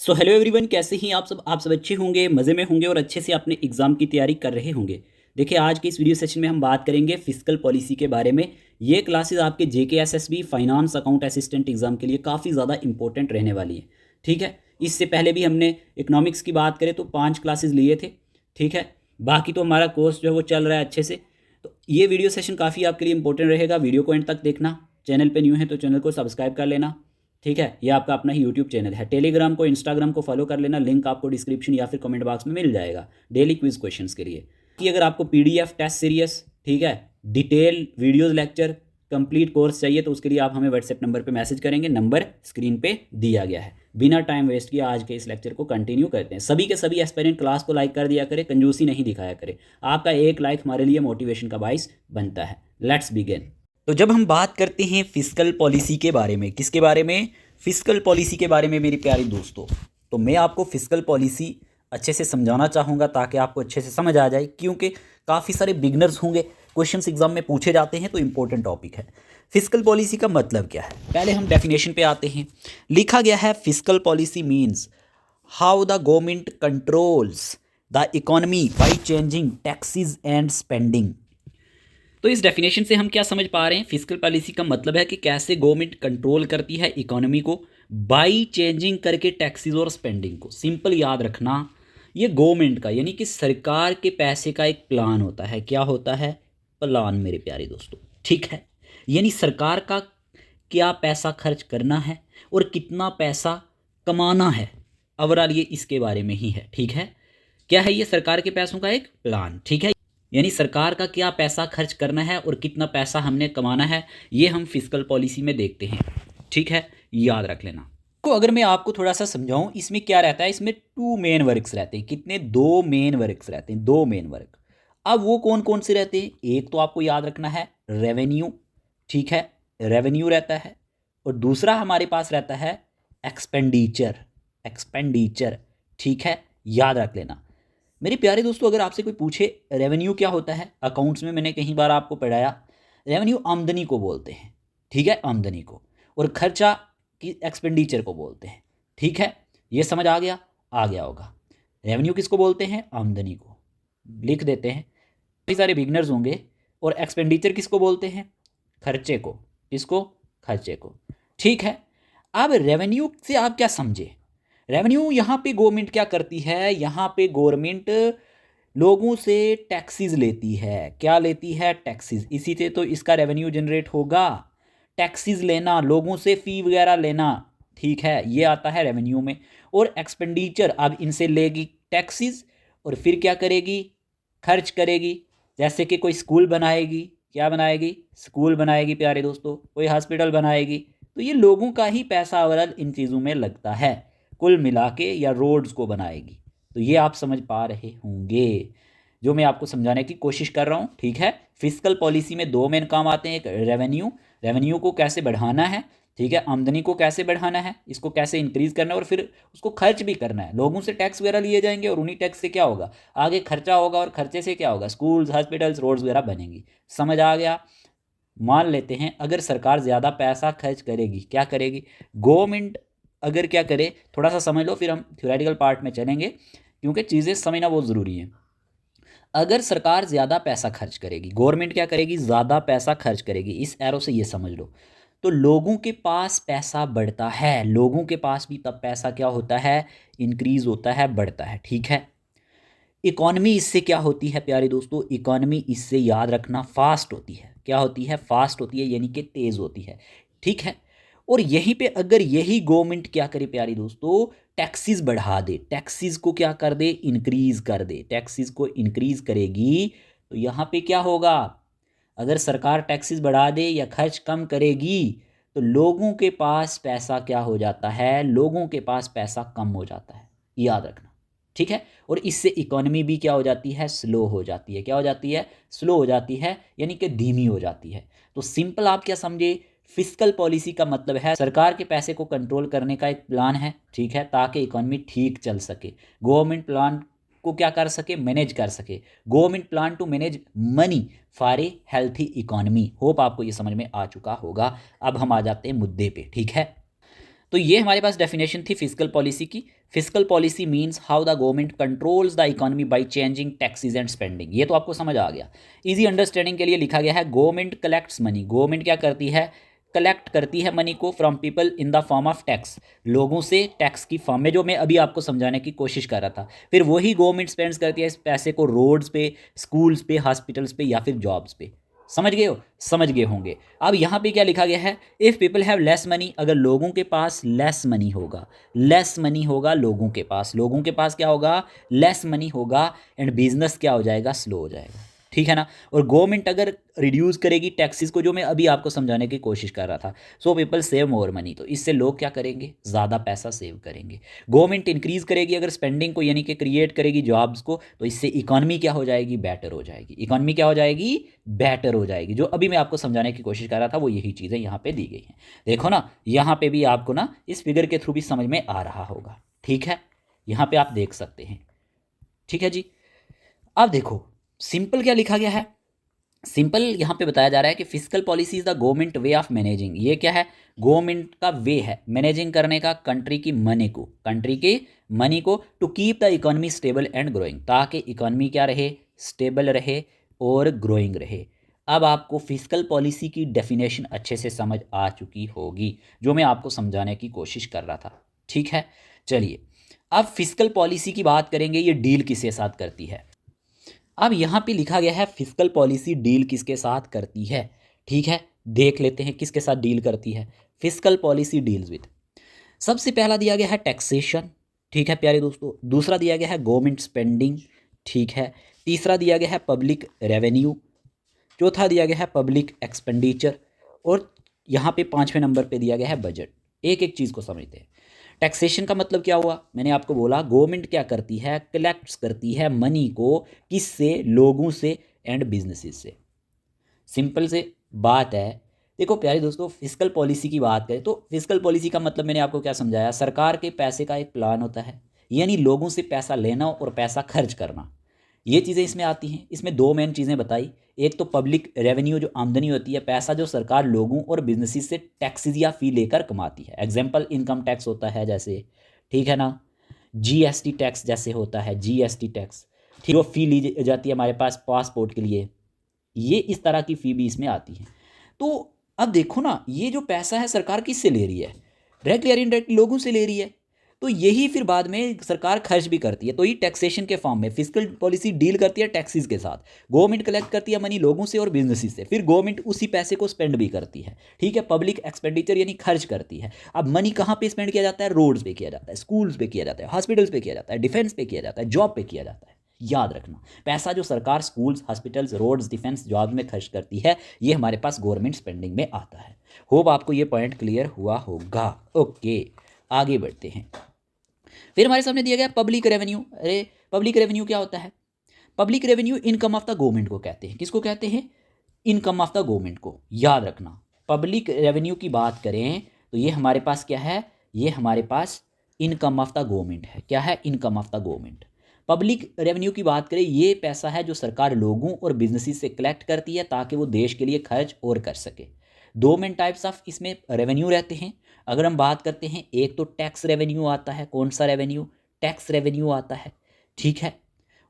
So hello everyone, कैसे हैं आप सब अच्छे होंगे, मज़े में होंगे और अच्छे से अपने एग्ज़ाम की तैयारी कर रहे होंगे। देखिए, आज के इस वीडियो सेशन में हम बात करेंगे फिस्कल पॉलिसी के बारे में। ये क्लासेस आपके JKSSB finance account assistant exam के लिए काफ़ी ज़्यादा इंपॉर्टेंट रहने वाली है। ठीक है, इससे पहले भी हमने इकोनॉमिक्स की बात करें तो 5 क्लासेस लिए थे। ठीक है, बाकी तो हमारा कोर्स जो है वो चल रहा है अच्छे से। तो ये वीडियो सेशन काफ़ी आपके लिए इंपॉर्टेंट रहेगा, वीडियो को एंड तक देखना। चैनल पर न्यू है तो चैनल को सब्सक्राइब कर लेना। ठीक है, ये आपका अपना ही यूट्यूब चैनल है। टेलीग्राम को, इंस्टाग्राम को फॉलो कर लेना, लिंक आपको डिस्क्रिप्शन या फिर कमेंट बॉक्स में मिल जाएगा डेली क्विज क्वेश्चंस के लिए। कि अगर आपको पीडीएफ टेस्ट सीरीज, ठीक है, detail videos lecture complete course चाहिए तो उसके लिए आप हमें व्हाट्सएप नंबर पे मैसेज करेंगे, नंबर स्क्रीन पे दिया गया है। बिना टाइम वेस्ट किए आज के इस लेक्चर को कंटिन्यू करते हैं। सभी के सभी एस्पिरेंट क्लास को लाइक कर दिया करें, कंजूसी नहीं दिखाया करें। आपका एक लाइक हमारे लिए मोटिवेशन का बाइस बनता है। Let's begin. तो जब हम बात करते हैं फिस्कल पॉलिसी के बारे में, किसके बारे में? फिस्कल पॉलिसी के बारे में मेरी प्यारी दोस्तों। तो मैं आपको फिस्कल पॉलिसी अच्छे से समझाना चाहूँगा ताकि आपको अच्छे से समझ आ जाए, क्योंकि काफ़ी सारे बिगनर्स होंगे, क्वेश्चंस एग्जाम में पूछे जाते हैं, तो इंपॉर्टेंट टॉपिक है। फिस्कल पॉलिसी का मतलब क्या है? पहले हम डेफिनेशन पे आते हैं। लिखा गया है fiscal policy means how the government controls the economy by changing taxes and spending. तो इस डेफिनेशन से हम क्या समझ पा रहे हैं? फिस्कल पॉलिसी का मतलब है कि कैसे गवर्नमेंट कंट्रोल करती है इकोनॉमी को बाई चेंजिंग करके टैक्सेस और स्पेंडिंग को। सिंपल याद रखना, ये गवर्नमेंट का यानी कि सरकार के पैसे का एक प्लान होता है। क्या होता है? प्लान, मेरे प्यारे दोस्तों। ठीक है, यानी सरकार का क्या पैसा खर्च करना है और कितना पैसा कमाना है, ओवरऑल ये इसके बारे में ही है। ठीक है, क्या है ये? सरकार के पैसों का एक प्लान। ठीक है, यानी सरकार का क्या पैसा खर्च करना है और कितना पैसा हमने कमाना है, ये हम फिस्कल पॉलिसी में देखते हैं। ठीक है, याद रख लेना। को अगर मैं आपको थोड़ा सा समझाऊं, इसमें क्या रहता है? इसमें 2 मेन वर्क्स रहते हैं। कितने? 2 मेन वर्क्स रहते हैं, 2 मेन वर्क। अब वो कौन कौन से रहते हैं? एक तो आपको याद रखना है रेवेन्यू। ठीक है, रेवेन्यू रहता है। और दूसरा हमारे पास रहता है एक्सपेंडिचर। एक्सपेंडिचर, ठीक है, याद रख लेना। मेरे प्यारे दोस्तों, अगर आपसे कोई पूछे रेवेन्यू क्या होता है, अकाउंट्स में मैंने कई बार आपको पढ़ाया, रेवेन्यू आमदनी को बोलते हैं। ठीक है, आमदनी को। और खर्चा की एक्सपेंडिचर को बोलते हैं। ठीक है, ये समझ आ गया? आ गया होगा। रेवेन्यू किसको बोलते हैं? आमदनी को। लिख देते हैं, काफ़ी सारे बिगनर्स होंगे। और एक्सपेंडिचर किसको बोलते हैं? खर्चे को। किसको? खर्चे को। ठीक है, अब रेवेन्यू से आप क्या समझे? रेवेन्यू यहाँ पे गवर्नमेंट क्या करती है? यहाँ पे गवर्नमेंट लोगों से टैक्सेस लेती है। क्या लेती है? टैक्सेस। इसी से तो इसका रेवेन्यू जनरेट होगा। टैक्सेस लेना, लोगों से फ़ी वगैरह लेना। ठीक है, ये आता है रेवेन्यू में। और एक्सपेंडिचर, अब इनसे लेगी टैक्सेस और फिर क्या करेगी? खर्च करेगी। जैसे कि कोई स्कूल बनाएगी। क्या बनाएगी? स्कूल बनाएगी प्यारे दोस्तों। कोई हॉस्पिटल बनाएगी। तो ये लोगों का ही पैसा ओवरऑल इन चीज़ों में लगता है, कुल मिला के। या रोड्स को बनाएगी। तो ये आप समझ पा रहे होंगे जो मैं आपको समझाने की कोशिश कर रहा हूँ। ठीक है, फिस्कल पॉलिसी में 2 मेन काम आते हैं। एक रेवेन्यू, रेवेन्यू को कैसे बढ़ाना है। ठीक है, आमदनी को कैसे बढ़ाना है, इसको कैसे इंक्रीज करना है, और फिर उसको खर्च भी करना है। लोगों से टैक्स वगैरह लिए जाएंगे और उन्हीं टैक्स से क्या होगा? आगे खर्चा होगा, और खर्चे से क्या होगा? स्कूल्स, हॉस्पिटल्स, रोड्स वगैरह बनेंगी। समझ आ गया? मान लेते हैं अगर सरकार ज़्यादा पैसा खर्च करेगी, क्या करेगी गवर्नमेंट? अगर क्या करे, थोड़ा सा समझ लो, फिर हम थ्योरेटिकल पार्ट में चलेंगे, क्योंकि चीज़ें समझना बहुत ज़रूरी है। अगर सरकार ज़्यादा पैसा खर्च करेगी, गवर्नमेंट क्या करेगी? ज़्यादा पैसा खर्च करेगी। इस एरो से ये समझ लो, तो लोगों के पास पैसा बढ़ता है। लोगों के पास भी तब पैसा क्या होता है? इंक्रीज होता है, बढ़ता है। ठीक है, इकॉनमी इससे क्या होती है प्यारे दोस्तों? इकॉनमी इससे, याद रखना, फास्ट होती है। क्या होती है? फास्ट होती है, यानी कि तेज़ होती है। ठीक है, और यहीं पे अगर यही गवर्नमेंट क्या करे प्यारे दोस्तों? टैक्सेस बढ़ा दे। टैक्सेस को क्या कर दे? इंक्रीज कर दे। टैक्सेस को इंक्रीज करेगी तो यहाँ पे क्या होगा? अगर सरकार टैक्सेस बढ़ा दे या खर्च कम करेगी तो लोगों के पास पैसा क्या हो जाता है? लोगों के पास पैसा कम हो जाता है। याद रखना। ठीक है, और इससे इकोनॉमी भी क्या हो जाती है? स्लो हो जाती है। क्या हो जाती है? स्लो हो जाती है, यानी कि धीमी हो जाती है। तो सिंपल आप क्या समझे? फिस्कल पॉलिसी का मतलब है सरकार के पैसे को कंट्रोल करने का एक प्लान है। ठीक है, ताकि इकोनॉमी ठीक चल सके, गवर्नमेंट प्लान को क्या कर सके? मैनेज कर सके। Government plan to manage money for a healthy economy. Hope आपको ये समझ में आ चुका होगा। अब हम आ जाते हैं मुद्दे पे। ठीक है, तो ये हमारे पास डेफिनेशन थी फिजिकल पॉलिसी की। Physical policy means how the government controls the economy by changing taxes and spending. ये तो आपको समझ आ गया। इजी अंडरस्टैंडिंग के लिए लिखा गया है गवर्नमेंट कलेक्ट्स मनी। गवर्नमेंट क्या करती है? कलेक्ट करती है मनी को from people in the form of tax, लोगों से टैक्स की फॉर्म में, जो मैं अभी आपको समझाने की कोशिश कर रहा था। फिर वही गवर्नमेंट स्पेंड्स करती है इस पैसे को रोड्स पे, स्कूल्स पे, हॉस्पिटल्स पे या फिर जॉब्स पे। समझ गए हो? समझ गए होंगे। अब यहाँ पे क्या लिखा गया है? If people have less money, अगर लोगों के पास लेस मनी होगा, लेस मनी होगा लोगों के पास, लोगों के पास क्या होगा? लेस मनी होगा, एंड बिजनेस क्या हो जाएगा? स्लो हो जाएगा। ठीक है ना? और गवर्नमेंट अगर रिड्यूस करेगी टैक्सेस को, जो मैं अभी आपको समझाने की कोशिश कर रहा था, so people save more money, तो इससे लोग क्या करेंगे? ज़्यादा पैसा सेव करेंगे। गवर्नमेंट इंक्रीज करेगी अगर स्पेंडिंग को, यानी कि क्रिएट करेगी जॉब्स को, तो इससे इकॉनमी क्या हो जाएगी? बेटर हो जाएगी। इकॉनमी क्या हो जाएगी? बेटर हो जाएगी। जो अभी मैं आपको समझाने की कोशिश कर रहा था वो यही चीज़ें यहाँ पे दी गई हैं। देखो ना, यहाँ पे भी आपको ना इस फिगर के थ्रू भी समझ में आ रहा होगा। ठीक है, यहाँ पे आप देख सकते हैं। ठीक है जी। अब देखो सिंपल क्या लिखा गया है। सिंपल यहाँ पे बताया जा रहा है कि physical policy is the government way of managing. ये क्या है? गवर्नमेंट का वे है मैनेजिंग करने का कंट्री की मनी को, कंट्री के मनी को, to keep the economy stable and growing, ताकि इकोनॉमी क्या रहे? स्टेबल रहे और ग्रोइंग रहे। अब आपको फिजिकल पॉलिसी की डेफिनेशन अच्छे से समझ आ चुकी होगी, जो मैं आपको समझाने की कोशिश कर रहा था। ठीक है, चलिए अब फिजिकल पॉलिसी की बात करेंगे। ये डील किसके साथ करती है? अब यहाँ पे लिखा गया है फिजिकल पॉलिसी डील किसके साथ करती है। ठीक है, देख लेते हैं किसके साथ डील करती है। फिजिकल पॉलिसी डील्स विद, सबसे पहला दिया गया है टैक्सेशन। ठीक है प्यारे दोस्तों। दूसरा दिया गया है गवर्नमेंट स्पेंडिंग। ठीक है। तीसरा दिया गया है पब्लिक रेवेन्यू। चौथा दिया गया है पब्लिक एक्सपेंडिचर। और यहाँ पे पाँचवें नंबर पे दिया गया है बजट। एक एक चीज़ को समझते हैं। टैक्सेशन का मतलब क्या हुआ? मैंने आपको बोला गवर्नमेंट क्या करती है? कलेक्ट्स करती है मनी को, किससे? लोगों से एंड बिजनेसेस से। सिंपल से बात है। देखो प्यारे दोस्तों, फिजिकल पॉलिसी की बात करें तो फिजिकल पॉलिसी का मतलब मैंने आपको क्या समझाया? सरकार के पैसे का एक प्लान होता है, यानी लोगों से पैसा लेना और पैसा खर्च करना, ये चीज़ें इसमें आती हैं। इसमें दो मेन चीज़ें बताई। एक तो पब्लिक रेवेन्यू, जो आमदनी होती है, पैसा जो सरकार लोगों और बिजनेसेस से टैक्सेस या फ़ी लेकर कमाती है। एग्जांपल इनकम टैक्स होता है जैसे, ठीक है ना, जीएसटी टैक्स जैसे होता है, जीएसटी टैक्स, ठीक, वो फ़ी ली जाती है हमारे पास पासपोर्ट के लिए, ये इस तरह की फ़ी भी इसमें आती है। तो अब देखो ना, ये जो पैसा है सरकार किससे ले रही है? डायरेक्टली या इनडायरेक्टली लोगों से ले रही है। तो यही फिर बाद में सरकार खर्च भी करती है। तो ये टैक्सेशन के फॉर्म में फिजिकल पॉलिसी डील करती है टैक्सेस के साथ। गवर्नमेंट कलेक्ट करती है मनी लोगों से और बिजनेसेस से, फिर गवर्नमेंट उसी पैसे को स्पेंड भी करती है। ठीक है, पब्लिक एक्सपेंडिचर यानी खर्च करती है। अब मनी कहाँ पे स्पेंड किया जाता है? रोड्स पे किया जाता है, स्कूल्स पे किया जाता है, हॉस्पिटल्स पे किया जाता है, डिफेंस पे किया जाता है, जॉब पे किया जाता है। याद रखना, पैसा जो सरकार schools, hospitals, roads, defence, job में खर्च करती है, ये हमारे पास गवर्नमेंट स्पेंडिंग में आता है। होप आपको ये पॉइंट क्लियर हुआ होगा। ओके, आगे बढ़ते हैं। फिर हमारे सामने दिया गया पब्लिक रेवेन्यू। अरे पब्लिक रेवेन्यू क्या होता है? Public revenue income of the government को कहते हैं। किसको कहते हैं? इनकम ऑफ द गवर्नमेंट को। याद रखना, पब्लिक रेवेन्यू की बात करें तो ये हमारे पास क्या है? ये हमारे पास इनकम ऑफ द गवर्नमेंट है। क्या है? Income of the government. Public revenue की बात करें, ये पैसा है जो सरकार लोगों और बिजनेसेस से कलेक्ट करती है ताकि वो देश के लिए खर्च और कर सके। दो मेन टाइप्स ऑफ इसमें रेवेन्यू रहते हैं। अगर हम बात करते हैं, एक तो टैक्स रेवेन्यू आता है। कौन सा रेवेन्यू? टैक्स रेवेन्यू आता है। ठीक है।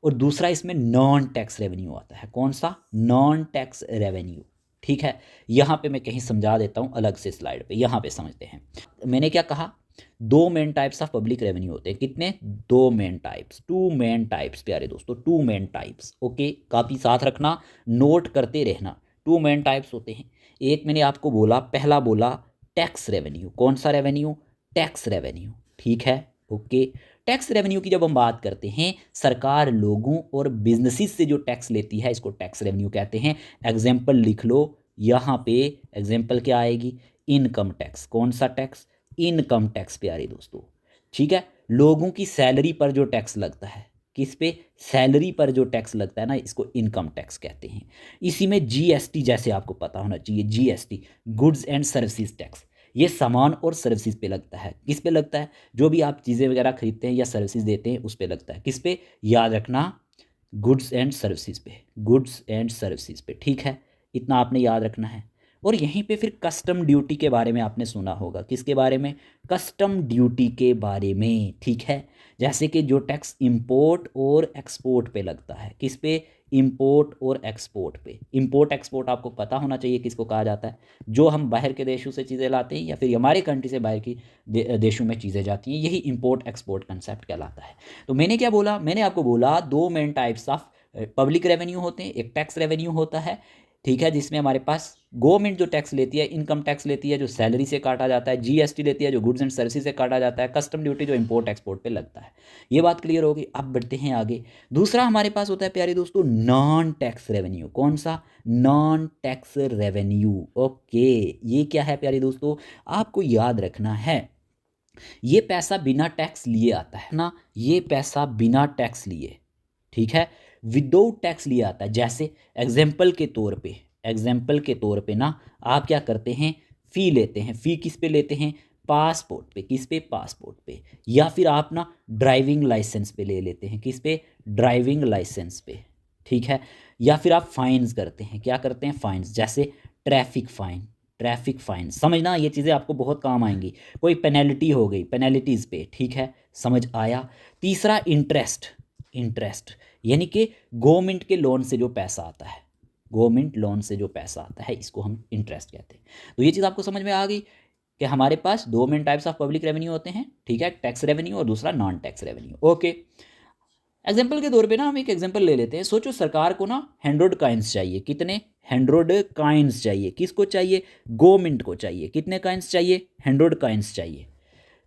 और दूसरा इसमें नॉन टैक्स रेवेन्यू आता है। कौन सा? Non tax revenue. ठीक है, यहाँ पे मैं कहीं समझा देता हूँ अलग से स्लाइड पे, यहाँ पे समझते हैं। मैंने क्या कहा? दो main types of public revenue होते हैं। कितने? दो main types, two main types प्यारे दोस्तों, टू मेन टाइप्स। ओके, काफ़ी साथ रखना, नोट करते रहना। टू मेन टाइप्स होते हैं। एक मैंने आपको बोला, पहला बोला टैक्स रेवेन्यू। कौन सा रेवेन्यू? Tax revenue. ठीक है, ओके। टैक्स रेवेन्यू की जब हम बात करते हैं, सरकार लोगों और बिजनेसेस से जो टैक्स लेती है, इसको टैक्स रेवेन्यू कहते हैं। एग्जाम्पल लिख लो यहाँ पे। एग्जाम्पल क्या आएगी? Income tax. कौन सा टैक्स? इनकम टैक्स प्यारे दोस्तों। ठीक है, लोगों की सैलरी पर जो टैक्स लगता है, किस पे? सैलरी पर जो टैक्स लगता है ना, इसको इनकम टैक्स कहते हैं। इसी में जीएसटी, जैसे आपको पता होना चाहिए, GST goods and services tax, ये सामान और सर्विसेज पे लगता है। किस पे लगता है? जो भी आप चीज़ें वगैरह खरीदते हैं या सर्विसेज देते हैं उस पे लगता है। किस पे? याद रखना, गुड्स एंड सर्विसेज पे, गुड्स एंड सर्विसेज पे। ठीक है, इतना आपने याद रखना है। और यहीं पे फिर कस्टम ड्यूटी के बारे में आपने सुना होगा। किसके बारे में? कस्टम ड्यूटी के बारे में, ठीक है। जैसे कि जो टैक्स इंपोर्ट और एक्सपोर्ट पे लगता है, किस पे? इंपोर्ट और एक्सपोर्ट पे। इंपोर्ट एक्सपोर्ट आपको पता होना चाहिए किसको कहा जाता है, जो हम बाहर के देशों से चीज़ें लाते हैं या फिर हमारे कंट्री से बाहर की देशों में चीज़ें जाती हैं, यही इंपोर्ट एक्सपोर्ट कंसेप्ट कहलाता है। तो मैंने क्या बोला? मैंने आपको बोला दो main types of public revenue होते हैं। एक टैक्स रेवेन्यू होता है, ठीक है, जिसमें हमारे पास गवर्नमेंट जो टैक्स लेती है, इनकम टैक्स लेती है जो सैलरी से काटा जाता है, जीएसटी लेती है जो गुड्स एंड सर्विसेज से काटा जाता है, कस्टम ड्यूटी जो इंपोर्ट एक्सपोर्ट पे लगता है। ये बात क्लियर होगी। अब बढ़ते हैं आगे। दूसरा हमारे पास होता है प्यारे दोस्तों नॉन टैक्स रेवेन्यू। कौन सा? Non tax revenue. ओके, ये क्या है प्यारे दोस्तों? आपको याद रखना है, ये पैसा बिना टैक्स लिए आता है ना, ये पैसा बिना टैक्स लिए, ठीक है, विदाउट टैक्स लिए आता है। जैसे एग्जाम्पल के तौर पे ना, आप क्या करते हैं? फ़ी लेते हैं। फ़ी किस पे लेते हैं? पासपोर्ट पे। किस पे? पासपोर्ट पे। या फिर आप ना ड्राइविंग लाइसेंस पे ले लेते हैं। किस पे? ड्राइविंग लाइसेंस पे, ठीक है। या फिर आप फाइन्स करते हैं। क्या करते हैं? फाइन्स। जैसे ट्रैफिक फ़ाइन समझना, ये चीज़ें आपको बहुत काम आएंगी। कोई पेनल्टी हो गई, पेनल्टीज़ पे, ठीक है, समझ आया। तीसरा इंटरेस्ट यानी कि गवर्नमेंट के लोन से जो पैसा आता है, गवर्नमेंट लोन से जो पैसा आता है, इसको हम इंटरेस्ट कहते हैं। तो ये चीज़ आपको समझ में आ गई कि हमारे पास दो main types of public revenue होते हैं, ठीक है, टैक्स रेवेन्यू और दूसरा non tax revenue. Okay, example के तौर पे ना हम एक एग्जाम्पल ले लेते हैं। सोचो सरकार को ना 100 कॉइन्स चाहिए। कितने? 100 कॉइन्स चाहिए। किसको चाहिए? गवर्नमेंट को चाहिए। कितने कॉइन्स चाहिए? 100 कॉइन्स चाहिए।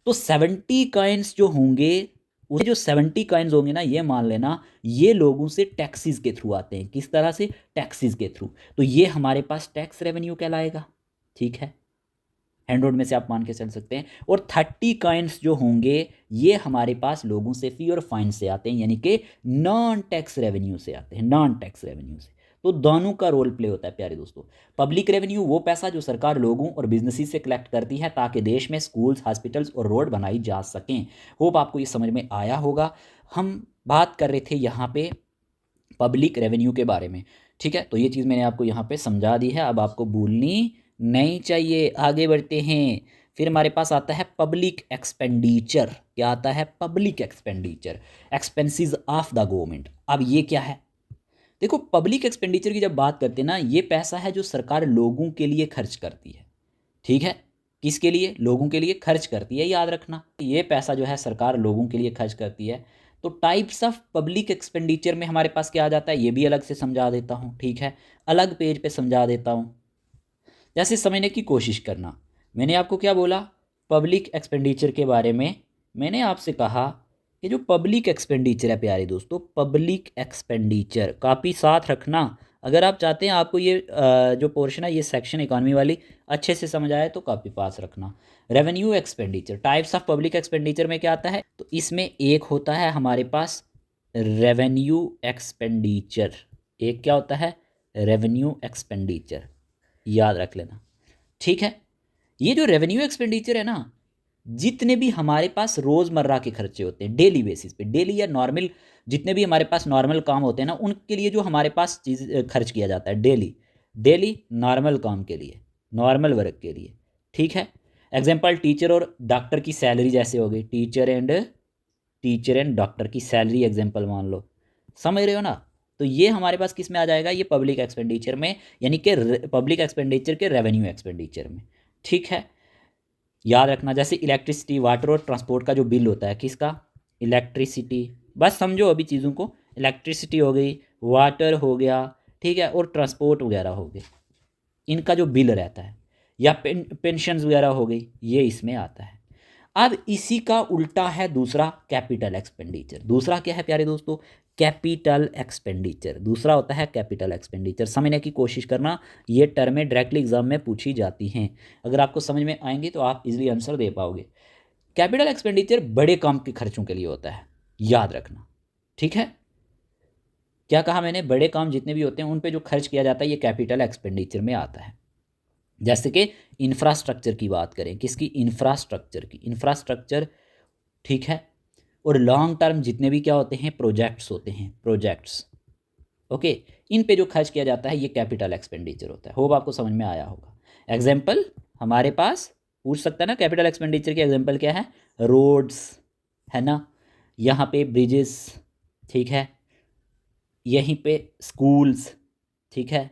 तो 70 कॉइन्स जो होंगे, उसके जो 70 कॉइन्स होंगे ना, ये मान लेना ये लोगों से टैक्सेस के थ्रू आते हैं। किस तरह से? टैक्सेस के थ्रू। तो ये हमारे पास टैक्स रेवेन्यू कहलाएगा, ठीक है। 100 में से आप मान के चल सकते हैं। और 30 कॉइन्स जो होंगे ये हमारे पास लोगों से फी और फाइन से आते हैं, यानी कि नॉन टैक्स रेवेन्यू से आते हैं, नॉन टैक्स रेवेन्यू से। तो दोनों का रोल प्ले होता है प्यारे दोस्तों। पब्लिक रेवेन्यू वो पैसा जो सरकार लोगों और बिजनेसेस से कलेक्ट करती है ताकि देश में स्कूल्स, हॉस्पिटल्स और रोड बनाई जा सकें। होप आपको ये समझ में आया होगा। हम बात कर रहे थे यहाँ पे पब्लिक रेवेन्यू के बारे में, ठीक है। तो ये चीज़ मैंने आपको यहाँ पे समझा दी है, अब आपको भूलनी नहीं चाहिए। आगे बढ़ते हैं। फिर हमारे पास आता है पब्लिक एक्सपेंडिचर। क्या आता है? Public expenditure, expenses of the government. अब ये क्या है? देखो, पब्लिक एक्सपेंडिचर की जब बात करते हैं ना, ये पैसा है जो सरकार लोगों के लिए खर्च करती है, ठीक है। किसके लिए? लोगों के लिए खर्च करती है। याद रखना, ये पैसा जो है सरकार लोगों के लिए खर्च करती है। तो टाइप्स ऑफ पब्लिक एक्सपेंडिचर में हमारे पास क्या आ जाता है, ये भी अलग से समझा देता हूँ, ठीक है, अलग पेज पे समझा देता हूँ। जैसे समझने की कोशिश करना। मैंने आपको क्या बोला? पब्लिक एक्सपेंडिचर के बारे में मैंने आपसे कहा कि जो पब्लिक एक्सपेंडिचर है प्यारे दोस्तों, पब्लिक एक्सपेंडिचर काफ़ी साथ रखना। अगर आप चाहते हैं आपको ये जो पोर्शन है, ये सेक्शन इकॉनमी वाली अच्छे से समझ आए, तो काफ़ी पास रखना। Revenue expenditure, types of public expenditure में क्या आता है? तो इसमें एक होता है हमारे पास रेवेन्यू एक्सपेंडिचर। एक क्या होता है? रेवेन्यू एक्सपेंडिचर, याद रख लेना, ठीक है। ये जो रेवेन्यू एक्सपेंडिचर है ना, जितने भी हमारे पास रोज़मर्रा के खर्चे होते हैं, डेली बेसिस पे, डेली या नॉर्मल, जितने भी हमारे पास नॉर्मल काम होते हैं ना, उनके लिए जो हमारे पास चीज़ खर्च किया जाता है डेली, डेली नॉर्मल काम के लिए, नॉर्मल वर्क के लिए, ठीक है। एग्जाम्पल टीचर और डॉक्टर की सैलरी जैसे हो गई, टीचर एंड डॉक्टर की सैलरी एग्जाम्पल मान लो, समझ रहे हो ना। तो ये हमारे पास किस में आ जाएगा? ये पब्लिक एक्सपेंडिचर में, यानी कि पब्लिक एक्सपेंडिचर के रेवेन्यू एक्सपेंडिचर में, ठीक है। याद रखना, जैसे इलेक्ट्रिसिटी, वाटर और ट्रांसपोर्ट का जो बिल होता है, किसका? इलेक्ट्रिसिटी। बस समझो अभी चीज़ों को, इलेक्ट्रिसिटी हो गई, वाटर हो गया, ठीक है, और ट्रांसपोर्ट वगैरह हो गए, इनका जो बिल रहता है, या पेंशन वगैरह हो गई, ये इसमें आता है। अब इसी का उल्टा है दूसरा, कैपिटल एक्सपेंडिचर। दूसरा क्या है प्यारे दोस्तों? Capital expenditure. दूसरा होता है कैपिटल एक्सपेंडिचर। समझने की कोशिश करना, ये टर्में डायरेक्टली एग्जाम में पूछी जाती हैं। अगर आपको समझ में आएंगी तो आप इजीली आंसर दे पाओगे। कैपिटल एक्सपेंडिचर बड़े काम के खर्चों के लिए होता है, याद रखना, ठीक है। क्या कहा मैंने? बड़े काम जितने भी होते हैं उन पे जो खर्च किया जाता है, ये कैपिटल एक्सपेंडिचर में आता है। जैसे कि इंफ्रास्ट्रक्चर की बात करें, किसकी? इंफ्रास्ट्रक्चर की, इंफ्रास्ट्रक्चर, ठीक है। और लॉन्ग टर्म जितने भी क्या होते हैं, प्रोजेक्ट्स होते हैं, प्रोजेक्ट्स, ओके, इन पे जो खर्च किया जाता है ये कैपिटल एक्सपेंडिचर होता है। होप आपको समझ में आया होगा। एग्जाम्पल हमारे पास पूछ सकता है ना, कैपिटल एक्सपेंडिचर के एग्जाम्पल क्या है, रोड्स है ना, यहाँ पे ब्रिजेस, ठीक है, यहीं पे स्कूल्स, ठीक है,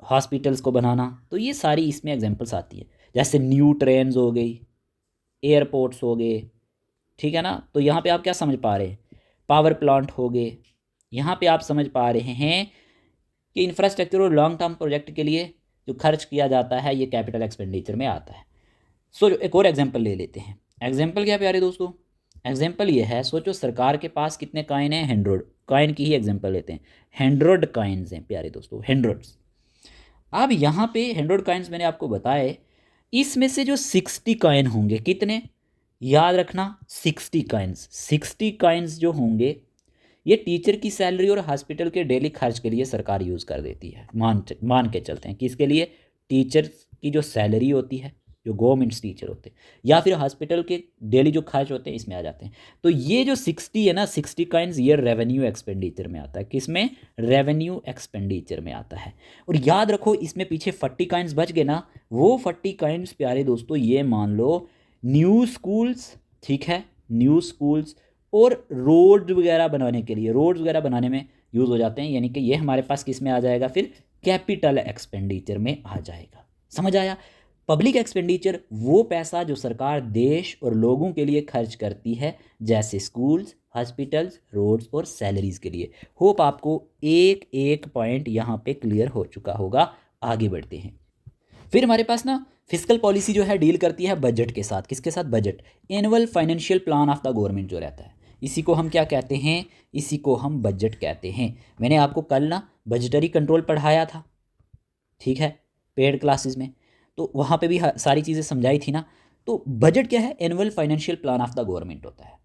हॉस्पिटल्स को बनाना, तो ये सारी इसमें एग्जांपल्स आती है। जैसे न्यू ट्रेन्स हो गई, एयरपोर्ट्स हो गए, ठीक है ना, तो यहाँ पे आप क्या समझ पा रहे हैं, पावर प्लांट हो गए, यहाँ पे आप समझ पा रहे हैं कि इंफ्रास्ट्रक्चर और लॉन्ग टर्म प्रोजेक्ट के लिए जो खर्च किया जाता है ये कैपिटल एक्सपेंडिचर में आता है। सो एक और एग्जांपल ले लेते हैं। एग्जांपल क्या प्यारे दोस्तों, एग्जांपल ये है, सोचो सरकार के पास कितने कॉइन हैं, 100 कॉइन की ही एग्जांपल लेते हैं, 100 कॉइन्स हैं प्यारे दोस्तों, 100। अब यहाँ पे 100 कॉइन्स मैंने आपको बताए, इसमें से जो 60 कॉइन होंगे, कितने याद रखना, 60 कॉइन्स, 60 कॉइन्स जो होंगे ये टीचर की सैलरी और हॉस्पिटल के डेली खर्च के लिए सरकार यूज़ कर देती है। मान के चलते हैं किसके लिए, टीचर की जो सैलरी होती है, जो गवर्नमेंट्स टीचर होते हैं, या फिर हॉस्पिटल के डेली जो खर्च होते हैं इसमें आ जाते हैं। तो ये जो 60 है ना, 60 कॉइन्स, ये रेवेन्यू एक्सपेंडिचर में आता है। किसमें, रेवेन्यू एक्सपेंडिचर में आता है। और याद रखो इसमें पीछे 40 कॉइन्स बच गए ना, वो 40 कॉइन्स प्यारे दोस्तों ये मान लो न्यू स्कूल्स, ठीक है, न्यू स्कूल्स और रोड वगैरह बनाने के लिए, रोड्स वगैरह बनाने में यूज़ हो जाते हैं। यानी कि ये हमारे पास किस में आ जाएगा, फिर कैपिटल एक्सपेंडिचर में आ जाएगा। समझ आया। पब्लिक एक्सपेंडिचर वो पैसा जो सरकार देश और लोगों के लिए खर्च करती है, जैसे स्कूल्स, हॉस्पिटल्स, रोड्स और सैलरीज के लिए। होप आपको एक एक पॉइंट यहाँ पे क्लियर हो चुका होगा। आगे बढ़ते हैं। फिर हमारे पास ना फिस्कल पॉलिसी जो है डील करती है बजट के साथ। किसके साथ, budget, annual financial plan of the government जो रहता है, इसी को हम क्या कहते हैं, इसी को हम बजट कहते हैं। मैंने आपको कल ना बजटरी कंट्रोल पढ़ाया था, ठीक है, पेड क्लासेस में, तो वहाँ पे भी सारी चीज़ें समझाई थी ना। तो बजट क्या है, annual financial plan of the government होता है,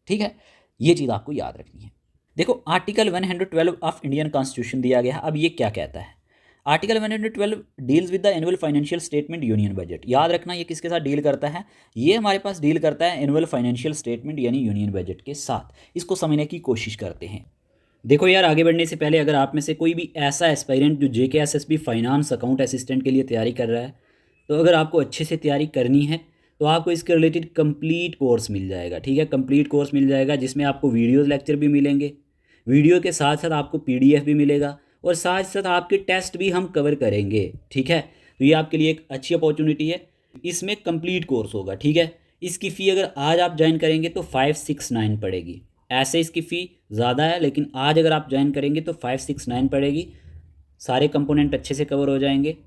ठीक है, ये चीज़ आपको याद रखनी है। देखो आर्टिकल 112 ऑफ इंडियन कॉन्स्टिट्यूशन दिया गया है। अब ये क्या कहता है, article 112 deals with the annual financial statement union budget. याद रखना ये किसके साथ डील करता है, ये हमारे पास डील करता है एनुअल फाइनेंशियल स्टेटमेंट यानी यूनियन बजट के साथ। इसको समझने की कोशिश करते हैं। देखो यार, आगे बढ़ने से पहले अगर आप में से कोई भी ऐसा एस्पायरेंट जो JKSSB फाइनेंस अकाउंट असिस्टेंट के लिए तैयारी कर रहा है, तो अगर आपको अच्छे से तैयारी करनी है तो आपको इसके रिलेटेड कंप्लीट कोर्स मिल जाएगा, ठीक है, कंप्लीट कोर्स मिल जाएगा जिसमें आपको वीडियोज़ लेक्चर भी मिलेंगे, वीडियो के साथ साथ आपको PDF भी मिलेगा और साथ साथ आपके टेस्ट भी हम कवर करेंगे, ठीक है। तो ये आपके लिए एक अच्छी अपॉर्चुनिटी है। इसमें कंप्लीट कोर्स होगा, ठीक है। इसकी फ़ी अगर आज आप ज्वाइन करेंगे तो 569 पड़ेगी। ऐसे इसकी फ़ी ज़्यादा है, लेकिन आज अगर आप ज्वाइन करेंगे तो 569 पड़ेगी। सारे कंपोनेंट अच्छे से कवर हो जाएंगे।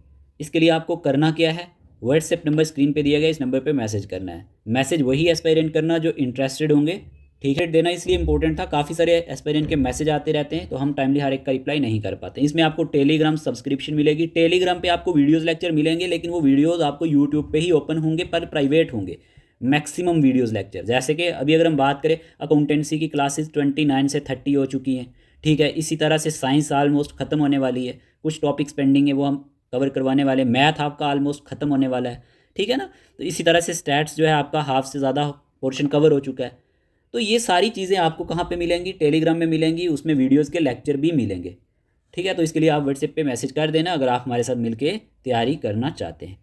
इसके लिए आपको करना क्या है, व्हाट्सएप नंबर स्क्रीन पे दिया गया, इस नंबर पे मैसेज करना है। मैसेज वही एस्पायरेंट करना जो इंटरेस्टेड होंगे, ठीक है। देना इसलिए इंपॉर्टेंट था, काफ़ी सारे एस्पायरेंट के मैसेज आते रहते हैं तो हम टाइमली हर एक का रिप्लाई नहीं कर पाते। इसमें आपको टेलीग्राम सब्सक्रिप्शन मिलेगी। टेलीग्राम पे आपको वीडियोज़ लेक्चर मिलेंगे, लेकिन वो वीडियोज़ आपको यूट्यूब पे ही ओपन होंगे, पर प्राइवेट होंगे। मैक्सिमम वीडियोज़ लेक्चर, जैसे कि अभी अगर हम बात करें अकाउंटेंसी की क्लासेस 29 से 30 हो चुकी हैं, ठीक है। इसी तरह से साइंस ऑलमोस्ट ख़त्म होने वाली है, कुछ टॉपिक्स पेंडिंग है वो हम कवर करवाने वाले। मैथ आपका ऑलमोस्ट ख़त्म होने वाला है, ठीक है ना। तो इसी तरह से स्टैट्स जो है आपका हाफ से ज़्यादा पोर्शन कवर हो चुका है। तो ये सारी चीज़ें आपको कहाँ पे मिलेंगी, टेलीग्राम में मिलेंगी, उसमें वीडियोज़ के लेक्चर भी मिलेंगे, ठीक है। तो इसके लिए आप व्हाट्सएप पे मैसेज कर देना अगर आप हमारे साथ मिलके तैयारी करना चाहते हैं।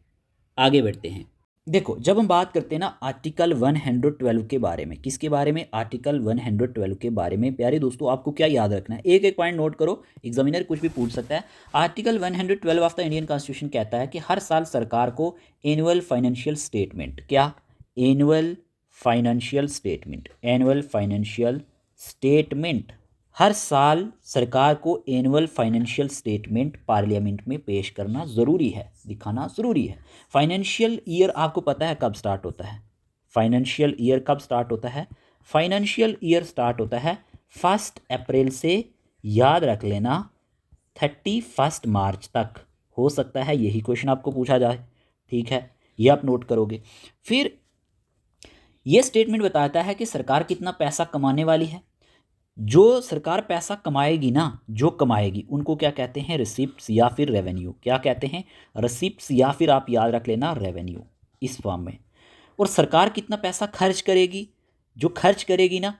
आगे बढ़ते हैं। देखो जब हम बात करते हैं ना आर्टिकल 112 के बारे में, किसके बारे में, आर्टिकल 112 के बारे में, प्यारे दोस्तों आपको क्या याद रखना है, एक एक पॉइंट नोट करो, एग्जामिनर कुछ भी पूछ सकता है। Article 112 of the Indian constitution कहता है कि हर साल सरकार को एनुअल फाइनेंशियल स्टेटमेंट, क्या, annual financial statement, annual financial statement, हर साल सरकार को एनुअल फाइनेंशियल स्टेटमेंट पार्लियामेंट में पेश करना ज़रूरी है, दिखाना ज़रूरी है। फाइनेंशियल ईयर आपको पता है कब स्टार्ट होता है, फाइनेंशियल ईयर कब स्टार्ट होता है, फाइनेंशियल ईयर स्टार्ट होता है 1 अप्रैल से, याद रख लेना 31 मार्च तक। हो सकता है यही क्वेश्चन आपको पूछा जाए, ठीक है, ये आप नोट करोगे। फिर ये स्टेटमेंट बताता है कि सरकार कितना पैसा कमाने वाली है। जो सरकार पैसा कमाएगी ना, जो कमाएगी उनको क्या कहते हैं, रिसिप्ट्स या फिर रेवेन्यू। क्या कहते हैं, रिसिप्ट्स या फिर आप याद रख लेना रेवेन्यू, इस फॉर्म में। और सरकार कितना पैसा खर्च करेगी, जो खर्च करेगी ना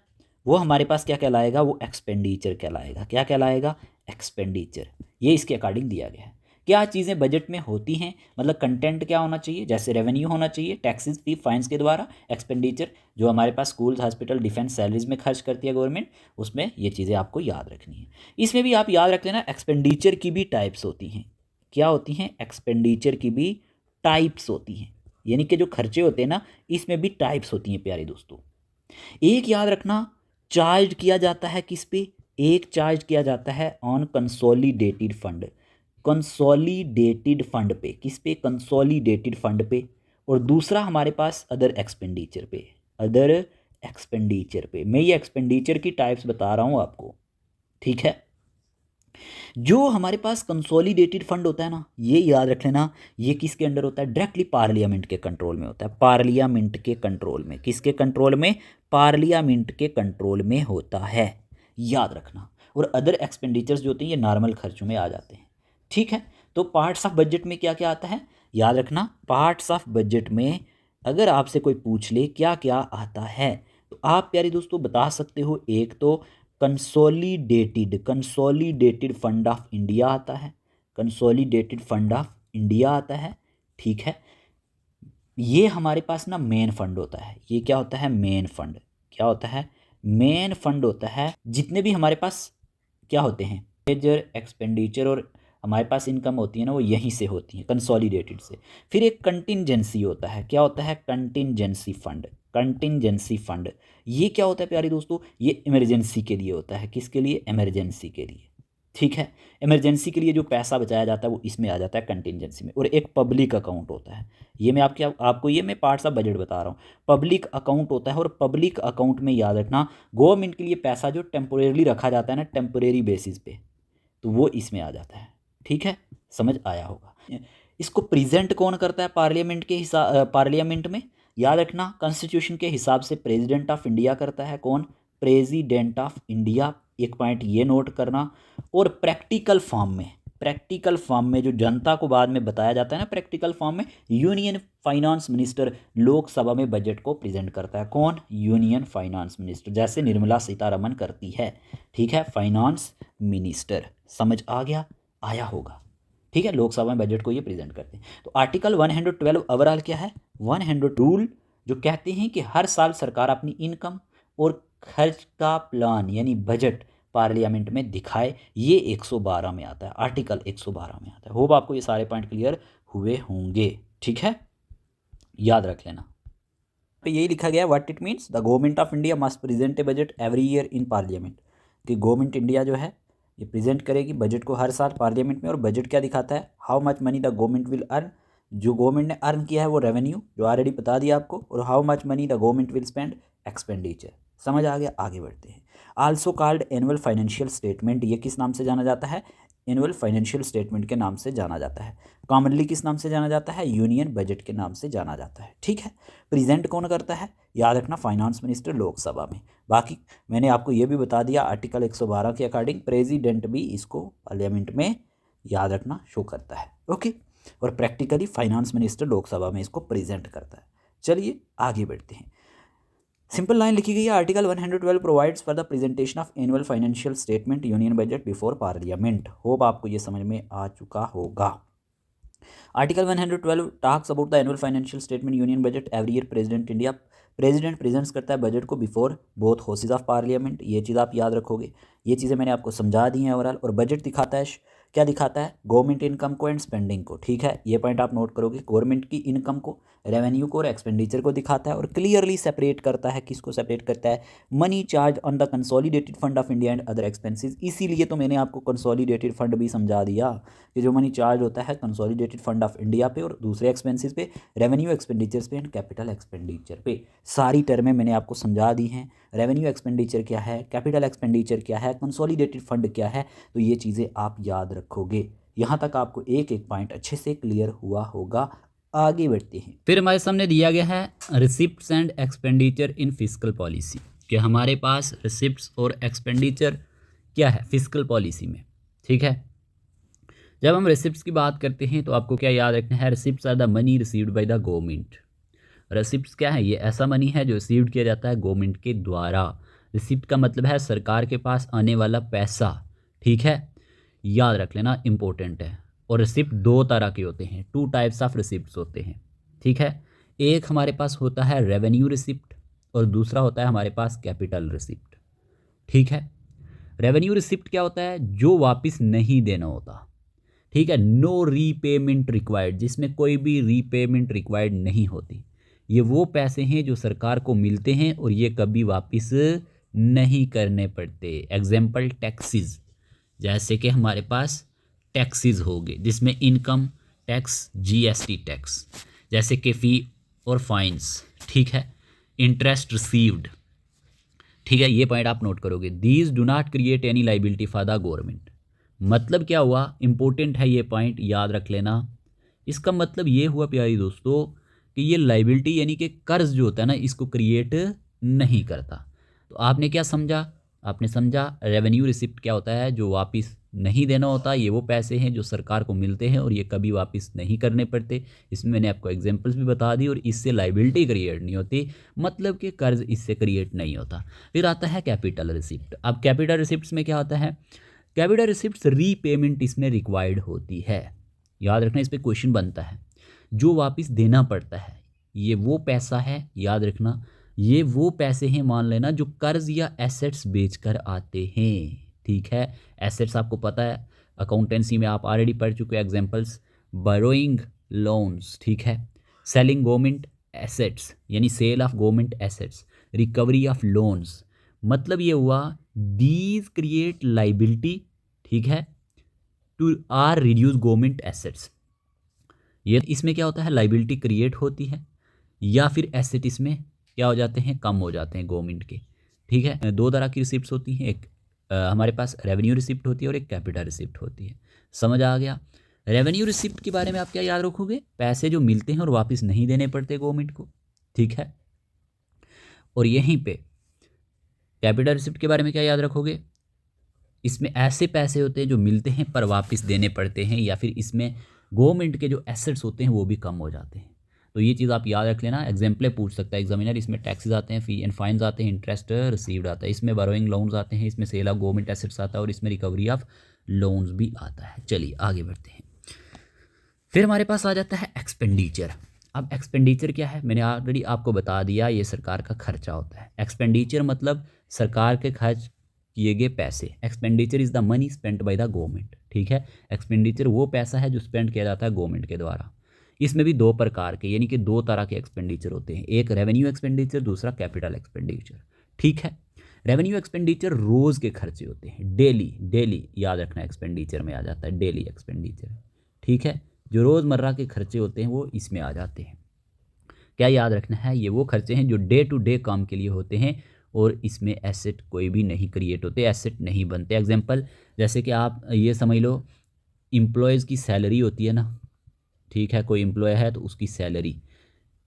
वो हमारे पास क्या कहलाएगा, वो एक्सपेंडिचर कहलाएगा। क्या कहलाएगा, एक्सपेंडिचर। ये इसके अकॉर्डिंग दिया गया है। क्या चीज़ें बजट में होती हैं, मतलब कंटेंट क्या होना चाहिए, जैसे रेवेन्यू होना चाहिए टैक्सेस फी फाइन्स के द्वारा, एक्सपेंडिचर जो हमारे पास स्कूल हॉस्पिटल डिफेंस सैलरीज में खर्च करती है गवर्नमेंट, उसमें ये चीज़ें आपको याद रखनी है। इसमें भी आप याद रख लेना एक्सपेंडिचर की भी टाइप्स होती हैं। क्या होती हैं? एक्सपेंडिचर की भी टाइप्स होती हैं, यानी कि जो खर्चे होते हैं ना, इसमें भी टाइप्स होती हैं प्यारे दोस्तों। एक याद रखना, चार्ज किया जाता है किस पे? एक चार्ज किया जाता है on consolidated fund, consolidated fund पे। किस पे? कंसोलिडेटेड फंड पे। और दूसरा हमारे पास अदर एक्सपेंडिचर पे, अदर एक्सपेंडिचर पे। मैं ये एक्सपेंडिचर की टाइप्स बता रहा हूँ आपको, ठीक है। जो हमारे पास कंसोलिडेटेड फंड होता है ना, ये याद रख लेना, ये किसके अंडर होता है? डायरेक्टली पार्लियामेंट के कंट्रोल में होता है, पार्लियामेंट के कंट्रोल में। किसके कंट्रोल में? पार्लियामेंट के कंट्रोल में होता है, याद रखना। और अदर एक्सपेंडिचर्स जो होते हैं ये नॉर्मल खर्चों में आ जाते हैं, ठीक है। तो पार्ट्स ऑफ बजट में क्या क्या आता है, याद रखना। पार्ट्स ऑफ बजट में अगर आपसे कोई पूछ ले क्या क्या आता है, तो आप प्यारे दोस्तों बता सकते हो। एक तो कंसोलिडेटेड फंड ऑफ इंडिया आता है, कंसोलिडेटेड फंड ऑफ इंडिया आता है, ठीक है। ये हमारे पास ना मेन फंड होता है। ये क्या होता है? Main fund. क्या होता है? मेन फंड होता है। जितने भी हमारे पास क्या होते हैं मेजर एक्सपेंडिचर और हमारे पास इनकम होती है ना, वो यहीं से होती है, कंसोलिडेटेड से। फिर एक कंटिंजेंसी होता है। क्या होता है? Contingency fund, contingency fund. ये क्या होता है प्यारे दोस्तों? ये इमरजेंसी के लिए होता है। किसके लिए? इमरजेंसी के लिए, ठीक है। इमरजेंसी के लिए जो पैसा बचाया जाता है वो इसमें आ जाता है कंटिंजेंसी में। और एक पब्लिक अकाउंट होता है। ये मैं आपको ये मैं पार्ट्स ऑफ बजट बता रहा हूँ। पब्लिक अकाउंट होता है, और पब्लिक अकाउंट में याद रखना गवर्नमेंट के लिए पैसा जो टेम्पोरेरली रखा जाता है ना, टेम्पोरेरी बेसिस पे, तो वो इसमें आ जाता है, ठीक है। समझ आया होगा। इसको प्रेजेंट कौन करता है पार्लियामेंट के पार्लियामेंट में? याद रखना कॉन्स्टिट्यूशन के हिसाब से प्रेसिडेंट ऑफ इंडिया करता है। कौन? President of India. एक पॉइंट ये नोट करना। और प्रैक्टिकल फॉर्म में, प्रैक्टिकल फॉर्म में जो जनता को बाद में बताया जाता है ना, प्रैक्टिकल फॉर्म में यूनियन फाइनेंस मिनिस्टर लोकसभा में बजट को प्रेजेंट करता है। कौन? यूनियन फाइनेंस मिनिस्टर, जैसे निर्मला सीतारमन करती है, ठीक है, फाइनेंस मिनिस्टर। समझ आ गया? आया होगा, ठीक है। लोकसभा में बजट को ये प्रेजेंट करते हैं। तो आर्टिकल 112 ओवरऑल क्या है? 100 रूल जो कहते हैं कि हर साल सरकार अपनी इनकम और खर्च का प्लान यानी बजट पार्लियामेंट में दिखाए। ये 112 में आता है, आर्टिकल 112 में आता है। होप आपको ये सारे पॉइंट क्लियर हुए होंगे, ठीक है, याद रख लेना। पे यही लिखा गया, what it means, the government of India must present A budget every year in parliament. कि गवर्नमेंट इंडिया जो है ये प्रेजेंट करेगी बजट को हर साल पार्लियामेंट में। और बजट क्या दिखाता है? How much money the government will earn, जो गवर्नमेंट ने अर्न किया है वो रेवेन्यू, जो ऑलरेडी बता दिया आपको। और how much money the government will spend, expenditure. समझ आ गया? आगे बढ़ते हैं। Also called annual financial statement, ये किस नाम से जाना जाता है? एनुअल फाइनेंशियल स्टेटमेंट के नाम से जाना जाता है। कॉमनली किस नाम से जाना जाता है? यूनियन बजट के नाम से जाना जाता है, ठीक है। प्रेजेंट कौन करता है? याद रखना फाइनेंस मिनिस्टर लोकसभा में। बाकी मैंने आपको ये भी बता दिया आर्टिकल 112 के अकॉर्डिंग प्रेसिडेंट भी इसको पार्लियामेंट में याद रखना शो करता है, ओके। और प्रैक्टिकली फाइनेंस मिनिस्टर लोकसभा में इसको प्रेजेंट करता है। चलिए आगे बढ़ते हैं। सिंपल लाइन लिखी गई है, article 112 provides for the presentation of annual financial statement union budget before parliament. Hope आपको ये समझ में आ चुका होगा। Article 112 talks about the annual financial statement union budget every year president India. President presents करता है बजट को before both houses of parliament. ये चीज़ आप याद रखोगे। ये चीज़ें मैंने आपको समझा दी हैं ओवरऑल। और बजट दिखाता है क्या दिखाता है? गवर्नमेंट इनकम को एंड स्पेंडिंग को, ठीक है। ये पॉइंट आप नोट करोगे, गवर्नमेंट की इनकम को, रेवेन्यू को और एक्सपेंडिचर को दिखाता है। और क्लियरली सेपरेट करता है, किसको सेपरेट करता है? Money charge on the consolidated fund of India and other expenses. इसीलिए तो मैंने आपको कंसोलिडेटेड फंड भी समझा दिया कि जो मनी चार्ज होता है कंसोलिडेटेड फंड ऑफ इंडिया पे और दूसरे एक्सपेंसेस पे, रेवेन्यू एक्सपेंडिचर्स पे एंड कैपिटल एक्सपेंडिचर पे। सारी टर्में मैंने आपको समझा दी हैं। रेवेन्यू एक्सपेंडिचर क्या है, कैपिटल एक्सपेंडिचर क्या है, कंसोलिडेटेड फंड क्या है, तो ये चीज़ें आप याद रखोगे। यहाँ तक आपको एक एक पॉइंट अच्छे से क्लियर हुआ होगा। आगे बढ़ते हैं। फिर हमारे सामने दिया गया है receipts and expenditure in fiscal policy, कि हमारे पास रिसिप्ट्स और एक्सपेंडिचर क्या है फिस्कल पॉलिसी में, ठीक है। जब हम रिसिप्ट्स की बात करते हैं तो आपको क्या याद रखना है? Receipts are the money received by the government. Receipts क्या है? ये ऐसा मनी है जो रिसीव्ड किया जाता है गवर्नमेंट के द्वारा। रिसिप्ट का मतलब है सरकार के पास आने वाला पैसा, ठीक है, याद रख लेना, इंपॉर्टेंट है। और रिसिप्ट दो तरह के होते हैं, 2 टाइप्स ऑफ रिसिप्ट्स होते हैं, ठीक है। एक हमारे पास होता है रेवेन्यू रिसिप्ट और दूसरा होता है हमारे पास कैपिटल रिसिप्ट, ठीक है। रेवेन्यू रिसिप्ट क्या होता है? जो वापस नहीं देना होता, ठीक है, नो रीपेमेंट रिक्वायर्ड, जिसमें कोई भी रीपेमेंट रिक्वायर्ड नहीं होती। ये वो पैसे हैं जो सरकार को मिलते हैं और ये कभी वापस नहीं करने पड़ते। एग्जाम्पल टैक्सेस, जैसे कि हमारे पास टैक्सेस हो गए जिसमें इनकम टैक्स, जीएसटी टैक्स, जैसे कि फ़ी और फाइन्स, ठीक है। इंटरेस्ट रिसीव्ड, ठीक है, ये पॉइंट आप नोट करोगे। These do not create any liability for the government. मतलब क्या हुआ, इंपॉर्टेंट है ये पॉइंट, याद रख लेना। इसका मतलब ये हुआ प्यारी दोस्तों कि ये लाइबिलिटी यानी कि कर्ज जो होता है ना, इसको क्रिएट नहीं करता। तो आपने क्या समझा? आपने समझा रेवेन्यू रिसिप्ट क्या होता है? जो वापस नहीं देना होता, ये वो पैसे हैं जो सरकार को मिलते हैं और ये कभी वापस नहीं करने पड़ते। इसमें मैंने आपको एग्जांपल्स भी बता दी और इससे लाइबिलिटी क्रिएट नहीं होती, मतलब कि कर्ज इससे क्रिएट नहीं होता। फिर आता है कैपिटल रिसिप्ट। अब कैपिटल रिसिप्ट्स में क्या होता है? कैपिटल रिसिप्ट्स रीपेमेंट इसमें रिक्वायर्ड होती है। याद रखना, इस पर क्वेश्चन बनता है। जो वापस देना पड़ता है ये वो पैसा है, याद रखना, ये वो पैसे हैं, मान लेना, जो कर्ज या एसेट्स बेचकर आते हैं, ठीक है। एसेट्स आपको पता है, अकाउंटेंसी में आप ऑलरेडी पढ़ चुके हैं एग्जांपल्स, बोरोइंग लोन्स, ठीक है, सेलिंग गवर्नमेंट एसेट्स यानी sale of government assets, recovery of loans. मतलब ये हुआ दीज क्रिएट लाइबिलिटी, ठीक है, to or reduce government assets. ये इसमें क्या होता है, लाइबिलिटी क्रिएट होती है या फिर एसेट इसमें क्या हो जाते हैं, कम हो जाते हैं गवर्नमेंट के, ठीक है। दो तरह की रिसिप्ट्स होती हैं, एक हमारे पास रेवेन्यू रिसिप्ट होती है और एक कैपिटल रिसिप्ट होती है। समझ आ गया? रेवेन्यू रिसिप्ट के बारे में आप क्या याद रखोगे? पैसे जो मिलते हैं और वापस नहीं देने पड़ते गवर्नमेंट को, ठीक है। और यहीं पे कैपिटल रिसिप्ट के बारे में क्या याद रखोगे? इसमें ऐसे पैसे होते हैं जो मिलते हैं पर वापस देने पड़ते हैं, या फिर इसमें गवर्नमेंट के जो एसेट्स होते हैं वो भी कम हो जाते हैं। तो ये चीज़ आप याद रख लेना, एग्जाम्पल पूछ सकता है एग्जामिनर। इसमें टैक्सेस आते हैं, फी एंड फाइन्स आते हैं, इंटरेस्ट रिसीव्ड आता है, इसमें बोरोइंग लोन्स आते हैं, इसमें सेल ऑफ गवर्नमेंट एसेट्स आता है और इसमें रिकवरी ऑफ लोन्स भी आता है। चलिए आगे बढ़ते हैं। फिर हमारे पास आ जाता है एक्सपेंडिचर। अब एक्सपेंडिचर क्या है? मैंने ऑलरेडी आपको बता दिया, ये सरकार का खर्चा होता है। एक्सपेंडिचर मतलब सरकार के खर्च किए गए पैसे। Expenditure is the money spent bye the government, ठीक है। एक्सपेंडिचर वो पैसा है जो स्पेंड किया जाता है गवर्नमेंट के द्वारा। इसमें भी दो प्रकार के यानी कि दो तरह के एक्सपेंडिचर होते हैं, एक रेवेन्यू एक्सपेंडिचर, दूसरा कैपिटल एक्सपेंडिचर, ठीक है। रेवेन्यू एक्सपेंडिचर रोज़ के खर्चे होते हैं, डेली डेली, याद रखना, एक्सपेंडिचर में आ जाता है डेली एक्सपेंडिचर, ठीक है। जो रोज़मर्रा के खर्चे होते हैं वो इसमें आ जाते हैं। क्या याद रखना है? ये वो खर्चे हैं जो डे टू डे काम के लिए होते हैं और इसमें एसेट कोई भी नहीं क्रिएट होते, एसेट नहीं बनते। एग्जांपल जैसे कि आप ये समझ लो, एम्प्लॉयज़ की सैलरी होती है ना, ठीक है, कोई एम्प्लॉय है तो उसकी सैलरी,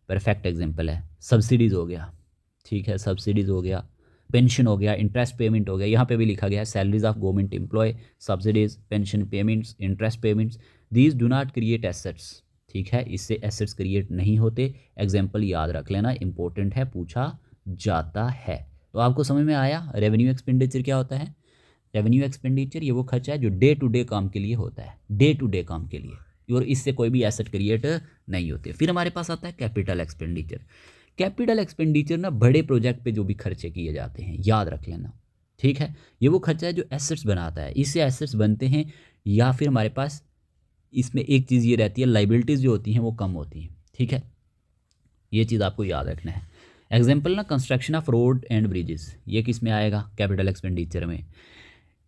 परफेक्ट एग्जांपल है। सब्सिडीज़ हो गया, ठीक है, सब्सिडीज़ हो गया, पेंशन हो गया, इंटरेस्ट पेमेंट हो गया। यहाँ पे भी लिखा गया है salaries of government employ, subsidies, pension payments, interest payments, these do not create assets, ठीक है, इससे एसेट्स क्रिएट नहीं होते। एग्जाम्पल याद रख लेना, इंपॉर्टेंट है, पूछा जाता है। तो आपको समझ में आया रेवेन्यू एक्सपेंडिचर क्या होता है? रेवेन्यू एक्सपेंडिचर ये वो खर्चा है जो डे टू डे काम के लिए होता है, डे टू डे काम के लिए, और इससे कोई भी एसेट क्रिएट नहीं होते। फिर हमारे पास आता है कैपिटल एक्सपेंडिचर। कैपिटल एक्सपेंडिचर ना बड़े प्रोजेक्ट पे जो भी खर्चे किए जाते हैं, याद रख लेना, ठीक है। ये वो खर्चा है जो एसेट्स बनाता है, इससे एसेट्स बनते हैं, या फिर हमारे पास इसमें एक चीज़ ये रहती है, लाइबिलिटीज़ जो होती हैं वो कम होती हैं, ठीक है। ये चीज़ आपको याद रखना है। एग्जाम्पल ना, construction of road and bridges, ये किस में आएगा? कैपिटल एक्सपेंडिचर में।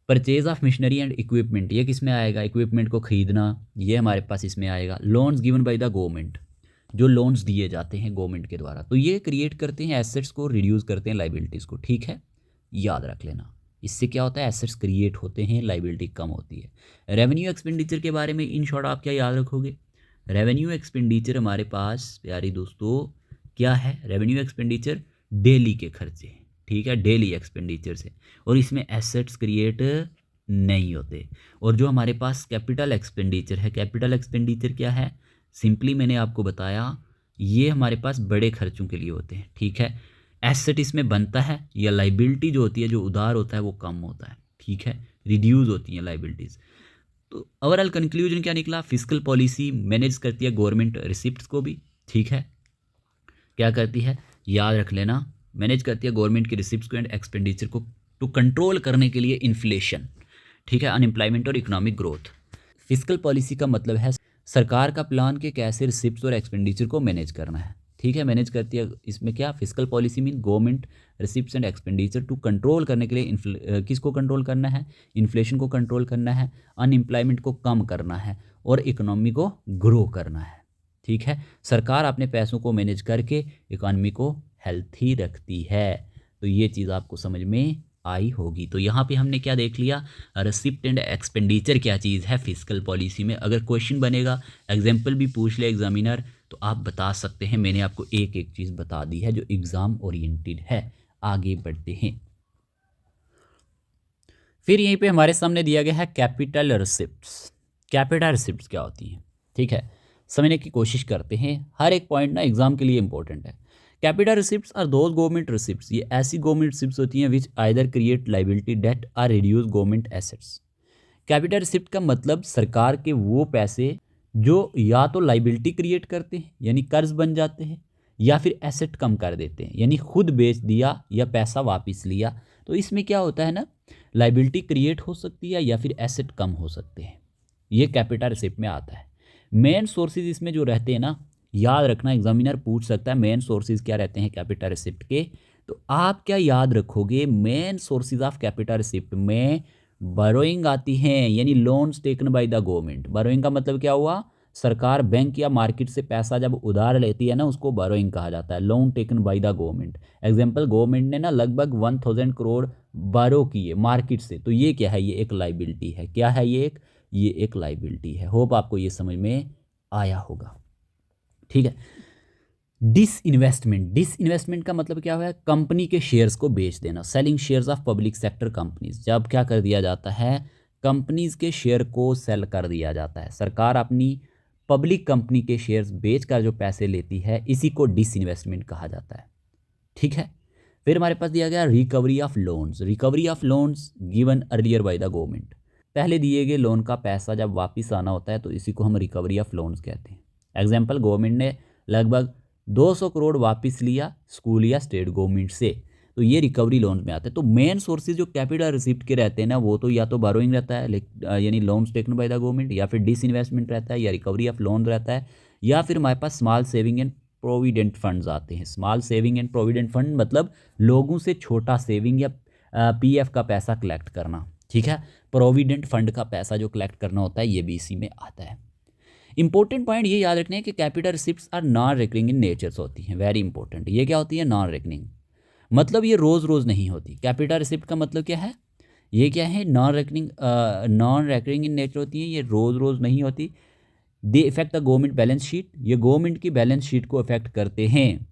Purchase of machinery and equipment, ये किस में आएगा? इक्विपमेंट को खरीदना, ये हमारे पास इसमें आएगा। Loans given by the government, जो लोन्स दिए जाते हैं गवर्नमेंट के द्वारा, तो ये क्रिएट करते हैं एसेट्स को, रिड्यूस करते हैं लाइबिलिटीज़ को, ठीक है, याद रख लेना। इससे क्या होता है? एसेट्स क्रिएट होते हैं, लाइबिलिटी कम होती है। रेवेन्यू एक्सपेंडिचर के बारे में इन शॉर्ट आप क्या याद रखोगे? रेवेन्यू एक्सपेंडिचर हमारे पास प्यारी दोस्तों क्या है? रेवेन्यू एक्सपेंडिचर डेली के खर्चे, ठीक है, डेली एक्सपेंडिचर से, और इसमें एसेट्स क्रिएट नहीं होते। और जो हमारे पास कैपिटल एक्सपेंडिचर है, कैपिटल एक्सपेंडिचर क्या है? सिंपली मैंने आपको बताया, ये हमारे पास बड़े खर्चों के लिए होते हैं, ठीक है। एसेट इसमें बनता है, या लाइबिलिटी जो होती है, जो उधार होता है वो कम होता है, ठीक है, रिड्यूस होती हैं लाइबिलिटीज़। तो ओवरऑल कंक्लूजन क्या निकला, फिस्कल पॉलिसी मैनेज करती है गवर्नमेंट रिसिप्ट्स को भी, ठीक है, क्या करती है याद रख लेना, मैनेज करती है गवर्नमेंट की रिसिप्ट्स को एंड एक्सपेंडिचर को टू कंट्रोल करने के लिए इन्फ्लेशन, ठीक है, अनएम्प्लॉयमेंट और इकोनॉमिक ग्रोथ। फिस्कल पॉलिसी का मतलब है सरकार का प्लान के कैसे रिसिप्ट्स और एक्सपेंडिचर को मैनेज करना है, ठीक है, मैनेज करती है। इसमें क्या fiscal policy mean government receipts and expenditure to control करने के लिए किसको कंट्रोल करना है, इन्फ्लेशन को कंट्रोल करना है, अनएम्प्लॉयमेंट को कम करना है और इकोनॉमी को ग्रो करना है, ठीक है। सरकार अपने पैसों को मैनेज करके इकोनॉमी को हेल्थी रखती है। तो ये चीज़ आपको समझ में आई होगी। तो यहाँ पे हमने क्या देख लिया, रिसिप्ट एंड एक्सपेंडिचर क्या चीज़ है फिस्कल पॉलिसी में। अगर क्वेश्चन बनेगा, एग्जाम्पल भी पूछ ले एग्जामिनर, तो आप बता सकते हैं। मैंने आपको एक एक चीज़ बता दी है जो एग्ज़ाम ओरिएंटेड है। आगे बढ़ते हैं। फिर यहीं पे हमारे सामने दिया गया है कैपिटल रिसिप्ट्स। कैपिटल रिसिप्ट्स क्या होती हैं, ठीक है, समझने की कोशिश करते हैं। हर एक पॉइंट ना एग्जाम के लिए इंपॉर्टेंट है। Capital receipts are those government receipts, ये ऐसी गवर्नमेंट रिसिप्ट्स होती हैं which either create liability debt or reduce government assets. Capital receipt का मतलब सरकार के वो पैसे जो या तो लाइबिलिटी क्रिएट करते हैं यानी कर्ज बन जाते हैं, या फिर एसेट कम कर देते हैं यानी खुद बेच दिया या पैसा वापस लिया। तो इसमें क्या होता है ना, लाइबिलिटी क्रिएट हो सकती है या फिर एसेट कम हो सकते हैं, ये कैपिटल रिसिप्ट में आता है। मेन सोर्सेज इसमें जो रहते हैं ना, याद रखना, एग्जामिनर पूछ सकता है मेन सोर्सेज क्या रहते हैं कैपिटल रिसिप्ट के। तो आप क्या याद रखोगे, main sources of capital receipt में बोरोइंग आती हैं यानी loans taken by the government. Borrowing का मतलब क्या हुआ, सरकार बैंक या मार्केट से पैसा जब उधार लेती है ना, उसको बोरोइंग कहा जाता है, loan taken by the government. Example, government ने ना लगभग 1000 करोड़ बोरो किए मार्केट से, तो ये क्या है, ये एक लाइबिलिटी है। क्या है ये एक लाइबिलिटी है। होप आपको ये समझ में आया होगा, ठीक है। डिसइन्वेस्टमेंट का मतलब क्या है, कंपनी के शेयर्स को बेच देना, selling shares of public sector companies. जब क्या कर दिया जाता है, कंपनीज के शेयर को सेल कर दिया जाता है, सरकार अपनी पब्लिक कंपनी के शेयर्स बेचकर जो पैसे लेती है, इसी को डिसइन्वेस्टमेंट कहा जाता है, ठीक है। फिर हमारे पास दिया गया recovery of loans. Recovery of loans given earlier bye the government. पहले दिए गए लोन का पैसा जब वापस आना होता है तो इसी को हम रिकवरी ऑफ लोन्स कहते हैं। एग्जाम्पल, गवर्नमेंट ने लगभग 200 करोड़ वापस लिया स्कूल या स्टेट गवर्नमेंट से, तो ये रिकवरी लोन में आता है। तो मेन सोर्सेज जो कैपिटल रिसिप्ट के रहते हैं ना, वो तो या तो बोरोइंग रहता है यानी loans taken by the government, या फिर डिसइन्वेस्टमेंट रहता है, या रिकवरी ऑफ लोन रहता है, या फिर हमारे पास small saving and provident funds आते हैं। Small saving and provident fund मतलब लोगों से छोटा सेविंग या पीएफ का पैसा कलेक्ट करना, ठीक है। प्रोविडेंट फंड का पैसा जो कलेक्ट करना होता है, ये भी इसी में आता है। इंपॉर्टेंट पॉइंट ये याद रखने हैं कि capital receipts are non recurring in natures होती हैं, वेरी इंपॉर्टेंट। ये क्या होती है, नॉन रिकरिंग, मतलब ये रोज़ रोज़ नहीं होती। कैपिटल रिसिप्ट का मतलब क्या है, ये क्या है, नॉन रिकरिंग इन नेचर होती है, ये रोज़ रोज़ नहीं होती। They affect the government balance sheet, ये गवर्नमेंट की बैलेंस शीट को इफेक्ट करते हैं,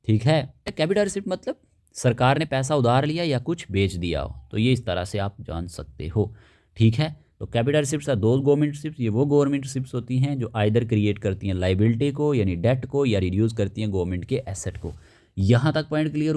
ठीक है। कैपिटल रिसिप्ट मतलब सरकार ने पैसा उधार लिया या कुछ बेच दिया हो, तो ये इस तरह से आप जान सकते हो, ठीक है। तो capital receipts are those government receipts, ये वो गवर्नमेंट रिसिप्ट्स होती हैं जो आइदर क्रिएट करती हैं लाइबिलिटी को यानी डेट को, या रिड्यूस करती हैं गवर्नमेंट के एसेट को। यहाँ तक पॉइंट क्लियर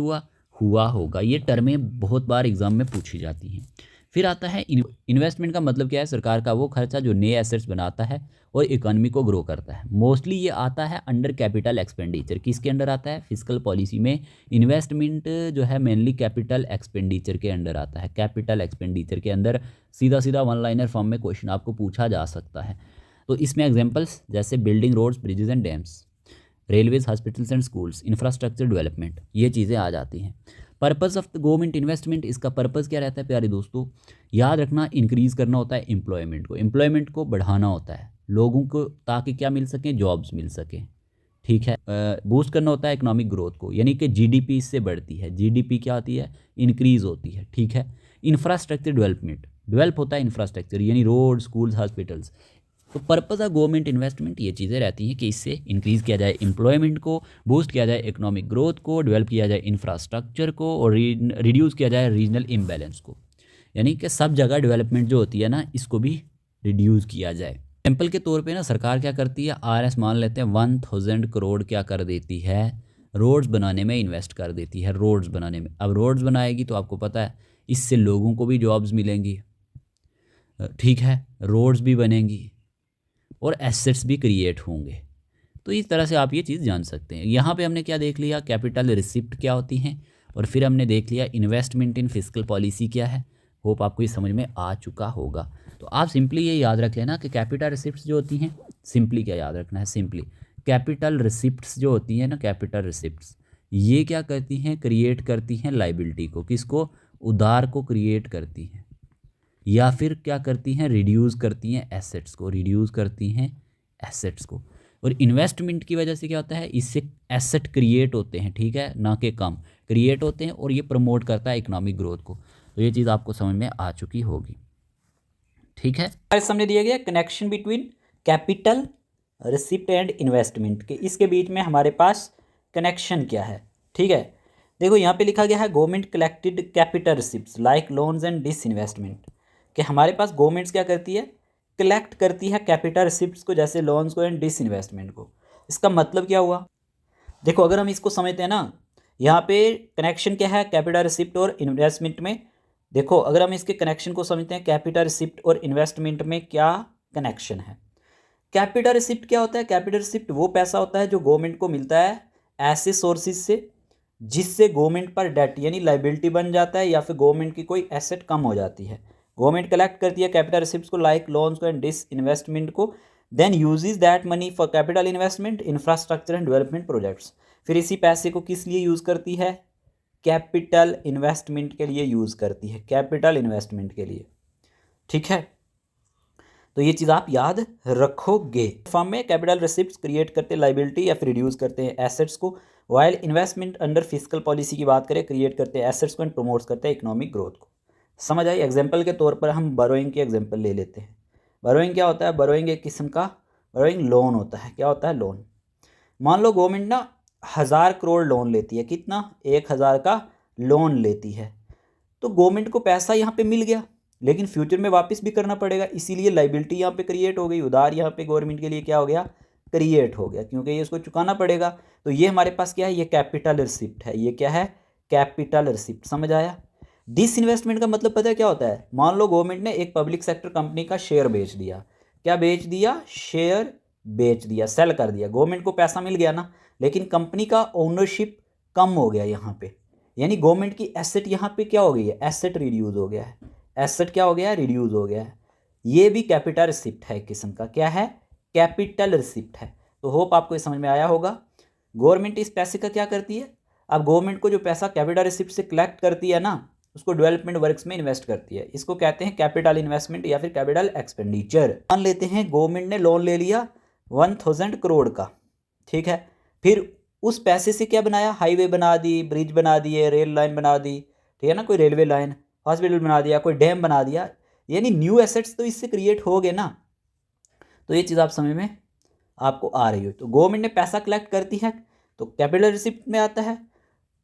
हुआ होगा। ये टर्में बहुत बार एग्जाम में पूछी जाती हैं। फिर आता है इन्वेस्टमेंट का मतलब क्या है, सरकार का वो खर्चा जो नए एसेट्स बनाता है और इकोनॉमी को ग्रो करता है। मोस्टली ये आता है अंडर कैपिटल एक्सपेंडिचर। किसके अंडर आता है, फिस्कल पॉलिसी में इन्वेस्टमेंट जो है मेनली कैपिटल एक्सपेंडिचर के अंडर आता है। कैपिटल एक्सपेंडिचर के अंदर सीधा सीधा वन लाइनर फॉर्म में क्वेश्चन आपको पूछा जा सकता है। तो इसमें एग्जाम्पल्स जैसे building roads, bridges and dams, railways, hospitals and schools, infrastructure development, ये चीज़ें आ जाती हैं। Purpose of the government investment, इसका पर्पज़ क्या रहता है प्यारे दोस्तों, याद रखना, इंक्रीज़ करना होता है एम्प्लॉयमेंट को बढ़ाना होता है लोगों को, ताकि क्या मिल सकें, जॉब्स मिल सकें, ठीक है। बूस्ट करना होता है इकोनॉमिक ग्रोथ को, यानी कि जीडीपी इससे बढ़ती है। जीडीपी क्या होती है, इंक्रीज़ होती है, ठीक है। इंफ्रास्ट्रक्चर डेवलप होता है इंफ्रास्ट्रक्चर, यानी रोड, स्कूल्स, हॉस्पिटल्स। तो पर्पज़ ऑफ गवर्नमेंट इन्वेस्टमेंट ये चीज़ें रहती हैं कि इससे इंक्रीज़ किया जाए एम्प्लॉयमेंट को, बूस्ट किया जाए इकोनॉमिक ग्रोथ को, डेवलप किया जाए इंफ्रास्ट्रक्चर को, और रिड्यूस किया जाए रीजनल इम्बैलेंस को, यानी कि सब जगह डेवलपमेंट जो होती है ना, इसको भी रिड्यूस किया जाए। एग्जाम्पल के तौर पे ना सरकार क्या करती है, आरएस मान लेते हैं 1000 करोड़ क्या कर देती है, रोड्स बनाने में इन्वेस्ट कर देती है, रोड्स बनाने में। अब रोड्स बनाएगी तो आपको पता है इससे लोगों को भी जॉब्स मिलेंगी, ठीक है, रोड्स भी बनेंगी और एसेट्स भी क्रिएट होंगे। तो इस तरह से आप ये चीज़ जान सकते हैं। यहाँ पे हमने क्या देख लिया, कैपिटल रिसिप्ट क्या होती हैं, और फिर हमने देख लिया इन्वेस्टमेंट इन फिस्कल पॉलिसी क्या है। होप आपको ये समझ में आ चुका होगा। तो आप सिंपली ये याद रख लेना कि कैपिटल रिसिप्ट्स जो होती हैं, सिंपली क्या याद रखना है, सिंपली कैपिटल रिसिप्ट्स जो होती हैं ना, कैपिटल रिसिप्ट्स ये क्या करती हैं, क्रिएट करती हैं लाइबिलिटी को, किसको, उधार को क्रिएट करती हैं, या फिर क्या करती हैं, रिड्यूस करती हैं एसेट्स को, रिड्यूस करती हैं एसेट्स को। और इन्वेस्टमेंट की वजह से क्या होता है, इससे एसेट क्रिएट होते हैं, ठीक है, ना कि कम क्रिएट होते हैं, और ये प्रमोट करता है इकोनॉमिक ग्रोथ को। तो ये चीज़ आपको समझ में आ चुकी होगी। ठीक है, हमारे सामने दिया गया connection between capital receipt and investment के, इसके बीच में हमारे पास कनेक्शन क्या है। ठीक है, देखो यहाँ पे लिखा गया है government collected capital receipts like loans and disinvestment, कि हमारे पास गवर्नमेंट्स क्या करती है, कलेक्ट करती है कैपिटल रिसिप्ट्स को, जैसे लोन्स को एंड डिसइन्वेस्टमेंट को। इसका मतलब क्या हुआ, देखो अगर हम इसको समझते हैं ना, यहाँ पे कनेक्शन क्या है कैपिटल रिसिप्ट और इन्वेस्टमेंट में। देखो अगर हम इसके कनेक्शन को समझते हैं, कैपिटल रिसिप्ट और इन्वेस्टमेंट में क्या कनेक्शन है। कैपिटल रिसिप्ट क्या होता है, कैपिटल रिसिप्ट वो पैसा होता है जो गवर्नमेंट को मिलता है ऐसे सोर्सेज से जिससे गवर्नमेंट पर डेट यानी लाइबिलिटी बन जाता है, या फिर गवर्नमेंट की कोई एसेट कम हो जाती है। गवर्नमेंट कलेक्ट करती है कैपिटल रिसिप्ट्स को लाइक लोन्स को एंड डिस इन्वेस्टमेंट को, then uses that money for capital investment, infrastructure and development projects. फिर इसी पैसे को किस लिए यूज़ करती है, कैपिटल इन्वेस्टमेंट के लिए यूज़ करती है, कैपिटल इन्वेस्टमेंट के लिए। ठीक है, तो ये चीज़ आप याद रखोगे। फॉर्म में कैपिटल रिसिप्ट्स क्रिएट करते लाइबिलिटी या फिर रिड्यूस करते हैं एसेट्स को, while investment under fiscal policy की बात करें क्रिएट करते हैं एसेट्स को एंड प्रमोट्स करते हैं इकोनॉमिक ग्रोथ को। समझ आई। एग्जांपल के तौर पर हम बोरोइंग की एग्जांपल ले लेते हैं। बोरोइंग क्या होता है, बोरोइंग एक किस्म का बोरोइंग लोन होता है। क्या होता है, लोन। मान लो गवर्नमेंट ना 1000 करोड़ लोन लेती है, कितना, 1000 का लोन लेती है, तो गवर्नमेंट को पैसा यहाँ पे मिल गया, लेकिन फ्यूचर में वापस भी करना पड़ेगा, इसीलिए लाइबिलिटी यहाँ पे क्रिएट हो गई, उधार यहाँ पे गवर्नमेंट के लिए क्या हो गया, क्रिएट हो गया, क्योंकि ये उसको चुकाना पड़ेगा। तो ये हमारे पास क्या है, ये कैपिटल रिसिप्ट है। ये क्या है, कैपिटल रिसिप्ट। समझ आया। डिसइन्वेस्टमेंट का मतलब पता है क्या होता है, मान लो गवर्नमेंट ने एक पब्लिक सेक्टर कंपनी का शेयर बेच दिया। क्या बेच दिया, शेयर बेच दिया, सेल कर दिया। गवर्नमेंट को पैसा मिल गया ना, लेकिन कंपनी का ओनरशिप कम हो गया यहाँ पे, यानी गवर्नमेंट की एसेट यहाँ पे क्या हो गई है, एसेट रिड्यूस हो गया है। एसेट क्या हो गया है, रिड्यूस हो गया है। ये भी कैपिटल रिसिप्ट है एक किस्म का। क्या है, कैपिटल रिसिप्ट है। तो होप आपको ये समझ में आया होगा। गवर्नमेंट इस पैसे का क्या करती है, अब गवर्नमेंट को जो पैसा कैपिटल रिसिप्ट से कलेक्ट करती है ना, उसको डेवलपमेंट वर्क्स में इन्वेस्ट करती है। इसको कहते हैं कैपिटल इन्वेस्टमेंट या फिर कैपिटल एक्सपेंडिचर। मान लेते हैं गवर्नमेंट ने लोन ले लिया 1000 करोड़ का, ठीक है। फिर उस पैसे से क्या बनाया, हाईवे बना दी, ब्रिज बना दिए, रेल लाइन बना दी, ठीक है ना, कोई रेलवे लाइन, हॉस्पिटल बना दिया, कोई डैम बना दिया, यानी न्यू एसेट्स तो इससे क्रिएट हो गए ना। तो ये चीज़ आप समझ में आपको आ रही हो। तो गवर्नमेंट ने पैसा कलेक्ट करती है तो कैपिटल रिसिप्ट में आता है,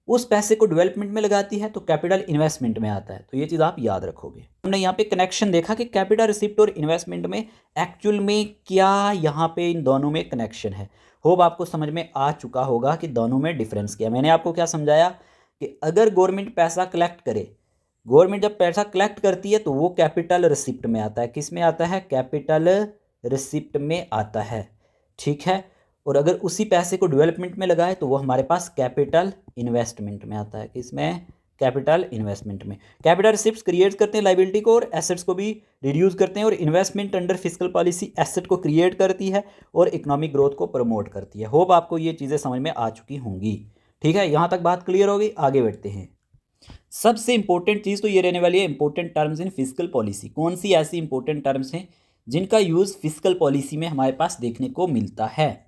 उस पैसे को डेवलपमेंट में लगाती है तो कैपिटल इन्वेस्टमेंट में आता है। तो ये चीज़ आप याद रखोगे। हमने यहाँ पे कनेक्शन देखा कि कैपिटल रिसिप्ट और इन्वेस्टमेंट में एक्चुअल में क्या यहाँ पे इन दोनों में कनेक्शन है। होप आपको समझ में आ चुका होगा कि दोनों में डिफरेंस क्या। मैंने आपको क्या समझाया कि अगर गवर्नमेंट पैसा कलेक्ट करे, गवर्नमेंट जब पैसा कलेक्ट करती है तो वो कैपिटल रिसिप्ट में आता है। किस में आता है, कैपिटल रिसिप्ट में आता है, ठीक है। और अगर उसी पैसे को डेवलपमेंट में लगाए तो वो हमारे पास कैपिटल इन्वेस्टमेंट में आता है। किसमें, कैपिटल इन्वेस्टमेंट में। कैपिटल रिसिप्ट्स क्रिएट करते हैं लाइबिलिटी को और एसेट्स को भी रिड्यूस करते हैं, और investment under fiscal policy asset को क्रिएट करती है और इकोनॉमिक ग्रोथ को प्रमोट करती है। होप आपको ये चीज़ें समझ में आ चुकी होंगी, ठीक है। यहाँ तक बात क्लियर हो गई, आगे बढ़ते हैं। सबसे इंपॉर्टेंट चीज़ तो ये रहने वाली है important terms in fiscal policy. कौन सी ऐसी इंपॉर्टेंट टर्म्स हैं जिनका यूज़ फिस्कल पॉलिसी में हमारे पास देखने को मिलता है।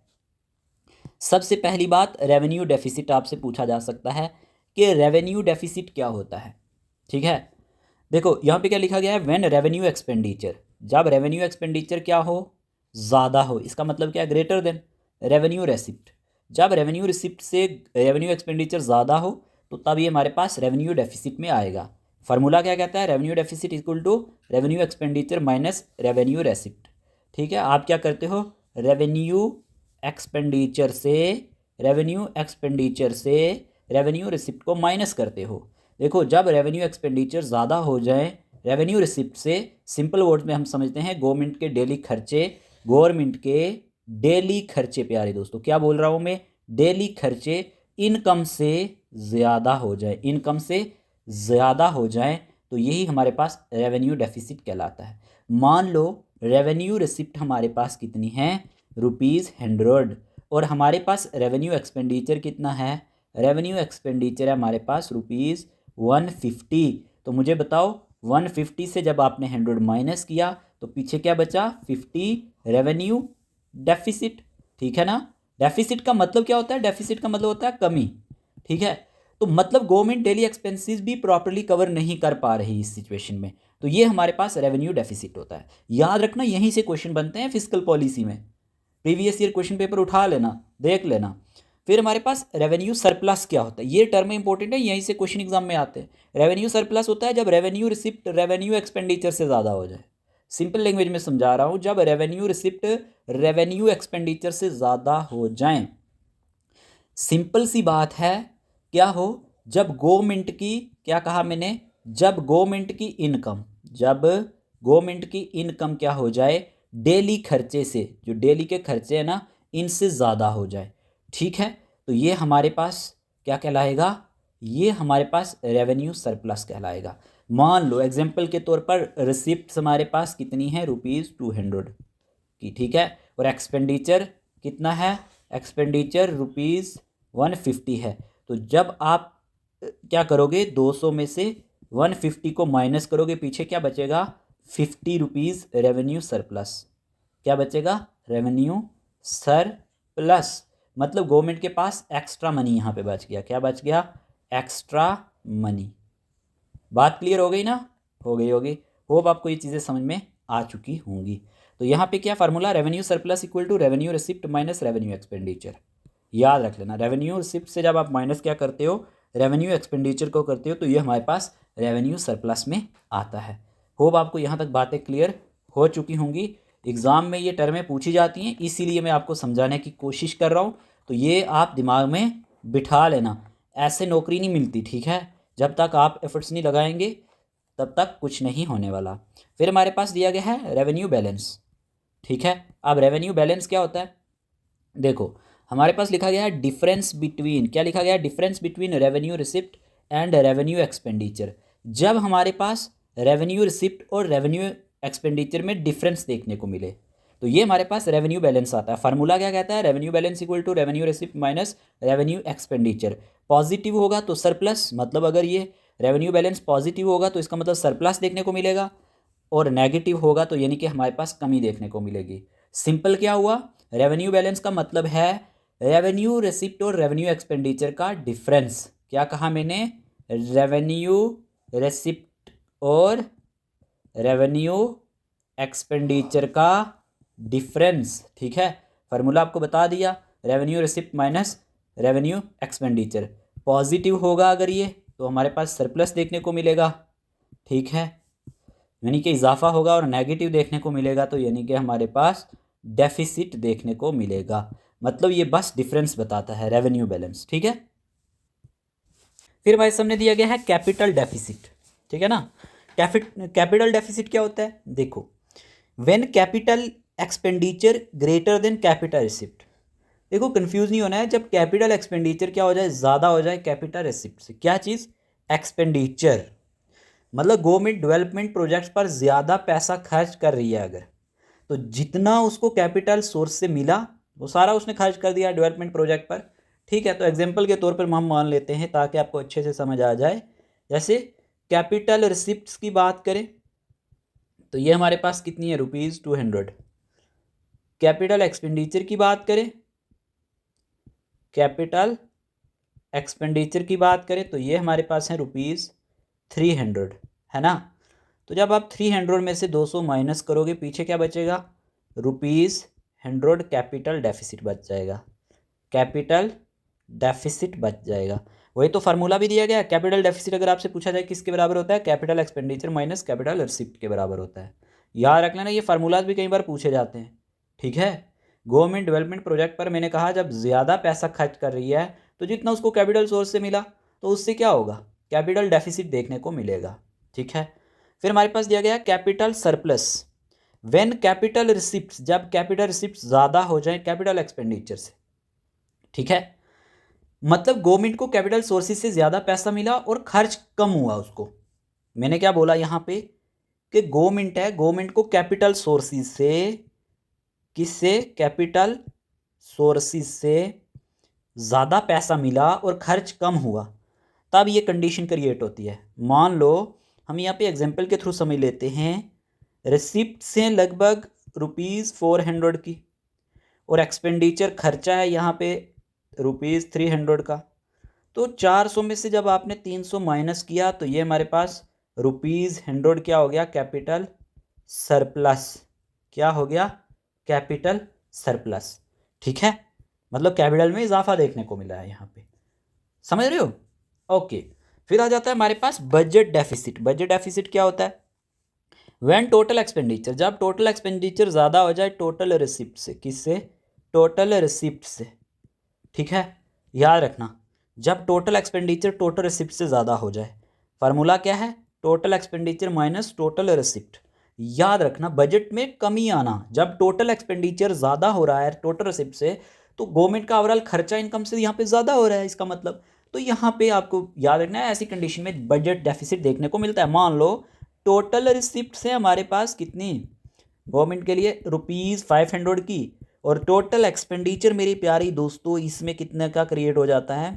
सबसे पहली बात, रेवेन्यू डेफिसिट आपसे पूछा जा सकता है कि रेवेन्यू डेफिसिट क्या होता है, ठीक है। देखो यहाँ पे क्या लिखा गया है, व्हेन रेवेन्यू एक्सपेंडिचर, जब रेवेन्यू एक्सपेंडिचर क्या हो, ज़्यादा हो। इसका मतलब क्या है, ग्रेटर देन रेवेन्यू रेसिप्ट। जब रेवेन्यू रिसिप्ट से रेवेन्यू एक्सपेंडिचर ज़्यादा हो तो तब ये हमारे पास रेवेन्यू डेफिसिट में आएगा। फार्मूला क्या कहता है, revenue deficit equal to revenue expenditure minus revenue receipt, ठीक है। आप क्या करते हो, रेवेन्यू एक्सपेंडिचर से रेवेन्यू रिसिप्ट को माइनस करते हो। देखो जब रेवेन्यू एक्सपेंडिचर ज़्यादा हो जाए रेवेन्यू रिसिप्ट से सिंपल वर्ड्स में हम समझते हैं गवर्नमेंट के डेली खर्चे, गवर्नमेंट के डेली खर्चे। प्यारे दोस्तों क्या बोल रहा हूँ मैं, डेली खर्चे इनकम से ज़्यादा हो जाए, इनकम से ज़्यादा हो जाए तो यही हमारे पास रेवेन्यू डेफिसिट कहलाता है। मान लो रेवेन्यू रिसिप्ट हमारे पास कितनी है, ₹100, और हमारे पास रेवेन्यू एक्सपेंडिचर कितना है, रेवेन्यू एक्सपेंडिचर है हमारे पास ₹150। तो मुझे बताओ 150 से जब आपने 100 माइनस किया तो पीछे क्या बचा, 50 रेवेन्यू डेफिसिट। ठीक है ना, डेफिसिट का मतलब क्या होता है, डेफिसिट का मतलब होता है कमी। ठीक है, तो मतलब गवर्नमेंट डेली एक्सपेंसेस भी प्रॉपर्ली कवर नहीं कर पा रही इस सिचुएशन में, तो ये हमारे पास रेवेन्यू डेफिसिट होता है। याद रखना यहीं से क्वेश्चन बनते हैं फिस्कल पॉलिसी में, प्रीवियस ईयर क्वेश्चन पेपर उठा लेना, देख लेना। फिर हमारे पास रेवेन्यू सरप्लस क्या होता है, ये टर्म इंपॉर्टेंट है, यहीं से क्वेश्चन एग्जाम में आते हैं। रेवेन्यू सरप्लस होता है जब रेवेन्यू रिसिप्ट रेवेन्यू एक्सपेंडिचर से ज़्यादा हो जाए। सिंपल लैंग्वेज में समझा रहा हूँ, जब रेवेन्यू रिसिप्ट रेवेन्यू एक्सपेंडिचर से ज़्यादा हो जाएं। सिंपल सी बात है, क्या हो, जब गवर्नमेंट की, क्या कहा मैंने, जब गवर्नमेंट की इनकम, जब गवर्नमेंट की इनकम क्या हो जाए, डेली खर्चे से, जो डेली के खर्चे हैं ना, इनसे ज़्यादा हो जाए। ठीक है, तो ये हमारे पास क्या कहलाएगा, ये हमारे पास रेवेन्यू सरप्लस कहलाएगा। मान लो एग्जाम्पल के तौर पर रिसिप्ट हमारे पास कितनी है, ₹200 की। ठीक है, और एक्सपेंडिचर कितना है, एक्सपेंडिचर ₹150 है। तो जब आप क्या करोगे, 200 में से 150 को माइनस करोगे, पीछे क्या बचेगा, ₹50 रेवेन्यू सरप्लस। क्या बचेगा, रेवेन्यू सरप्लस, मतलब गवर्नमेंट के पास एक्स्ट्रा मनी यहाँ पे बच गया। क्या बच गया, एक्स्ट्रा मनी। बात क्लियर हो गई ना, हो गई होगी। होप आपको ये चीज़ें समझ में आ चुकी होंगी। तो यहाँ पे क्या formula, revenue surplus equal to revenue receipt minus revenue expenditure. याद रख लेना, रेवेन्यू रिसिप्ट से जब आप माइनस क्या करते हो, रेवेन्यू एक्सपेंडिचर को करते हो, तो ये हमारे पास रेवेन्यू सरप्लस में आता है। होप आपको यहाँ तक बातें क्लियर हो चुकी होंगी। एग्ज़ाम में ये टर्में पूछी जाती हैं, इसीलिए मैं आपको समझाने की कोशिश कर रहा हूँ। तो ये आप दिमाग में बिठा लेना, ऐसे नौकरी नहीं मिलती। ठीक है, जब तक आप एफर्ट्स नहीं लगाएंगे तब तक कुछ नहीं होने वाला। फिर हमारे पास दिया गया है रेवेन्यू बैलेंस। ठीक है, अब रेवेन्यू बैलेंस क्या होता है, देखो हमारे पास लिखा गया है डिफरेंस बिटवीन, क्या लिखा गया है, difference between revenue receipt and revenue expenditure. जब हमारे पास रेवेन्यू रिसिप्ट और रेवेन्यू एक्सपेंडिचर में डिफरेंस देखने को मिले तो ये हमारे पास रेवेन्यू बैलेंस आता है। फार्मूला क्या कहता है, revenue balance equal to revenue receipt minus revenue expenditure. Positive होगा तो सरप्लस, मतलब अगर ये रेवेन्यू बैलेंस पॉजिटिव होगा तो इसका मतलब सरप्लस देखने को मिलेगा, और नेगेटिव होगा तो यानी कि हमारे पास कमी देखने को मिलेगी। सिंपल क्या हुआ, रेवेन्यू बैलेंस का मतलब है रेवेन्यू रिसिप्ट और रेवेन्यू एक्सपेंडिचर का डिफरेंस। क्या कहा मैंने, रेवेन्यू रिसिप्ट और रेवेन्यू एक्सपेंडिचर का डिफरेंस। ठीक है, फार्मूला आपको बता दिया, revenue receipt minus revenue expenditure. Positive होगा अगर ये तो हमारे पास सरप्लस देखने को मिलेगा। ठीक है, यानी कि इजाफा होगा, और नेगेटिव देखने को मिलेगा तो यानी कि हमारे पास डेफिसिट देखने को मिलेगा। मतलब ये बस डिफरेंस बताता है रेवेन्यू बैलेंस। ठीक है, फिर हमारे सामने दिया गया है कैपिटल डेफिसिट। ठीक है ना, कैपिटल डेफिसिट क्या होता है, देखो when capital expenditure greater than capital receipt. देखो कंफ्यूज नहीं होना है, जब कैपिटल एक्सपेंडिचर क्या हो जाए, ज़्यादा हो जाए कैपिटल रिसिप्ट से। क्या चीज़, एक्सपेंडिचर, मतलब गवर्नमेंट डेवलपमेंट प्रोजेक्ट्स पर ज़्यादा पैसा खर्च कर रही है अगर, तो जितना उसको कैपिटल सोर्स से मिला वो सारा उसने खर्च कर दिया डेवलपमेंट प्रोजेक्ट पर। ठीक है, तो एग्जांपल के तौर पर हम मान लेते हैं ताकि आपको अच्छे से समझ आ जाए। जैसे कैपिटल रिसिप्ट्स की बात करें तो ये हमारे पास कितनी है, ₹200। कैपिटल एक्सपेंडिचर की बात करें, कैपिटल एक्सपेंडिचर की बात करें तो ये हमारे पास है ₹300, है ना। तो जब आप 300 में से 200 माइनस करोगे, पीछे क्या बचेगा, ₹100 कैपिटल डेफिसिट बच जाएगा, कैपिटल डेफिसिट बच जाएगा। वही तो फार्मूला भी दिया गया, कैपिटल डेफिसिट अगर आपसे पूछा जाए किसके बराबर होता है, capital expenditure minus capital receipt के बराबर होता है। याद रख लेना, ये फार्मूलाज भी कई बार पूछे जाते हैं। ठीक है, गवर्नमेंट डेवलपमेंट प्रोजेक्ट पर मैंने कहा जब ज़्यादा पैसा खर्च कर रही है तो जितना उसको कैपिटल सोर्स से मिला तो उससे क्या होगा, कैपिटल डेफिसिट देखने को मिलेगा। ठीक है, फिर हमारे पास दिया गया capital surplus, when capital receipts, जब कैपिटल रिसिप्ट्स ज़्यादा हो जाए कैपिटल एक्सपेंडिचर से, ठीक है, मतलब गवर्नमेंट को कैपिटल सोर्सेज से ज़्यादा पैसा मिला और खर्च कम हुआ उसको। मैंने क्या बोला यहाँ पे कि गवर्नमेंट है, गवर्नमेंट को कैपिटल सोर्सेज से, किससे, कैपिटल सोर्सेज से ज़्यादा पैसा मिला और खर्च कम हुआ, तब ये कंडीशन क्रिएट होती है। मान लो हम यहाँ पे एग्जांपल के थ्रू समझ लेते हैं, रिसिप्ट से लगभग ₹400 की और एक्सपेंडिचर खर्चा है यहाँ पे ₹300 का, तो 400 में से जब आपने 300 माइनस किया तो ये हमारे पास ₹100 क्या हो गया, कैपिटल सरप्लस। क्या हो गया, कैपिटल सरप्लस, ठीक है, मतलब कैपिटल में इजाफा देखने को मिला है यहाँ पे, समझ रहे हो? ओके, फिर आ जाता है हमारे पास बजट डेफिसिट। बजट डेफिसिट क्या होता है, व्हेन टोटल एक्सपेंडिचर, जब टोटल एक्सपेंडिचर ज़्यादा हो जाए टोटल रिसिप्ट से, किससे, टोटल रिसिप्ट से, ठीक है, याद रखना, जब टोटल एक्सपेंडिचर टोटल रिसिप्ट से ज़्यादा हो जाए, फार्मूला क्या है, total expenditure minus total receipt. याद रखना बजट में कमी आना, जब टोटल एक्सपेंडिचर ज़्यादा हो रहा है टोटल रिसिप्ट से, तो गवर्नमेंट का ओवरऑल खर्चा इनकम से यहाँ पे ज़्यादा हो रहा है, इसका मतलब, तो यहाँ पे आपको याद रखना है ऐसी कंडीशन में बजट डेफिसिट देखने को मिलता है। मान लो टोटल रिसिप्ट से हमारे पास कितनी, गवर्नमेंट के लिए ₹500 की, और टोटल एक्सपेंडिचर मेरी प्यारी दोस्तों इसमें कितने का क्रिएट हो जाता है,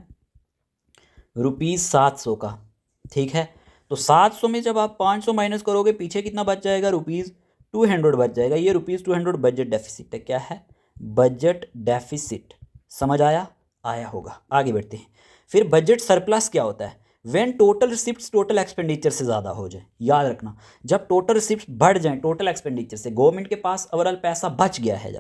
₹700 का, ठीक है, तो 700 में जब आप 500 माइनस करोगे पीछे कितना बच जाएगा, ₹200 बच जाएगा। ये ₹200 बजट डेफिसिट है। क्या है, बजट डेफिसिट। समझ आया, आया होगा। आगे बढ़ते हैं। फिर बजट सरप्लस क्या होता है, when total receipts total expenditure से ज़्यादा हो जाए। याद रखना, जब टोटल रिसिप्ट्स बढ़ जाएं टोटल एक्सपेंडिचर से, गवर्नमेंट के पास ओवरऑल पैसा बच गया है,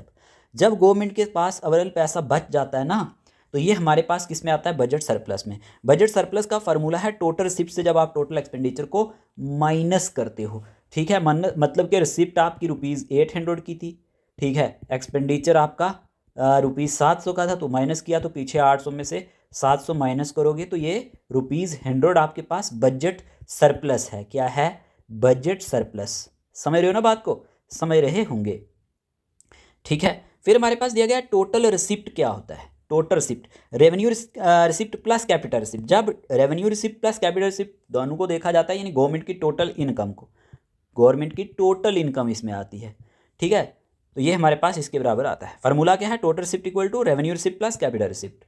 जब गवर्नमेंट के पास ओवरऑल पैसा बच जाता है ना, तो ये हमारे पास किस में आता है, बजट सरप्लस में। बजट सरप्लस का फॉर्मूला है टोटल रिसिप्ट से जब आप टोटल एक्सपेंडिचर को माइनस करते हो, ठीक है, मतलब कि रिसिप्ट आपकी ₹800 की थी, ठीक है, एक्सपेंडिचर आपका ₹700 का था, तो माइनस किया तो पीछे 800 में से 700 माइनस करोगे तो ये ₹100 आपके पास बजट सरप्लस है। क्या है, बजट सरप्लस। समझ रहे हो ना बात को, समझ रहे होंगे, ठीक है। फिर हमारे पास दिया गया टोटल रिसिप्ट क्या होता है, total receipt, revenue receipt plus capital receipt. जब revenue receipt plus capital receipt दोनों को देखा जाता है, यानी गवर्नमेंट की टोटल इनकम को, गवर्नमेंट की टोटल इनकम इसमें आती है, ठीक है, तो ये हमारे पास इसके बराबर आता है। फार्मूला क्या है, total receipt equal to revenue receipt plus capital receipt,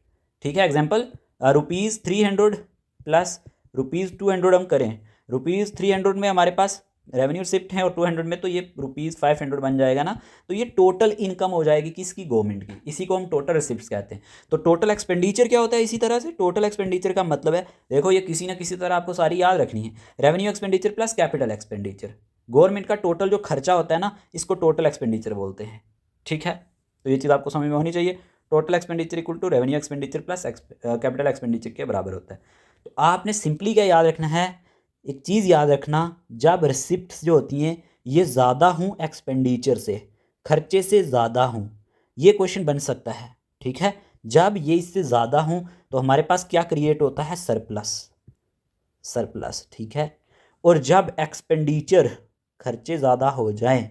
ठीक है। एग्जाम्पल, ₹300 प्लस ₹200 हम करें, ₹300 में हमारे पास रेवेन्यू रिसिप्ट है और 200 में तो ये ₹500 बन जाएगा ना, तो ये टोटल इनकम हो जाएगी किसकी, गवर्नमेंट की, इसी को हम टोटल रिसिप्ट्स कहते हैं। तो टोटल एक्सपेंडिचर क्या होता है, इसी तरह से टोटल एक्सपेंडिचर का मतलब है, देखो ये किसी ना किसी तरह आपको सारी याद रखनी है, revenue expenditure plus capital expenditure, government का टोटल जो खर्चा होता है ना, इसको टोटल एक्सपेंडिचर बोलते हैं, ठीक है, तो ये चीज़ आपको समझ में होनी चाहिए। Total expenditure equal to revenue expenditure plus capital expenditure के बराबर होता है। तो आपने सिंपली क्या याद रखना है, एक चीज़ याद रखना, जब रिसिप्ट्स जो होती हैं ये ज़्यादा हूँ एक्सपेंडिचर से, खर्चे से ज़्यादा हूँ, ये क्वेश्चन बन सकता है, ठीक है। जब ये इससे ज़्यादा हूँ तो हमारे पास क्या क्रिएट होता है, सरप्लस, सरप्लस, ठीक है। और जब एक्सपेंडिचर, खर्चे ज़्यादा हो जाएं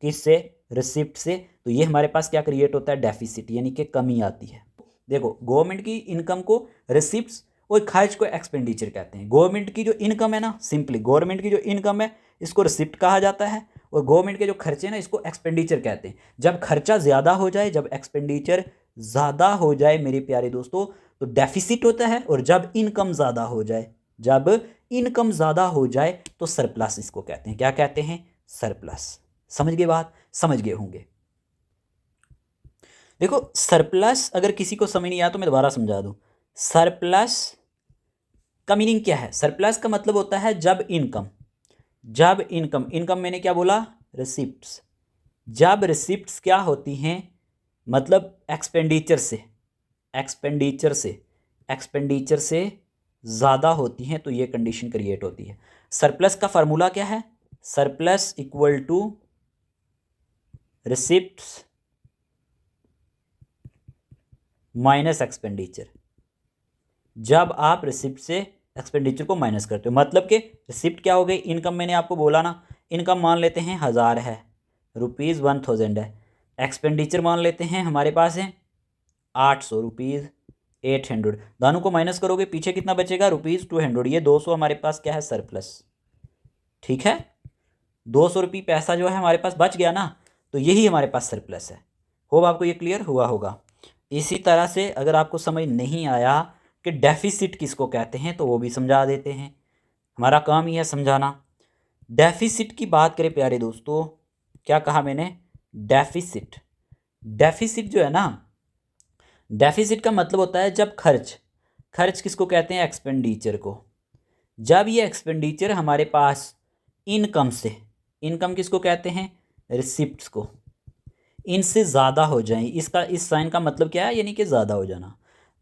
किससे, रिसिप्ट से, तो ये हमारे पास क्या क्रिएट होता है, डेफिसिट, यानी कि कमी आती है। देखो गवर्नमेंट की इनकम को रिसिप्ट्स और खर्च को एक्सपेंडिचर कहते हैं। गवर्नमेंट की जो इनकम है ना, सिंपली गवर्नमेंट की जो इनकम है इसको रिसिप्ट कहा जाता है, और गवर्नमेंट के जो खर्चे हैं ना इसको एक्सपेंडिचर कहते हैं। जब खर्चा ज़्यादा हो जाए, जब एक्सपेंडिचर ज़्यादा हो जाए मेरे प्यारे दोस्तों, तो डेफिसिट होता है, और जब इनकम ज़्यादा हो जाए, जब इनकम ज़्यादा हो जाए तो सरप्लस इसको कहते हैं। क्या कहते हैं, सरप्लस। समझ गए बात, समझ गए होंगे। देखो सरप्लस अगर किसी को समझ नहीं आया तो मैं दोबारा समझा दूं। सरप्लस का मीनिंग क्या है, सरप्लस का मतलब होता है जब इनकम, जब इनकम, इनकम मैंने क्या बोला, रिसिप्ट्स, जब रिसिप्ट्स क्या होती हैं, मतलब एक्सपेंडिचर से, एक्सपेंडिचर से, एक्सपेंडिचर से ज़्यादा होती हैं तो ये कंडीशन क्रिएट होती है। सरप्लस का फार्मूला क्या है, surplus equal to receipts minus expenditure. जब आप रिसिप्ट से एक्सपेंडिचर को माइनस करते हो, मतलब कि रिसिप्ट क्या हो गई, इनकम मैंने आपको बोला ना, इनकम मान लेते हैं 1000 है, ₹1000 है। एक्सपेंडिचर मान लेते हैं हमारे पास है 800, ₹800। दोनों को माइनस करोगे पीछे कितना बचेगा, ₹200। ये 200 हमारे पास क्या है, सरप्लस। ठीक है, 200 रुपये पैसा जो है हमारे पास बच गया ना, तो यही हमारे पास सरप्लस है। होप आपको ये क्लियर हुआ होगा। इसी तरह से अगर आपको समझ नहीं आया कि डेफिसिट किसको कहते हैं तो वो भी समझा देते हैं, हमारा काम ही है समझाना। डेफिसिट की बात करें प्यारे दोस्तों, क्या कहा मैंने, डेफिसिट। डेफिसिट जो है ना, डेफिसिट का मतलब होता है जब खर्च किसको कहते हैं, एक्सपेंडिचर को। जब ये एक्सपेंडिचर हमारे पास इनकम से, इनकम किसको कहते हैं, रिसिप्ट्स को, इनसे ज़्यादा हो जाए, इसका इस साइन का मतलब क्या है, यानी कि ज़्यादा हो जाना,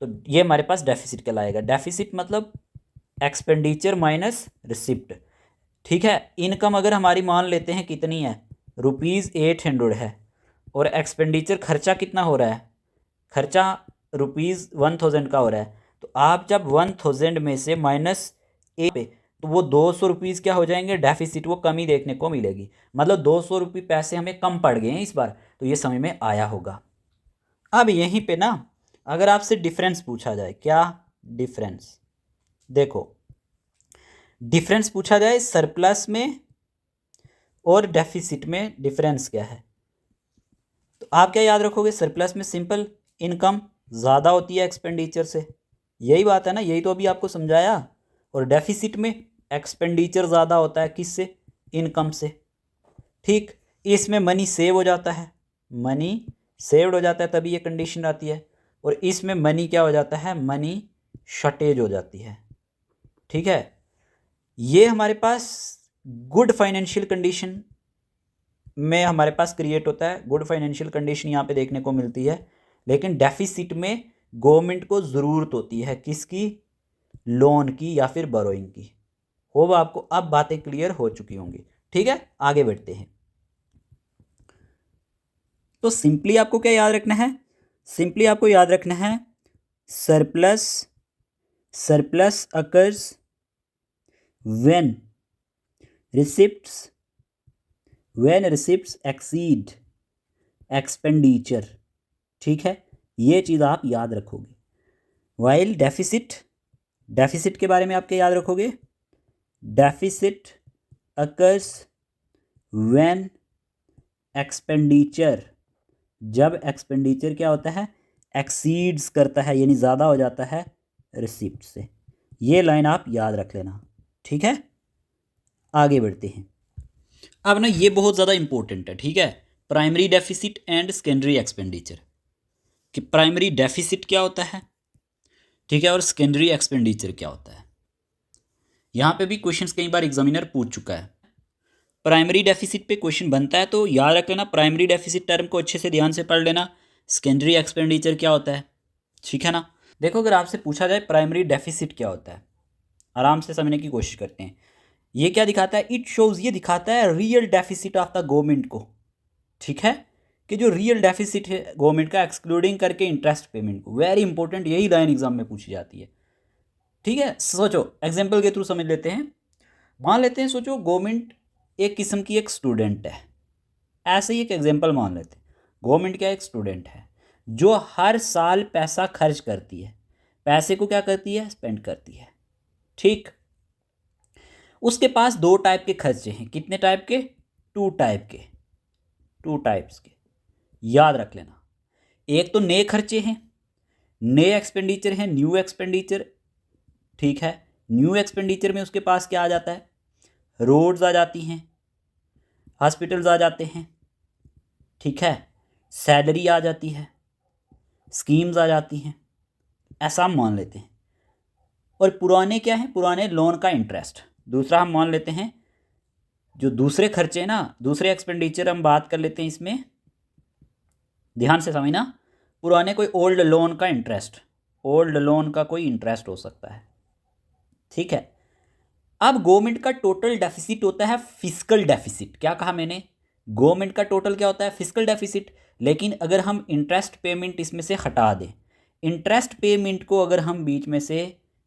तो ये हमारे पास डेफिसिट कहलाएगा। डेफिसिट मतलब एक्सपेंडिचर माइनस रिसिप्ट। ठीक है, इनकम अगर हमारी मान लेते हैं कितनी है, ₹800 है, और एक्सपेंडिचर खर्चा कितना हो रहा है, खर्चा ₹1000 का हो रहा है, तो आप जब 1000 में से माइनस ए पे, तो वो 200 रुपीज़ क्या हो जाएंगे, डेफिसिट, वो कमी देखने को मिलेगी। मतलब 200 रुपये पैसे हमें कम पड़ गए हैं इस बार, तो ये समझ में आया होगा। अब यहीं पे ना अगर आपसे डिफरेंस पूछा जाए, क्या डिफरेंस, देखो डिफरेंस पूछा जाए सरप्लस में और डेफिसिट में, डिफरेंस क्या है, तो आप क्या याद रखोगे, सरप्लस में सिंपल इनकम ज़्यादा होती है एक्सपेंडिचर से, यही बात है ना, यही तो अभी आपको समझाया। और डेफिसिट में एक्सपेंडिचर ज़्यादा होता है किससे, इनकम से। ठीक, इसमें मनी सेव हो जाता है, मनी सेव्ड हो जाता है, तभी ये कंडीशन आती है। और इसमें मनी क्या हो जाता है, मनी शॉर्टेज हो जाती है। ठीक है, ये हमारे पास गुड फाइनेंशियल कंडीशन में हमारे पास क्रिएट होता है, गुड फाइनेंशियल कंडीशन यहाँ पे देखने को मिलती है। लेकिन डेफिसिट में गवर्नमेंट को ज़रूरत होती है किसकी, लोन की या फिर बोरोइंग की। होप आपको अब बातें क्लियर हो चुकी होंगी। ठीक है, आगे बढ़ते हैं। तो सिंपली आपको क्या याद रखना है, सिंपली आपको याद रखना है surplus occurs when receipts exceed expenditure. ठीक है, ये चीज़ आप याद रखोगे। वाइल डेफिसिट के बारे में आप क्या याद रखोगे, डेफिसिट अकर्स व्हेन एक्सपेंडिचर, जब एक्सपेंडिचर क्या होता है, एक्सीड्स करता है, यानी ज़्यादा हो जाता है रिसिप्ट से। ये लाइन आप याद रख लेना। ठीक है, आगे बढ़ते हैं। अब ना ये बहुत ज़्यादा इंपॉर्टेंट है। ठीक है, primary deficit and secondary expenditure, कि प्राइमरी डेफिसिट क्या होता है, ठीक है, और सेकेंडरी एक्सपेंडिचर क्या होता है। यहाँ पे भी क्वेश्चंस कई बार एग्जामिनर पूछ चुका है। प्राइमरी डेफिसिट पे क्वेश्चन बनता है तो याद रख लेना, प्राइमरी डेफिसिट टर्म को अच्छे से ध्यान से पढ़ लेना। सेकेंडरी एक्सपेंडिचर क्या होता है, ठीक है ना। देखो, अगर आपसे पूछा जाए प्राइमरी डेफिसिट क्या होता है, आराम से समझने की कोशिश करते हैं। ये क्या दिखाता है, इट शोज, ये दिखाता है real deficit of the government को। ठीक है, कि जो रियल डेफिसिट है गवर्नमेंट का, एक्सक्लूडिंग करके इंटरेस्ट पेमेंट को। वेरी इंपॉर्टेंट, यही लाइन एग्जाम में पूछी जाती है। ठीक है, सोचो एग्जाम्पल के थ्रू समझ लेते हैं। मान लेते हैं, सोचो गवर्नमेंट एक किस्म की एक स्टूडेंट है, ऐसे ही एक एग्जाम्पल मान लेते हैं। गवर्नमेंट क्या, एक स्टूडेंट है जो हर साल पैसा खर्च करती है, पैसे को क्या करती है, स्पेंड करती है। ठीक, उसके पास 2 टाइप के खर्चे हैं। कितने टाइप के, 2 टाइप्स के, याद रख लेना। एक तो नए खर्चे हैं, नए एक्सपेंडिचर हैं, न्यू एक्सपेंडिचर। ठीक है, न्यू एक्सपेंडिचर में उसके पास क्या आ जाता है, रोड्स आ जाती हैं, हॉस्पिटल्स आ जाते हैं। ठीक है, सैलरी आ जाती है, स्कीम्स आ जाती हैं, ऐसा हम मान लेते हैं। और पुराने क्या हैं, पुराने लोन का इंटरेस्ट। दूसरा हम मान लेते हैं, जो दूसरे खर्चे हैं ना, दूसरे एक्सपेंडिचर हम बात कर लेते हैं इसमें, ध्यान से समझना। पुराने कोई ओल्ड लोन का इंटरेस्ट, ओल्ड लोन का कोई इंटरेस्ट हो सकता है। ठीक है, अब गवर्नमेंट का टोटल डेफिसिट होता है फिस्कल डेफिसिट। क्या कहा मैंने, गवर्नमेंट का टोटल क्या होता है, फिस्कल डेफिसिट। लेकिन अगर हम इंटरेस्ट पेमेंट इसमें से हटा दें, इंटरेस्ट पेमेंट को अगर हम बीच में से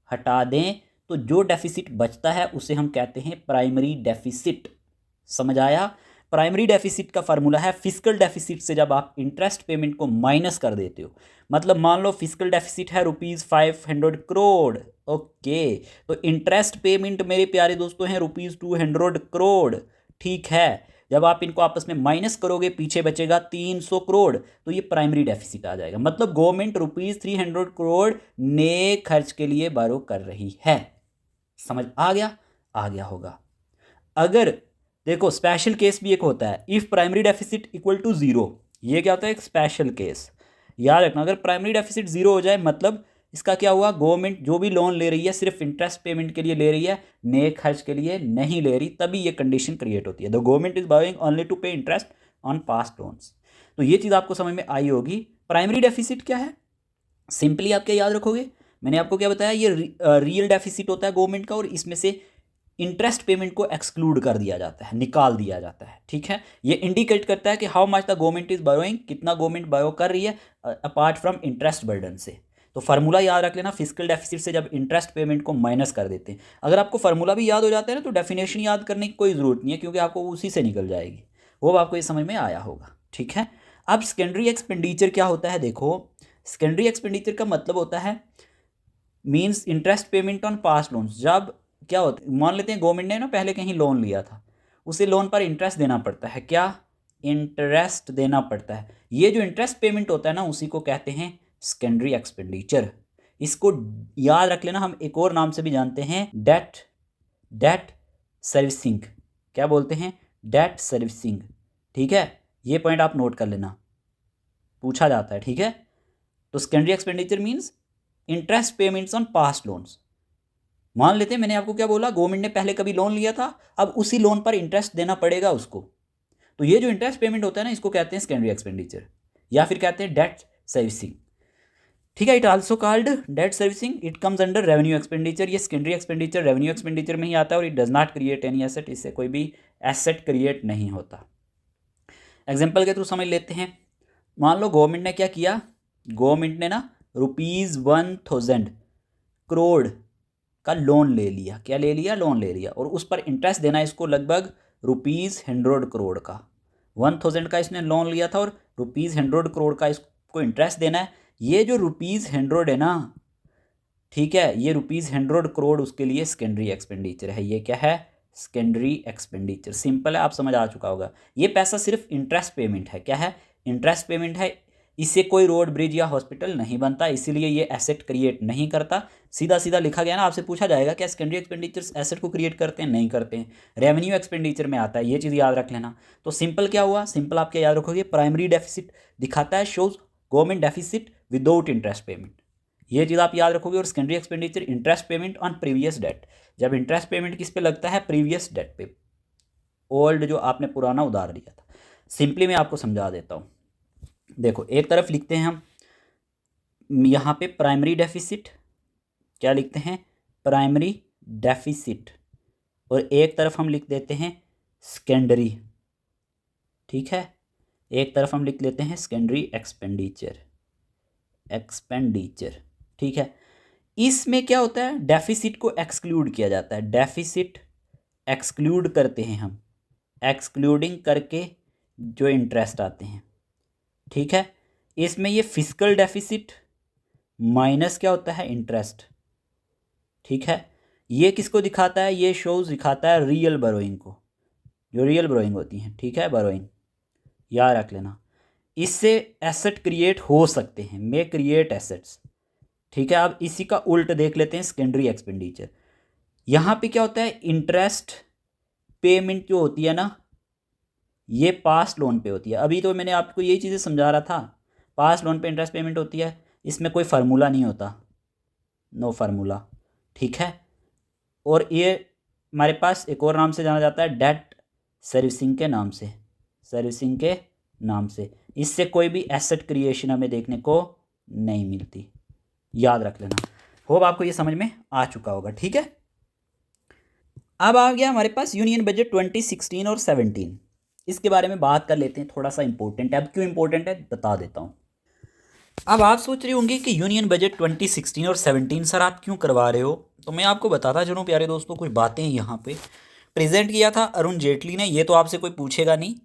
हटा दें, तो जो डेफिसिट बचता है उसे हम कहते हैं प्राइमरी डेफिसिट। समझ आया? प्राइमरी डेफिसिट का फार्मूला है फिस्कल डेफिसिट से जब आप इंटरेस्ट पेमेंट को माइनस कर देते हो। मतलब मान लो फिस्कल डेफिसिट है ₹500 करोड़। ओके, तो इंटरेस्ट पेमेंट मेरे प्यारे दोस्तों हैं ₹200 करोड़। ठीक है, जब आप इनको आपस में माइनस करोगे पीछे बचेगा 300 करोड़, तो ये प्राइमरी डेफिसिट आ जाएगा। मतलब गवर्नमेंट ₹300 करोड़ नए खर्च के लिए बारो कर रही है। समझ आ गया? आ गया होगा। अगर देखो स्पेशल केस भी एक होता है, if primary deficit equal to 0। ये क्या होता है? एक स्पेशल केस। याद रखना, अगर प्राइमरी डेफिसिट 0 हो जाए मतलब इसका क्या हुआ? गवर्नमेंट जो भी लोन ले रही है सिर्फ इंटरेस्ट पेमेंट के लिए ले रही है, नए खर्च के लिए नहीं ले रही, तभी ये कंडीशन क्रिएट होती है। The government is borrowing only to pay interest on past loans. तो ये चीज़ आपको समझ में आई होगी। प्राइमरी डेफिसिट क्या है? सिंपली आप क्या याद रखोगे, मैंने आपको क्या बताया, ये रियल डेफिसिट होता है गवर्नमेंट का, और इसमें से इंटरेस्ट पेमेंट को एक्सक्लूड कर दिया जाता है, निकाल दिया जाता है। ठीक है, ये इंडिकेट करता है कि how much the government is borrowing, कितना गवर्नमेंट बोरो कर रही है अपार्ट फ्रॉम इंटरेस्ट बर्डन से। तो फार्मूला याद रख लेना, फिस्कल डेफिसिट से जब इंटरेस्ट पेमेंट को माइनस कर देते हैं। अगर आपको फार्मूला भी याद हो जाता है ना तो डेफिनेशन याद करने की कोई ज़रूरत नहीं है, क्योंकि आपको उसी से निकल जाएगी। वो आपको ये समझ में आया होगा। ठीक है, अब सेकेंडरी एक्सपेंडिचर क्या होता है? देखो, सेकेंडरी एक्सपेंडिचर का मतलब होता है means interest payment on past loans. जब क्या होता है, मान लेते हैं गवर्नमेंट ने ना पहले कहीं लोन लिया था, उसे लोन पर इंटरेस्ट देना पड़ता है। क्या? इंटरेस्ट देना पड़ता है। ये जो इंटरेस्ट पेमेंट होता है ना उसी को कहते हैं सेकेंडरी एक्सपेंडिचर। इसको याद रख लेना, हम एक और नाम से भी जानते हैं, डेट सर्विसिंग। क्या बोलते हैं? Debt servicing. ठीक है, ये पॉइंट आप नोट कर लेना, पूछा जाता है। ठीक है, तो secondary expenditure means interest payments on past loans. मान लेते हैं मैंने आपको क्या बोला, गवर्नमेंट ने पहले कभी लोन लिया था, अब उसी लोन पर इंटरेस्ट देना पड़ेगा उसको। तो ये जो इंटरेस्ट पेमेंट होता है ना इसको कहते हैं सेकेंडरी एक्सपेंडिचर, या फिर कहते हैं डेट सर्विसिंग। ठीक है, it also called debt servicing, it comes under revenue expenditure. ये सेकेंडरी एक्सपेंडिचर रेवेन्यू एक्सपेंडिचर में ही आता है, और it does not create any asset, इससे कोई भी एसेट क्रिएट नहीं होता। एग्जाम्पल के थ्रू समझ लेते हैं। मान लो गवर्नमेंट ने क्या किया, गवर्नमेंट ने ना ₹1000 करोड़ का लोन ले लिया। क्या ले लिया? लोन ले लिया, और उस पर इंटरेस्ट देना है इसको लगभग ₹100 करोड़ का। 1000 का इसने लोन लिया था और ₹100 करोड़ का इसको इंटरेस्ट देना है। ये जो ₹100 है ना, ठीक है, ये ₹100 करोड़ उसके लिए सेकेंडरी एक्सपेंडिचर है। ये क्या है? Secondary expenditure. सिंपल है, आप समझ आ चुका होगा। ये पैसा सिर्फ इंटरेस्ट पेमेंट है। क्या है? इंटरेस्ट पेमेंट है। इससे कोई रोड, ब्रिज या हॉस्पिटल नहीं बनता, इसीलिए ये एसेट क्रिएट नहीं करता। सीधा सीधा लिखा गया ना, आपसे पूछा जाएगा क्या सेकेंडरी एक्सपेंडिचर्स एसेट को क्रिएट करते हैं? नहीं करते हैं, रेवेन्यू एक्सपेंडिचर में आता है। ये चीज़ याद रख लेना। तो सिंपल क्या हुआ? सिंपल आप क्या याद रखोगे, प्राइमरी डेफिसिट दिखाता है, shows government deficit without interest payment. ये चीज़ आप याद रखोगे। और secondary expenditure interest payment on previous debt. जब इंटरेस्ट पेमेंट किस पे लगता है? प्रीवियस डेट पे, ओल्ड जो आपने पुराना उधार लिया था। सिंपली मैं आपको समझा देता हूँ। देखो, एक तरफ लिखते हैं हम यहाँ पे प्राइमरी डेफिसिट, क्या लिखते हैं? प्राइमरी डेफिसिट, और एक तरफ हम लिख देते हैं सेकेंडरी। ठीक है, एक तरफ हम लिख लेते हैं सेकेंडरी एक्सपेंडिचर। ठीक है, इसमें क्या होता है? डेफिसिट को एक्सक्लूड किया जाता है। डेफिसिट एक्सक्लूड करते हैं हम, एक्सक्लूडिंग करके जो इंटरेस्ट आते हैं। ठीक है, इसमें ये फिस्कल डेफिसिट माइनस क्या होता है? इंटरेस्ट। ठीक है, ये किसको दिखाता है? ये शोज दिखाता है रियल बोरोइंग को, जो रियल बोरोइंग होती है। ठीक है, बोरोइंग याद रख लेना। इससे एसेट क्रिएट हो सकते हैं, मे क्रिएट एसेट्स। ठीक है, अब इसी का उल्ट देख लेते हैं, सेकेंडरी एक्सपेंडिचर। यहाँ पे क्या होता है? इंटरेस्ट पेमेंट जो होती है ना, ये पास्ट लोन पे होती है। अभी तो मैंने आपको यही चीज़ें समझा रहा था, पास्ट लोन पे इंटरेस्ट पेमेंट होती है, इसमें कोई फार्मूला नहीं होता, नो फार्मूला। ठीक है, और ये हमारे पास एक और नाम से जाना जाता है, डेट सर्विसिंग के नाम से, सर्विसिंग के नाम से। इससे कोई भी एसेट क्रिएशन हमें देखने को नहीं मिलती, याद रख लेना। होप आपको ये समझ में आ चुका होगा। ठीक है, अब आ गया हमारे पास यूनियन बजट 2016 और 17। इसके बारे में बात कर लेते हैं, थोड़ा सा इंपॉर्टेंट है। अब क्यों इंपॉर्टेंट है बता देता हूँ। अब आप सोच रहे होंगे कि यूनियन बजट 2016 और 17 सर आप क्यों करवा रहे हो, तो मैं आपको बताता चलूँ प्यारे दोस्तों, कुछ बातें यहाँ पे प्रेजेंट किया था अरुण जेटली ने, ये तो आपसे कोई पूछेगा नहीं,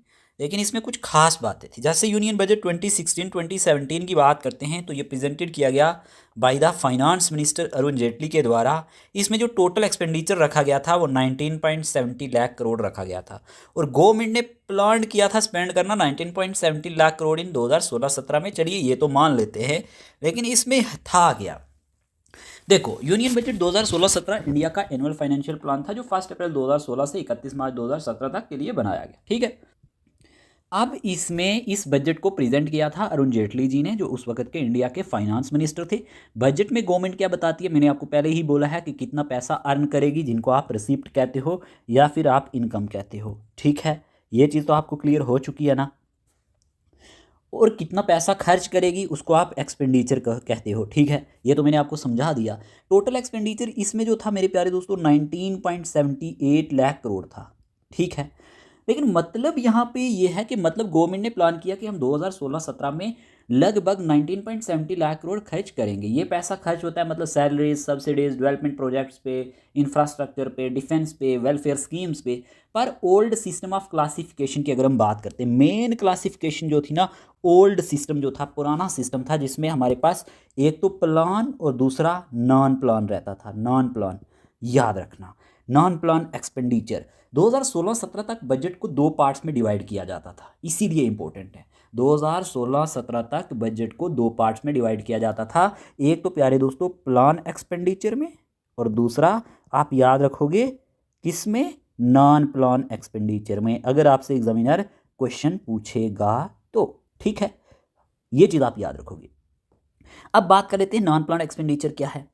लेकिन इसमें कुछ खास बातें थी। जैसे यूनियन बजट 2016-2017 की बात करते हैं तो ये प्रेजेंटेड किया गया by the finance minister Arun Jaitley के द्वारा। इसमें जो टोटल एक्सपेंडिचर रखा गया था वो 19.70 लाख करोड़ रखा गया था, और गवर्नमेंट ने प्लान किया था स्पेंड करना 19.70 लाख करोड़ इन 2016-17 में। चलिए ये तो मान लेते हैं, लेकिन इसमें था क्या। देखो, यूनियन बजट 2016-17 इंडिया का एनुअल फाइनेंशियल प्लान था, जो 1 अप्रैल 2016 से 31 मार्च 2017 तक के लिए बनाया गया। ठीक है, अब इसमें इस बजट को प्रेजेंट किया था अरुण जेटली जी ने, जो उस वक्त के इंडिया के फाइनेंस मिनिस्टर थे। बजट में गवर्नमेंट क्या बताती है, मैंने आपको पहले ही बोला है कि कितना पैसा अर्न करेगी, जिनको आप रिसिप्ट कहते हो या फिर आप इनकम कहते हो। ठीक है, ये चीज़ तो आपको क्लियर हो चुकी है ना। और कितना पैसा खर्च करेगी उसको आप एक्सपेंडिचर कहते हो। ठीक है, ये तो मैंने आपको समझा दिया। टोटल एक्सपेंडिचर इसमें जो था मेरे प्यारे दोस्तों 19.78 लाख करोड़ था। ठीक है, लेकिन मतलब यहाँ पे ये है कि मतलब गवर्नमेंट ने प्लान किया कि हम 2016-17 में लगभग 19.70 लाख करोड़ खर्च करेंगे। ये पैसा खर्च होता है मतलब सैलरीज, सब्सिडीज, डेवलपमेंट प्रोजेक्ट्स पे, इंफ्रास्ट्रक्चर पे, डिफेंस पे, वेलफेयर स्कीम्स पे। पर ओल्ड सिस्टम ऑफ क्लासिफिकेशन की अगर हम बात करते हैं, मेन क्लासिफिकेशन जो थी ना, ओल्ड सिस्टम जो था, पुराना सिस्टम था, जिसमें हमारे पास एक तो प्लान और दूसरा नॉन प्लान रहता था। नॉन प्लान याद रखना, नॉन प्लान एक्सपेंडिचर 2016-17 तक बजट को दो पार्ट्स में डिवाइड किया जाता था, इसीलिए इंपॉर्टेंट है। 2016-17 तक बजट को दो पार्ट्स में डिवाइड किया जाता था, एक तो प्यारे दोस्तों प्लान एक्सपेंडिचर में, और दूसरा आप याद रखोगे किसमें, नॉन प्लान एक्सपेंडिचर में, अगर आपसे एग्जामिनर क्वेश्चन पूछेगा तो। ठीक है, ये चीज़ आप याद रखोगे। अब बात कर लेते हैं नॉन प्लान एक्सपेंडिचर क्या है।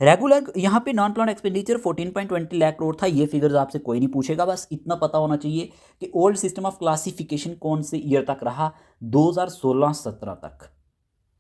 रेगुलर यहाँ पे non plan expenditure 14.20 lakh crore था। ये फिगर्स आपसे कोई नहीं पूछेगा, बस इतना पता होना चाहिए कि ओल्ड सिस्टम ऑफ क्लासिफिकेशन कौन से ईयर तक रहा, 2016-17 तक।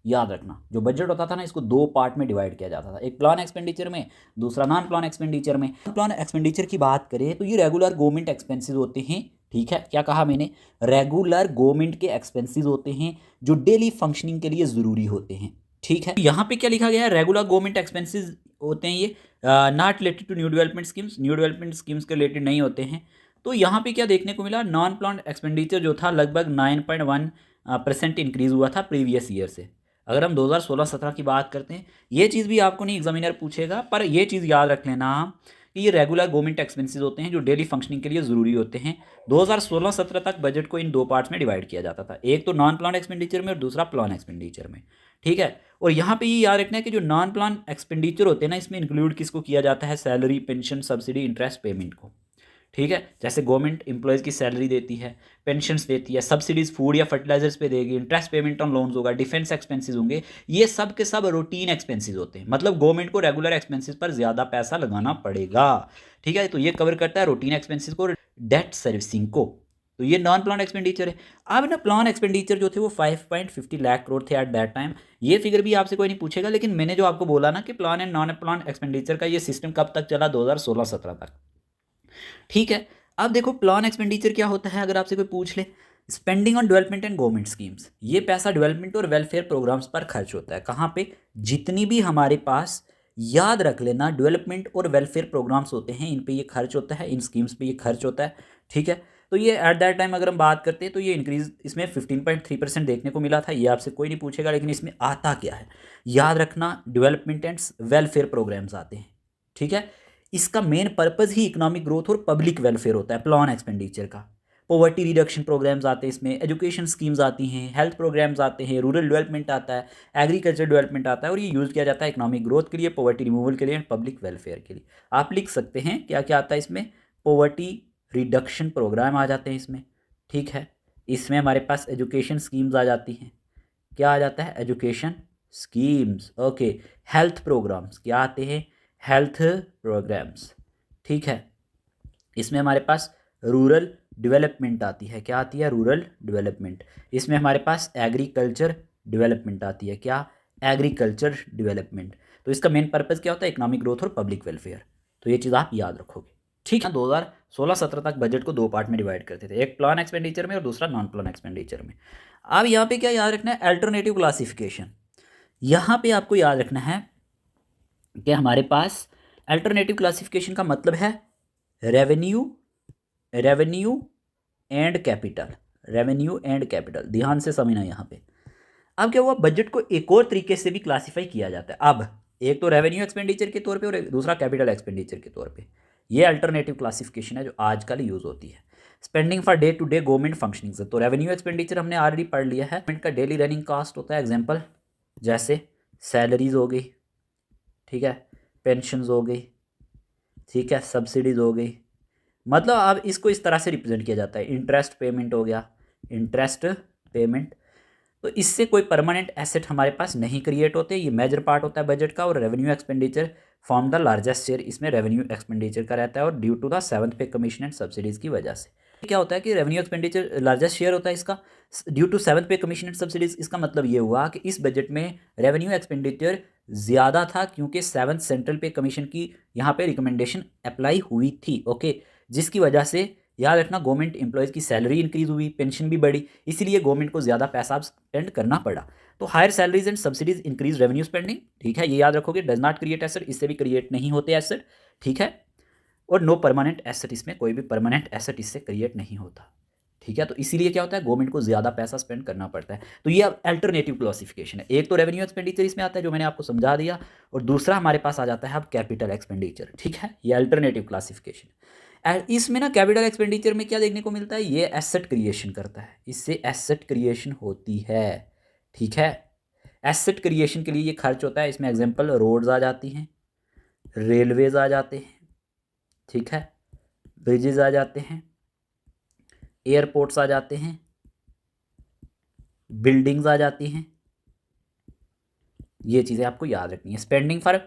याद रखना, जो बजट होता था ना, इसको दो पार्ट में डिवाइड किया जाता था, एक प्लान एक्सपेंडिचर में, दूसरा नॉन प्लान एक्सपेंडिचर में। प्लान एक्सपेंडिचर की बात करें तो ये रेगुलर गवर्नमेंट एक्सपेंसेस होते हैं। ठीक है, क्या कहा मैंने, रेगुलर गवर्नमेंट के एक्सपेंसेस होते हैं जो डेली फंक्शनिंग के लिए ज़रूरी होते हैं। ठीक है, यहाँ पे क्या लिखा गया है, रेगुलर गवर्नमेंट एक्सपेंसेस होते हैं ये, not related to new development schemes, new development schemes के रिलेटेड नहीं होते हैं। तो यहाँ पे क्या देखने को मिला, नॉन प्लान एक्सपेंडिचर जो था लगभग 9.1% इंक्रीज हुआ था प्रीवियस ईयर से। अगर हम 2016-17 की बात करते हैं, ये चीज़ भी आपको नहीं एग्जामिनर पूछेगा, पर ये चीज़ याद रख लेना कि ये रेगुलर गवर्नमेंट एक्सपेंसेस होते हैं जो डेली फंक्शनिंग के लिए ज़रूरी होते हैं। 2016-17 तक बजट को इन दो पार्ट्स में डिवाइड किया जाता था, एक तो नॉन प्लान एक्सपेंडिचर में और दूसरा प्लान एक्सपेंडिचर में। ठीक है, और यहाँ पे ये याद रखना है कि जो नॉन प्लान एक्सपेंडिचर होते हैं ना, इसमें इंक्लूड किसको किया जाता है, salary, pension, subsidy, interest payment को। ठीक है, जैसे गवर्नमेंट एम्प्लॉयज़ की सैलरी देती है, पेंशन्स देती है, सब्सिडीज़ फूड या फर्टिलाइजर्स पे देगी, इंटरेस्ट पेमेंट ऑन लोन्स होगा, डिफेंस एक्सपेंसेस होंगे। ये सब के सब रूटीन एक्सपेंसेस होते हैं, मतलब गवर्नमेंट को रेगुलर एक्सपेंसेस पर ज़्यादा पैसा लगाना पड़ेगा। ठीक है, तो ये कवर करता है रूटीन एक्सपेंसेस को, डेट सर्विसिंग को। तो ये नॉन प्लान एक्सपेंडिचर है। अब ना प्लान एक्सपेंडिचर जो थे वो 5.50 लाख करोड़ थे एट दैट टाइम। ये फिगर भी आपसे कोई नहीं पूछेगा, लेकिन मैंने जो आपको बोला ना कि plan and non plan expenditure का ये सिस्टम कब तक चला, 2016-17 तक। ठीक है, अब देखो प्लान एक्सपेंडिचर क्या होता है, अगर आपसे कोई पूछ ले, spending on development and government schemes. ये पैसा डेवलपमेंट और वेलफेयर प्रोग्राम्स पर खर्च होता है। कहाँ पे, जितनी भी हमारे पास, याद रख लेना, डेवलपमेंट और वेलफेयर प्रोग्राम्स होते हैं, इन पे ये खर्च होता है, इन स्कीम्स पे ये खर्च होता है। ठीक है, तो ये एट दैट टाइम अगर हम बात करते हैं तो ये इंक्रीज इसमें 15.3% देखने को मिला था। ये आपसे कोई नहीं पूछेगा, लेकिन इसमें आता क्या है, याद रखना, डेवलपमेंट एंड वेलफेयर प्रोग्राम्स आते हैं। ठीक है, इसका मेन पर्पज़ ही इकोनॉमिक ग्रोथ और पब्लिक वेलफेयर होता है प्लान एक्सपेंडिचर का। पॉवर्टी रिडक्शन प्रोग्राम्स आते हैं इसमें, एजुकेशन स्कीम्स आती हैं, हेल्थ प्रोग्राम्स आते हैं, रूरल डेवलपमेंट आता है, एग्रीकल्चर डेवलपमेंट आता है, और ये यूज़ किया जाता है इकोनॉमिक ग्रोथ के लिए, पॉवर्टी रिमूवल के लिए एंड पब्लिक वेलफेयर के लिए। आप लिख सकते हैं क्या क्या आता है इसमें, पॉवर्टी रिडक्शन प्रोग्राम आ जाते हैं इसमें। ठीक है, इसमें हमारे पास एजुकेशन स्कीम्स आ जाती हैं, क्या आ जाता है, education schemes. Okay, health programs क्या आते हैं, हेल्थ प्रोग्राम्स। ठीक है, इसमें हमारे पास रूरल डेवलपमेंट आती है, क्या आती है, रूरल डेवलपमेंट। इसमें हमारे पास एग्रीकल्चर डेवलपमेंट आती है, क्या, एग्रीकल्चर डेवलपमेंट। तो इसका मेन पर्पज़ क्या होता है, इकोनॉमिक ग्रोथ और पब्लिक वेलफेयर। तो ये चीज़ आप याद रखोगे। ठीक है, 2016-17 तक बजट को दो पार्ट में डिवाइड करते थे, एक प्लान एक्सपेंडिचर में और दूसरा नॉन प्लान एक्सपेंडिचर में। अब यहाँ पे क्या याद रखना है, अल्टरनेटिव क्लासिफिकेशन। यहाँ पे आपको याद रखना है कि हमारे पास अल्टरनेटिव क्लासिफिकेशन का मतलब है revenue, revenue and capital, revenue and capital. ध्यान से समझना यहाँ पे। अब क्या हुआ, बजट को एक और तरीके से भी क्लासिफाई किया जाता है। अब एक तो रेवेन्यू एक्सपेंडिचर के तौर पे और एक दूसरा कैपिटल एक्सपेंडिचर के तौर पे। ये अल्टरनेटिव क्लासिफिकेशन है जो आजकल यूज़ होती है। Spending for day to day government functioning से, तो रेवेन्यू एक्सपेंडिचर हमने ऑलरेडी पढ़ लिया है। गवर्नमेंट का डेली रनिंग कास्ट होता है, एग्जाम्पल जैसे सैलरीज हो गई, ठीक है, पेंशंस हो गई, ठीक है, सब्सिडीज हो गई। मतलब अब इसको इस तरह से रिप्रेजेंट किया जाता है। इंटरेस्ट पेमेंट हो गया, इंटरेस्ट पेमेंट। तो इससे कोई परमानेंट एसेट हमारे पास नहीं क्रिएट होते, ये मेजर पार्ट होता है बजट का। और revenue expenditure form the largest share, इसमें रेवेन्यू एक्सपेंडिचर का रहता है और ड्यू टू द 7th पे कमीशन एंड सब्सिडीज की वजह से क्या होता है कि रेवेन्यू एक्सपेंडिचर लार्जेस्ट शेयर होता है इसका ड्यू टू 7th पे कमीशन एंड सब्सिडीज। इसका मतलब ये हुआ कि इस बजट में रेवेन्यू एक्सपेंडिचर ज़्यादा था क्योंकि 7th सेंट्रल पे कमीशन की यहाँ पे रिकमेंडेशन अप्लाई हुई थी। ओके, जिसकी वजह से याद रखना गवर्नमेंट एम्प्लॉयज़ की सैलरी इंक्रीज़ हुई, पेंशन भी बढ़ी, इसीलिए गवर्नमेंट को ज़्यादा पैसा स्पेंड करना पड़ा। तो higher salaries and subsidies increase revenue spending, ठीक है, ये याद रखोगे। डज नॉट क्रिएट एसेट, इससे भी क्रिएट नहीं होते एसेट, ठीक है। और नो परमानेंट एसेट, इसमें कोई भी परमानेंट एसेट इससे क्रिएट नहीं होता, ठीक है। तो इसीलिए क्या होता है, गवर्नमेंट को ज़्यादा पैसा स्पेंड करना पड़ता है। तो ये अब अल्टरनेटिव क्लासिफिकेशन है। एक तो रेवेन्यू एक्सपेंडिचर इसमें आता है जो मैंने आपको समझा दिया, और दूसरा हमारे पास आ जाता है अब कैपिटल एक्सपेंडिचर, ठीक है। ये अल्टरनेटिव क्लासिफिकेशन। इसमें ना कैपिटल एक्सपेंडिचर में क्या देखने को मिलता है, ये एसेट क्रिएशन करता है, इससे एसेट क्रिएशन होती है, ठीक है। एसेट क्रिएशन के लिए ये खर्च होता है। इसमें एग्जांपल रोड्स आ जाती हैं, रेलवेज आ जाते हैं, ठीक है, ब्रिजेज आ जाते हैं, एयरपोर्ट्स आ जाते हैं, बिल्डिंग्स आ जाती हैं। ये चीज़ें आपको याद रखनी है। Spending for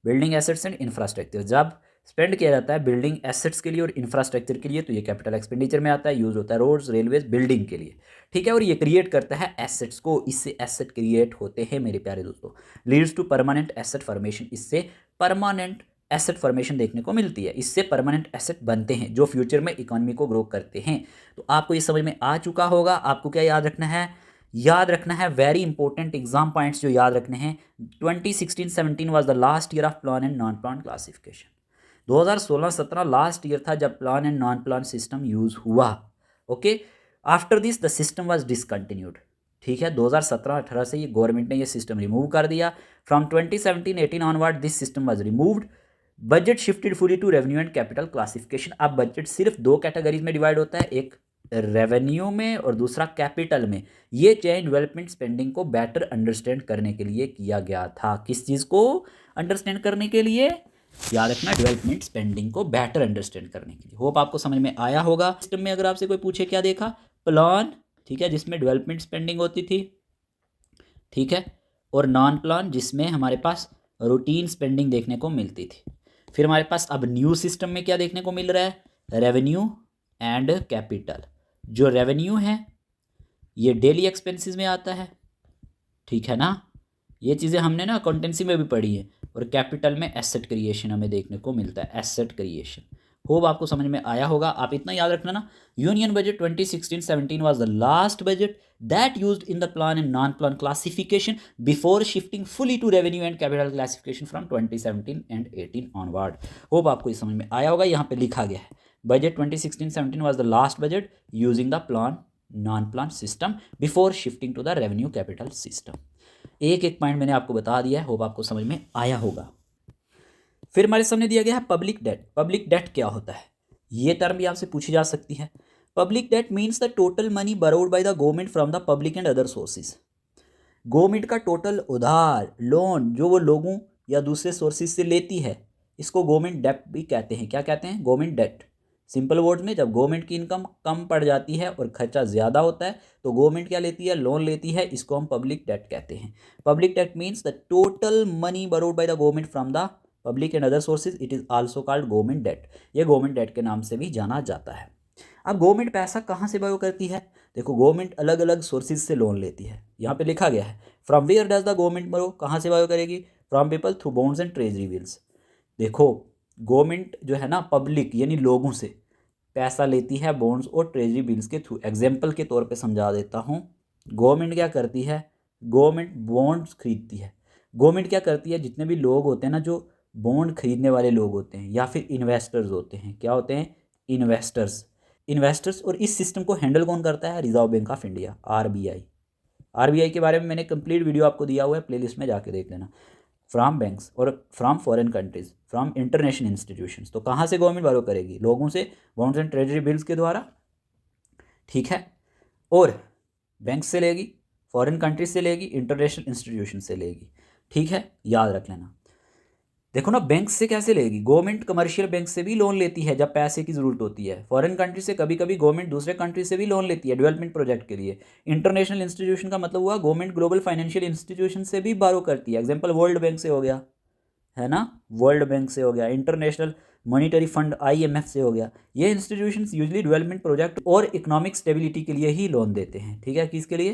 building assets and infrastructure, जब स्पेंड किया जाता है बिल्डिंग एसेट्स के लिए और इंफ्रास्ट्रक्चर के लिए तो ये कैपिटल एक्सपेंडिचर में आता है। यूज़ होता है रोड्स, रेलवेज, बिल्डिंग के लिए, ठीक है। और ये क्रिएट करता है एसेट्स को, इससे एसेट क्रिएट होते हैं मेरे प्यारे दोस्तों। Leads to permanent asset formation, इससे परमानेंट एसेट फॉर्मेशन देखने को मिलती है, इससे परमानेंट एसेट बनते हैं जो फ्यूचर में इकोनॉमी को ग्रो करते हैं। तो आपको ये समझ में आ चुका होगा। आपको क्या याद रखना है, याद रखना है वेरी इंपॉर्टेंट एग्जाम पॉइंट्स जो याद रखने हैं। 2016-17 was the last year of plan and non plan classification. 2016-17 last year था जब plan and non plan system use हुआ। Okay, after this the system was discontinued, ठीक है। 2017-18 से ये गवर्नमेंट ने ये सिस्टम रिमूव कर दिया। From 2017-18 onward this system was removed. Budget shifted fully to revenue and capital classification. अब बजट सिर्फ दो कैटेगरीज में डिवाइड होता है, एक रेवेन्यू में और दूसरा कैपिटल में। ये चेंज डेवलपमेंट स्पेंडिंग को बेटर अंडरस्टैंड करने के लिए किया गया था। किस चीज़ को अंडरस्टैंड करने के लिए, याद रखना, डेवलपमेंट स्पेंडिंग को बेटर अंडरस्टैंड करने के लिए। होप आपको समझ में आया होगा। सिस्टम में अगर आपसे कोई पूछे क्या देखा, प्लान, ठीक है, जिसमें डेवलपमेंट स्पेंडिंग होती थी, ठीक है, और नॉन प्लान जिसमें हमारे पास रूटीन स्पेंडिंग देखने को मिलती थी। फिर हमारे पास अब न्यू सिस्टम में क्या देखने को मिल रहा है, रेवेन्यू एंड कैपिटल। जो रेवेन्यू है ये डेली एक्सपेंसेस में आता है, ठीक है ना, ये चीज़ें हमने ना अकाउंटेंसी में भी पढ़ी है। और कैपिटल में एसेट क्रिएशन हमें देखने को मिलता है, एसेट क्रिएशन। होप आपको समझ में आया होगा। आप इतना याद रखना ना, union budget 2016-17 was the last budget that used in the plan and non plan classification before shifting fully to revenue and capital classification from 2017 and 18 onward. Hope आपको ये समझ में आया होगा। यहाँ पे लिखा गया है budget 2016-17 was the last budget using the plan non plan system before shifting to the revenue capital system. एक एक पॉइंट मैंने आपको बता दिया है, होप आपको समझ में आया होगा। फिर हमारे सामने दिया गया है पब्लिक डेट। पब्लिक डेट क्या होता है, ये टर्म भी आपसे पूछी जा सकती है। Public debt means the total money borrowed by the government from the public and other sources. Government का टोटल उधार, लोन जो वो लोगों या दूसरे सोर्सेज से लेती है, इसको गवर्नमेंट डेट भी कहते हैं। क्या कहते हैं, गवर्नमेंट डेट। सिंपल वर्ड्स में, जब गवर्नमेंट की इनकम कम पड़ जाती है और खर्चा ज़्यादा होता है तो गवर्नमेंट क्या लेती है, लोन लेती है, इसको हम पब्लिक डेट कहते हैं। Public debt means the total money borrowed by the government from the public and other sources, it is also called government debt. ये गवर्नमेंट डेट के नाम से भी जाना जाता है। अब गवर्नमेंट पैसा कहाँ से बायो करती है, देखो गवर्नमेंट अलग अलग सोर्सेज से लोन लेती है। यहाँ पे लिखा गया है from where does the government borrow, कहाँ से बायो करेगी, from people through bonds and treasury bills. देखो गवर्नमेंट जो है ना पब्लिक यानी लोगों से पैसा लेती है बॉन्ड्स और ट्रेजरी बिल्स के थ्रू। एग्जाम्पल के तौर पे समझा देता हूँ, गवर्नमेंट क्या करती है, गवर्नमेंट बॉन्ड्स खरीदती है। गवर्नमेंट क्या करती है, जितने भी लोग होते हैं ना, जो बॉन्ड खरीदने वाले लोग होते हैं या फिर इन्वेस्टर्स होते हैं, क्या होते हैं, इन्वेस्टर्स। और इस सिस्टम को हैंडल कौन करता है, reserve bank of India, RBI. RBI के बारे में मैंने कंप्लीट वीडियो आपको दिया हुआ है, प्लेलिस्ट में जाके देख लेना। फ्रॉम बैंक्स और from foreign countries, from international institutions. तो कहाँ से गवर्नमेंट बारो करेगी, लोगों से, बॉन्ड्स एंड ट्रेजरी बिल्स के द्वारा, ठीक है। और बैंक से लेगी, फॉरेन कंट्रीज से लेगी, इंटरनेशनल इंस्टीट्यूशन से लेगी, ठीक है, याद रख लेना। देखो ना, बैंक से कैसे लेगी, गवर्नमेंट कमर्शियल बैंक से भी लोन लेती है जब पैसे की ज़रूरत होती है। फॉरेन कंट्री से कभी कभी गवर्नमेंट दूसरे कंट्री से भी लोन लेती है डेवलपमेंट प्रोजेक्ट के लिए। इंटरनेशनल इंस्टीट्यूशन का मतलब हुआ गवर्नमेंट ग्लोबल फाइनेंशियल इंस्टीट्यूशन से भी बारो करती है। एग्जाम्पल वर्ल्ड बैंक से हो गया, है ना, वर्ल्ड बैंक से हो गया, इंटरनेशनल मॉनिटरी फंड IMF से हो गया। ये इंस्टीट्यूशंस यूजली डेवलपमेंट प्रोजेक्ट और इकोनॉमिक स्टेबिलिटी के लिए ही लोन देते हैं, ठीक है, किसके लिए,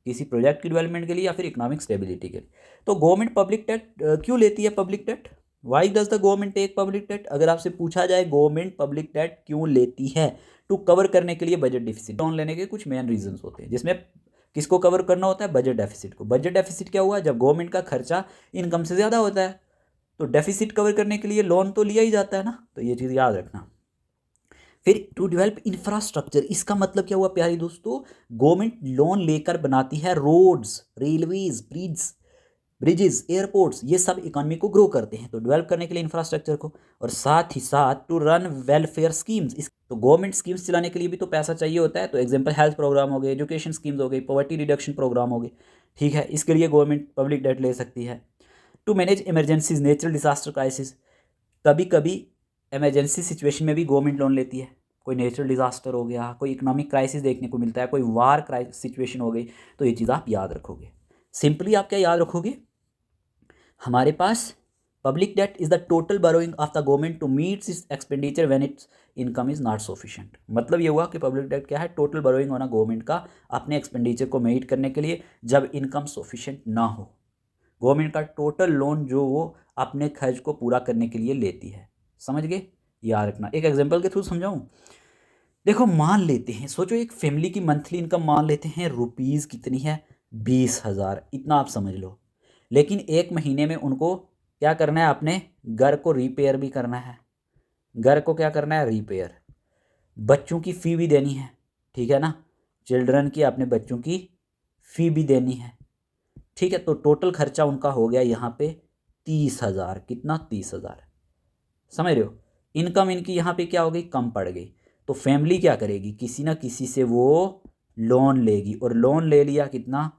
किसी प्रोजेक्ट की डेवलपमेंट के लिए या फिर इकोनॉमिक स्टेबिलिटी के लिए। तो गवर्नमेंट पब्लिक डेट क्यों लेती है, public debt, why does the government take public debt. अगर आपसे पूछा जाए गवर्नमेंट पब्लिक डेट क्यों लेती है, टू कवर करने के लिए बजट डिफिसिट। लोन लेने के कुछ मेन रीजंस होते हैं, जिसमें किसको कवर करना होता है, बजट डेफिसिट को। बजट डेफिसिट क्या हुआ, जब गवर्नमेंट का खर्चा इनकम से ज़्यादा होता है, तो डेफिसिट कवर करने के लिए लोन तो लिया ही जाता है ना, तो ये चीज़ याद रखना। फिर टू डेवलप इंफ्रास्ट्रक्चर, इसका मतलब क्या हुआ प्यारे दोस्तों, गवर्नमेंट लोन लेकर बनाती है रोड्स, रेलवेज, ब्रिजेस, एयरपोर्ट्स, ये सब इकोनॉमी को ग्रो करते हैं, तो डेवलप करने के लिए इंफ्रास्ट्रक्चर को। और साथ ही साथ टू रन वेलफेयर स्कीम्स, तो गवर्नमेंट स्कीम्स चलाने के लिए भी तो पैसा चाहिए होता है। तो एग्जांपल हेल्थ प्रोग्राम हो गए, एजुकेशन स्कीम्स हो गई, पॉवर्टी रिडक्शन प्रोग्राम हो गए, ठीक है, इसके लिए गवर्नमेंट पब्लिक डेट ले सकती है। To manage emergencies, natural disaster crisis, कभी कभी इमरजेंसी सिचुएशन में भी गवर्नमेंट लोन लेती है। कोई नेचुरल डिजास्टर हो गया, कोई इकोनॉमिक क्राइसिस देखने को मिलता है, कोई वार क्राइसिस सिचुएशन हो गई, तो ये चीज़ आप याद रखोगे। सिंपली आप क्या याद रखोगे, हमारे पास public debt is the total borrowing of the government to meet its expenditure when its income is not sufficient. मतलब ये हुआ कि पब्लिक डेट क्या है, टोटल बोरोइंग होना गवर्नमेंट का अपने एक्सपेंडिचर को मीट करने के लिए जब इनकम सफिशिएंट ना हो। गवर्नमेंट का टोटल लोन जो वो अपने खर्च को पूरा करने के लिए लेती है, समझ गए, याद रखना। एक एग्जांपल के थ्रू समझाऊं, देखो मान लेते हैं, सोचो एक फैमिली की मंथली इनकम मान लेते हैं रुपीज़ कितनी है, 20,000, इतना आप समझ लो। लेकिन एक महीने में उनको क्या करना है, अपने घर को रिपेयर भी करना है, घर को क्या करना है, रिपेयर, बच्चों की फ़ी भी देनी है, ठीक है ना, चिल्ड्रन की, अपने बच्चों की फ़ी भी देनी है, ठीक है। तो टोटल खर्चा उनका हो गया यहाँ पे 30,000, कितना, 30,000, समझ रहे हो। इनकम इनकी यहाँ पे क्या हो गई, कम पड़ गई। तो फैमिली क्या करेगी, किसी ना किसी से वो लोन लेगी, और लोन ले लिया कितना,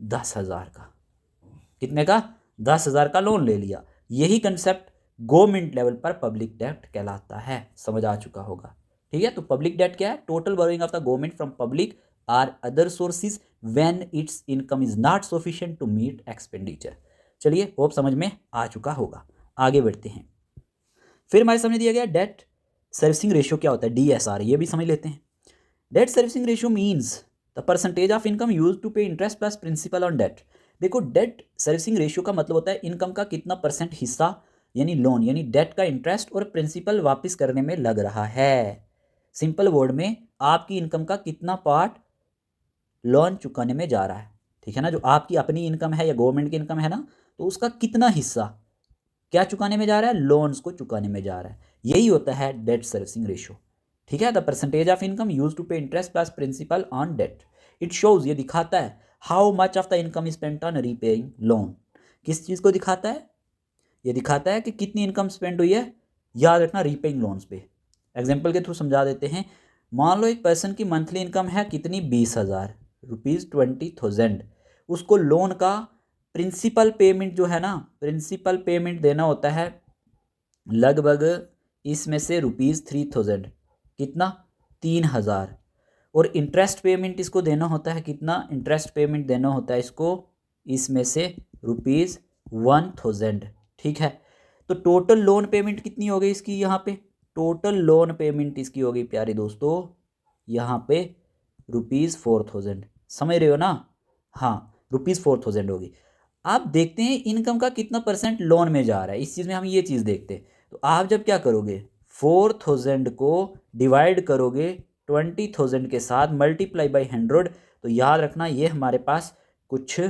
10,000 का, कितने का, 10,000 का लोन ले लिया। यही कंसेप्ट गवर्नमेंट लेवल पर पब्लिक डेट कहलाता है, समझ आ चुका होगा, ठीक है। तो पब्लिक डेट क्या है, total borrowing of the government from public or other sources when its income is not sufficient to meet expenditure. चलिए, होप समझ में आ चुका होगा, आगे बढ़ते हैं। फिर हमारे सामने दिया गया डेट सर्विसिंग रेशियो क्या होता है, DSR, ये भी समझ लेते हैं। Debt servicing ratio means the percentage of income used to pay interest plus principal on debt. देखो, डेट सर्विसिंग रेशियो का मतलब होता है इनकम का कितना परसेंट हिस्सा, यानी लोन यानी डेट का इंटरेस्ट और प्रिंसिपल वापस करने में लग रहा है। सिंपल वर्ड में, आपकी इनकम का कितना पार्ट लोन चुकाने में जा रहा है, ठीक है ना। जो आपकी अपनी इनकम है या गवर्नमेंट की इनकम है ना, तो उसका कितना हिस्सा क्या चुकाने में जा रहा है, लोन्स को चुकाने में जा रहा है। यही होता है डेट सर्विसिंग रेशियो, ठीक है। The percentage of income used to pay interest plus principal on debt. It shows, ये दिखाता है how much of the income is spent on repaying loan. किस चीज़ को दिखाता है, ये दिखाता है कि कितनी इनकम स्पेंड हुई है, याद रखना, रीपेइंग लोन्स पे। एग्जाम्पल के थ्रू समझा देते हैं। मान लो एक पर्सन की मंथली इनकम है कितनी, 20,000 रुपीज़, 20,000, उसको लोन का प्रिंसिपल पेमेंट जो है ना, प्रिंसिपल पेमेंट देना होता है लगभग इसमें से ₹3,000, कितना, 3,000, और इंटरेस्ट पेमेंट इसको देना होता है कितना, इंटरेस्ट पेमेंट देना होता है इसको इसमें से ₹1,000, ठीक है। तो टोटल लोन पेमेंट कितनी हो गई इसकी, यहाँ पे टोटल लोन पेमेंट इसकी हो गई प्यारे दोस्तों यहाँ पे ₹4,000, समझ रहे हो ना, हाँ, ₹4,000 होगी। आप देखते हैं इनकम का कितना परसेंट लोन में जा रहा है, इस चीज़ में हम ये चीज़ देखते हैं। तो आप जब क्या करोगे, 4,000 को डिवाइड करोगे 20,000 के साथ, मल्टीप्लाई बाई 100, तो याद रखना ये हमारे पास कुछ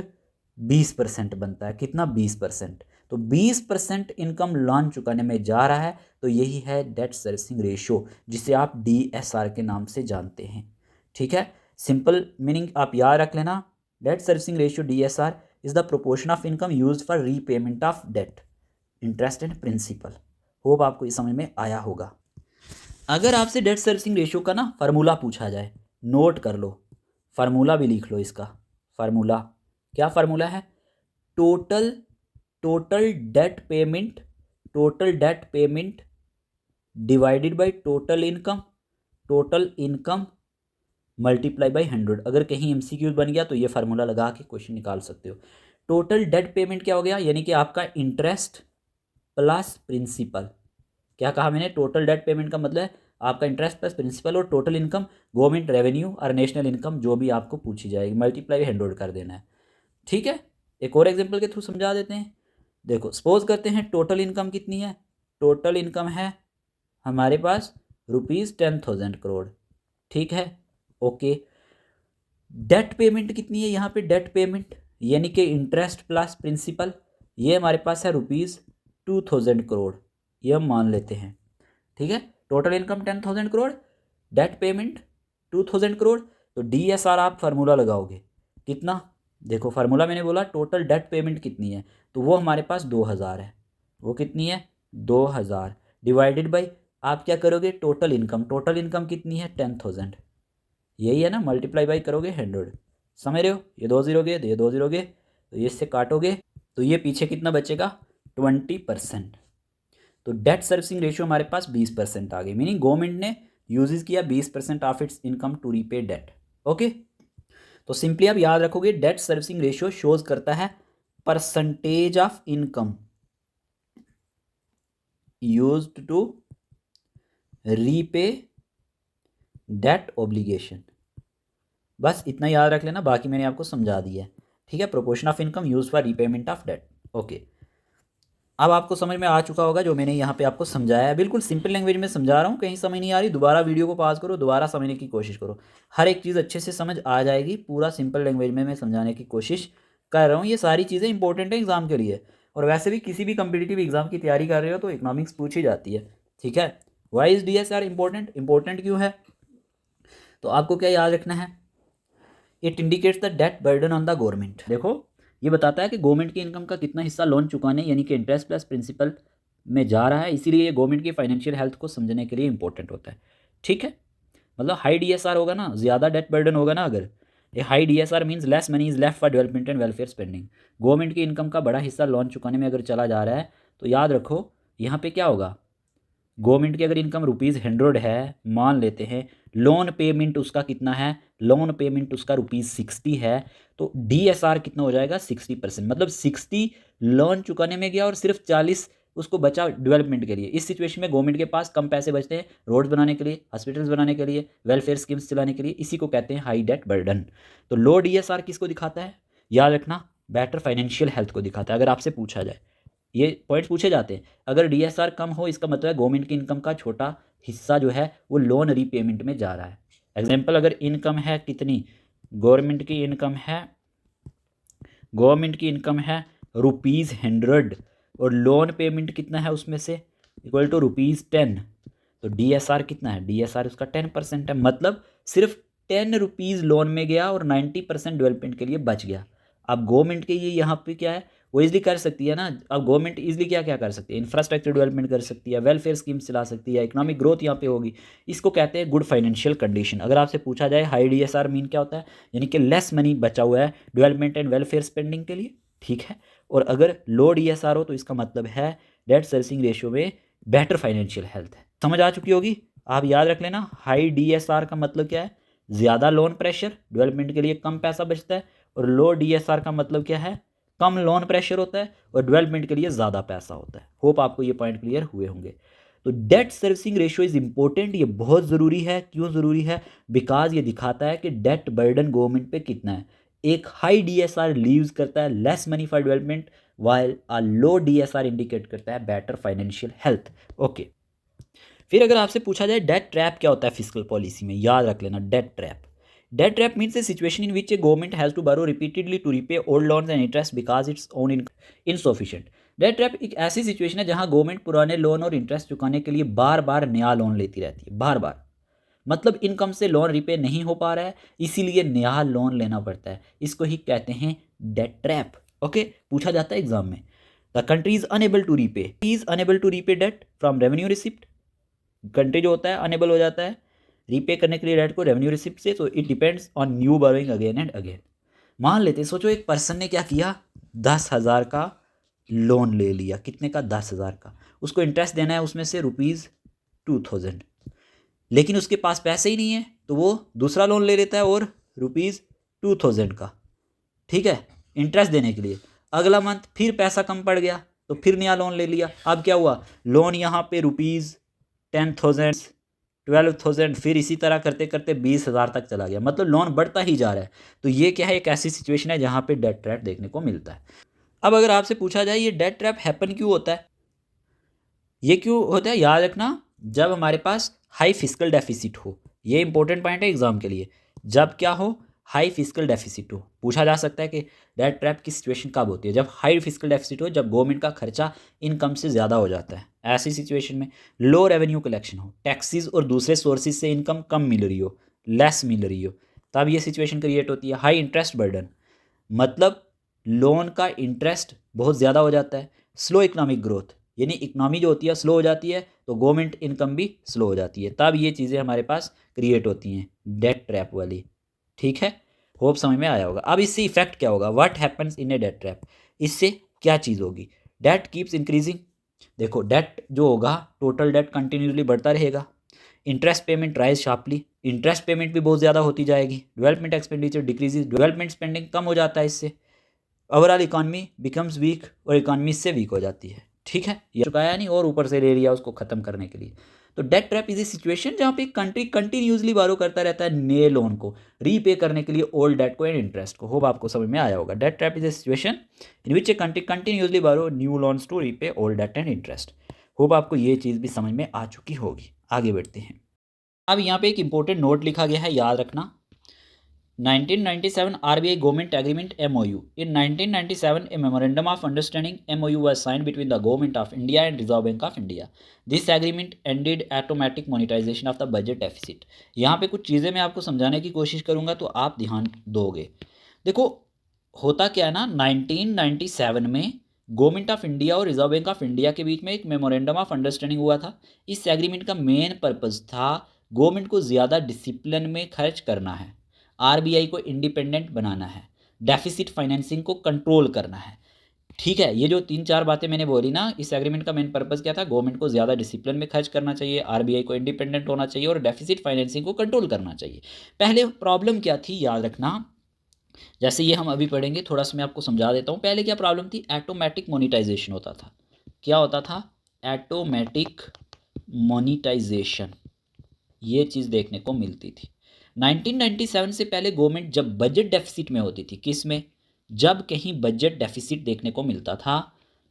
20% बनता है। कितना? 20%। तो 20% इनकम लोन चुकाने में जा रहा है, तो यही है डेट सर्विसिंग रेशियो, जिसे आप DSR के नाम से जानते हैं। ठीक है, सिंपल मीनिंग आप याद रख लेना, debt servicing ratio DSR is the proportion of income used for repayment of debt, interest and principal. Hope आपको ये समझ में आया होगा। अगर आपसे डेट सर्विसिंग रेशियो का ना फार्मूला पूछा जाए, नोट कर लो, फार्मूला भी लिख लो इसका। फार्मूला क्या? फार्मूला है total total date payment divided by total income multiply by 100। अगर कहीं MCQ बन गया तो ये फार्मूला लगा के क्वेश्चन निकाल सकते हो। टोटल डेट पेमेंट क्या हो गया? यानी कि आपका इंटरेस्ट प्लस प्रिंसिपल। क्या कहा मैंने? टोटल डेट पेमेंट का मतलब है आपका इंटरेस्ट प्लस प्रिंसिपल और टोटल इनकम, गवर्नमेंट रेवेन्यू और नेशनल इनकम जो भी आपको पूछी जाएगी, मल्टीप्लाई 100 कर देना है। ठीक है, एक और एग्जांपल के थ्रू समझा देते हैं। देखो, सपोज करते हैं टोटल इनकम कितनी है? टोटल इनकम है हमारे पास ₹10,000 करोड़। ठीक है, ओके। डेट पेमेंट कितनी है यहाँ पे? डेट पेमेंट यानी कि इंटरेस्ट प्लस प्रिंसिपल, ये हमारे पास है ₹2,000 करोड़, ये हम मान लेते हैं। ठीक है, total income 10,000 crore, debt payment 2,000 crore. तो DSR आप फार्मूला लगाओगे कितना? देखो, फार्मूला मैंने बोला टोटल डेट पेमेंट कितनी है, तो वो हमारे पास 2,000 है। वो कितनी है? 2,000 डिवाइडेड बाई आप क्या करोगे? टोटल इनकम कितनी है? 10,000, यही है ना, मल्टीप्लाई बाई करोगे 100। समझ रहे हो? ये 2 0 गए, ये 2 0 गए, तो ये इससे काटोगे तो ये पीछे कितना बचेगा? 20%। तो डेट सर्विसिंग रेशियो हमारे पास 20% आ गई, मीनिंग गवर्नमेंट ने यूज किया 20% of its income to repay debt. Okay, तो सिंपली आप याद रखोगे डेट सर्विसिंग रेशियो शोज करता है percentage of income used to repay debt obligation. बस इतना याद रख लेना, बाकी मैंने आपको समझा दिया है। ठीक है, proportion of income use for repayment of debt. Okay, अब आपको समझ में आ चुका होगा जो मैंने यहाँ पे आपको समझाया है। बिल्कुल सिंपल लैंग्वेज में समझा रहा हूँ, कहीं समझ नहीं आ रही दोबारा वीडियो को पॉज करो, दोबारा समझने की कोशिश करो, हर एक चीज़ अच्छे से समझ आ जाएगी। पूरा सिंपल लैंग्वेज में मैं समझाने की कोशिश कर रहा हूँ। ये सारी चीज़ें इंपॉर्टेंट है एग्जाम के लिए, और वैसे भी किसी भी कंपिटिटिव एग्जाम की तैयारी कर रहे हो तो इकोनॉमिक्स पूछी जाती है। ठीक है, वाई इज DSR इंपॉर्टेंट क्यों है? तो आपको क्या याद रखना है? It indicates the debt burden on the government. देखो, ये बताता है कि गवर्नमेंट की इनकम का कितना हिस्सा लोन चुकाने यानी कि इंटरेस्ट प्लस प्रिंसिपल में जा रहा है, इसीलिए ये गवर्नमेंट की फाइनेंशियल हेल्थ को समझने के लिए इंपॉर्टेंट होता है। ठीक है, मतलब हाई DSR होगा ना, ज़्यादा डेट बर्डन होगा ना, अगर ये high DSR means less money is left for development and welfare spending. Government की इनकम का बड़ा हिस्सा लोन चुकाने में अगर चला जा रहा है, तो याद रखो यहाँ पे क्या होगा? गवर्नमेंट की अगर इनकम ₹100 है, मान लेते हैं लोन पेमेंट उसका कितना है? लोन पेमेंट उसका ₹60 है, तो DSR कितना हो जाएगा? 60%। मतलब 60 लोन चुकाने में गया और सिर्फ 40 उसको बचा डेवलपमेंट के लिए। इस सिचुएशन में गवर्नमेंट के पास कम पैसे बचते हैं रोड्स बनाने के लिए, हॉस्पिटल्स बनाने के लिए, वेलफेयर स्कीम्स चलाने के लिए। इसी को कहते हैं हाई डेट बर्डन। तो लो DSR किसको दिखाता है? याद रखना, बेटर फाइनेंशियल हेल्थ को दिखाता है, अगर आपसे पूछा जाए। ये पॉइंट्स पूछे जाते हैं। अगर DSR कम हो, इसका मतलब है गवर्नमेंट की इनकम का छोटा हिस्सा जो है वो लोन रीपेमेंट में जा रहा है। एग्जाम्पल, अगर इनकम है कितनी? गवर्नमेंट की इनकम है ₹100 और लोन पेमेंट कितना है उसमें से? Equal to ₹10। तो DSR कितना है? DSR उसका 10% है, मतलब सिर्फ ₹10 लोन में गया और 90% डेवलपमेंट के लिए बच गया। अब गवर्नमेंट के ये यहाँ पे क्या है, वो इजली कर सकती है ना। अब गवर्नमेंट इजली क्या क्या कर सकती है? इंफ्रास्ट्रक्चर डेवलपमेंट कर सकती है, वेलफेयर स्कीम्स चला सकती है, इकोनॉमिक ग्रोथ यहाँ पे होगी। इसको कहते हैं गुड फाइनेंशियल कंडीशन। अगर आपसे पूछा जाए हाई DSR मीन क्या होता है, यानी कि लेस मनी बचा हुआ है डेवलपमेंट एंड वेलफेयर स्पेंडिंग के लिए। ठीक है, और अगर लो DSR हो तो इसका मतलब है डेट सर्विसिंग रेशियो में बेटर फाइनेंशियल हेल्थ है। समझ आ चुकी होगी। आप याद रख लेना, हाई DSR का मतलब क्या है? ज़्यादा लोन प्रेशर, डेवलपमेंट के लिए कम पैसा बचता है। और लो DSR का मतलब क्या है? कम लोन प्रेशर होता है और डेवलपमेंट के लिए ज़्यादा पैसा होता है। होप आपको ये पॉइंट क्लियर हुए होंगे। तो debt servicing ratio is important, ये बहुत ज़रूरी है। क्यों ज़रूरी है? बिकॉज ये दिखाता है कि डेट बर्डन गवर्नमेंट पे कितना है। एक हाई DSR लीव्स करता है less money for development, while a low DSR indicate करता है बेटर फाइनेंशियल हेल्थ। ओके, फिर अगर आपसे पूछा जाए डेट ट्रैप क्या होता है फिस्कल पॉलिसी में, याद रख लेना debt trap debt trap means a situation in which a government has to borrow repeatedly to repay old loans and interest because its own insufficient. Debt trap एक ऐसी situation है जहां गवर्नमेंट पुराने loan और इंटरेस्ट चुकाने के लिए बार बार नया लोन लेती रहती है, बार बार। मतलब इनकम से लोन रिपे नहीं हो पा रहा है, इसीलिए नया लोन लेना पड़ता है। इसको ही कहते हैं डेट ट्रैप। ओके, पूछा जाता है एग्जाम में। The country is unable to repay debt from revenue receipt. Country जो होता है अनेबल हो जाता है रीपे करने के लिए डेट को रेवेन्यू रिसिप्ट से, तो it depends on new borrowing again and again. मान लेते, सोचो एक पर्सन ने क्या किया, 10,000 का लोन ले लिया। कितने का? 10,000 का। उसको इंटरेस्ट देना है उसमें से ₹2,000, लेकिन उसके पास पैसे ही नहीं है, तो वो दूसरा लोन ले लेता है और ₹2,000 का, ठीक है, इंटरेस्ट देने के लिए। अगला मंथ फिर पैसा कम पड़ गया तो फिर नया लोन ले लिया। अब क्या हुआ, लोन यहाँ पे ₹10,000, 12,000, फिर इसी तरह करते करते 20,000 तक चला गया। मतलब लोन बढ़ता ही जा रहा है। तो ये क्या है, एक ऐसी सिचुएशन है जहाँ पे डेट ट्रैप देखने को मिलता है। अब अगर आपसे पूछा जाए ये डेट ट्रैप हैपन क्यों होता है, ये क्यों होता है, याद रखना, जब हमारे पास हाई फिस्कल डेफिसिट हो। ये इंपॉर्टेंट पॉइंट है एग्जाम के लिए। जब क्या हो, हाई फिस्कल डेफिसिट हो। पूछा जा सकता है कि डेट ट्रैप की सिचुएशन कब होती है, जब हाई फिस्कल डेफिसिट हो, जब गवर्नमेंट का खर्चा इनकम से ज़्यादा हो जाता है। ऐसी सिचुएशन में लो रेवेन्यू कलेक्शन हो, टैक्सेस और दूसरे सोर्सेज से इनकम कम मिल रही हो, लेस मिल रही हो, तब ये सिचुएशन क्रिएट होती है। हाई इंटरेस्ट बर्डन, मतलब लोन का इंटरेस्ट बहुत ज़्यादा हो जाता है। स्लो इकोनॉमिक ग्रोथ, यानी इकनॉमी जो होती है स्लो हो जाती है, तो गवर्नमेंट इनकम भी स्लो हो जाती है। तब ये चीज़ें हमारे पास क्रिएट होती हैं डेट ट्रैप वाली। ठीक है, होप समझ में आया होगा। अब इससे इफेक्ट क्या होगा, what happens in a debt trap, इससे क्या चीज़ होगी, डेट कीप्स इंक्रीजिंग। देखो डेट जो होगा, टोटल डेट कंटिन्यूसली बढ़ता रहेगा। Interest payment rise sharply, interest payment भी बहुत ज़्यादा होती जाएगी। Development expenditure decreases, development spending कम हो जाता है इससे। ओवरऑल इकॉनमी बिकम्स वीक, और इकॉनमी इससे वीक हो जाती है। ठीक है, ये चुकाया नहीं और ऊपर से ले लिया उसको ख़त्म करने के लिए। तो date trap is a situation जहाँ पे कंट्री कंटिन्यूसली बारो करता रहता है नए लोन को रीपे करने के लिए ओल्ड डेट को एंड इंटरेस्ट को। होप आपको समझ में आया होगा। Debt trap is a situation in which a country continuously borrow new loans to repay old debt and interest. Hope आपको ये चीज़ भी समझ में आ चुकी होगी। आगे बढ़ते हैं। अब यहाँ पे एक इंपॉर्टेंट नोट लिखा गया है, याद रखना। 1997 RBI Government Agreement MOU. In 1997, a Memorandum of Understanding MOU was signed between the Government of India and Reserve Bank of India. This agreement ended automatic monetization of the budget deficit. यहाँ पे कुछ चीज़ें मैं आपको समझाने की कोशिश करूँगा तो आप ध्यान दोगे। देखो होता क्या है ना, 1997 में गवर्नमेंट ऑफ इंडिया और रिजर्व बैंक ऑफ इंडिया के बीच में एक मेमोरेंडम ऑफ अंडरस्टैंडिंग हुआ था। इस एग्रीमेंट का मेन पर्पज़ था गवर्नमेंट को ज़्यादा डिसिप्लिन में खर्च करना है, आरबीआई को इंडिपेंडेंट बनाना है, डेफिसिट फाइनेंसिंग को कंट्रोल करना है। ठीक है, ये जो 3-4 बातें मैंने बोली ना, इस एग्रीमेंट का मेन पर्पस क्या था, गवर्नमेंट को ज़्यादा डिसिप्लिन में खर्च करना चाहिए, आरबीआई को इंडिपेंडेंट होना चाहिए और डेफिसिट फाइनेंसिंग को कंट्रोल करना चाहिए। पहले प्रॉब्लम क्या थी, याद रखना, जैसे ये हम अभी पढ़ेंगे, थोड़ा सा मैं आपको समझा देता हूँ। पहले क्या प्रॉब्लम थी, ऑटोमेटिक मोनिटाइजेशन होता था। क्या होता था, ऑटोमेटिक मोनिटाइजेशन, ये चीज़ देखने को मिलती थी। 1997 से पहले गवर्नमेंट जब बजट डेफिसिट में होती थी, किस में, जब कहीं बजट डेफिसिट देखने को मिलता था,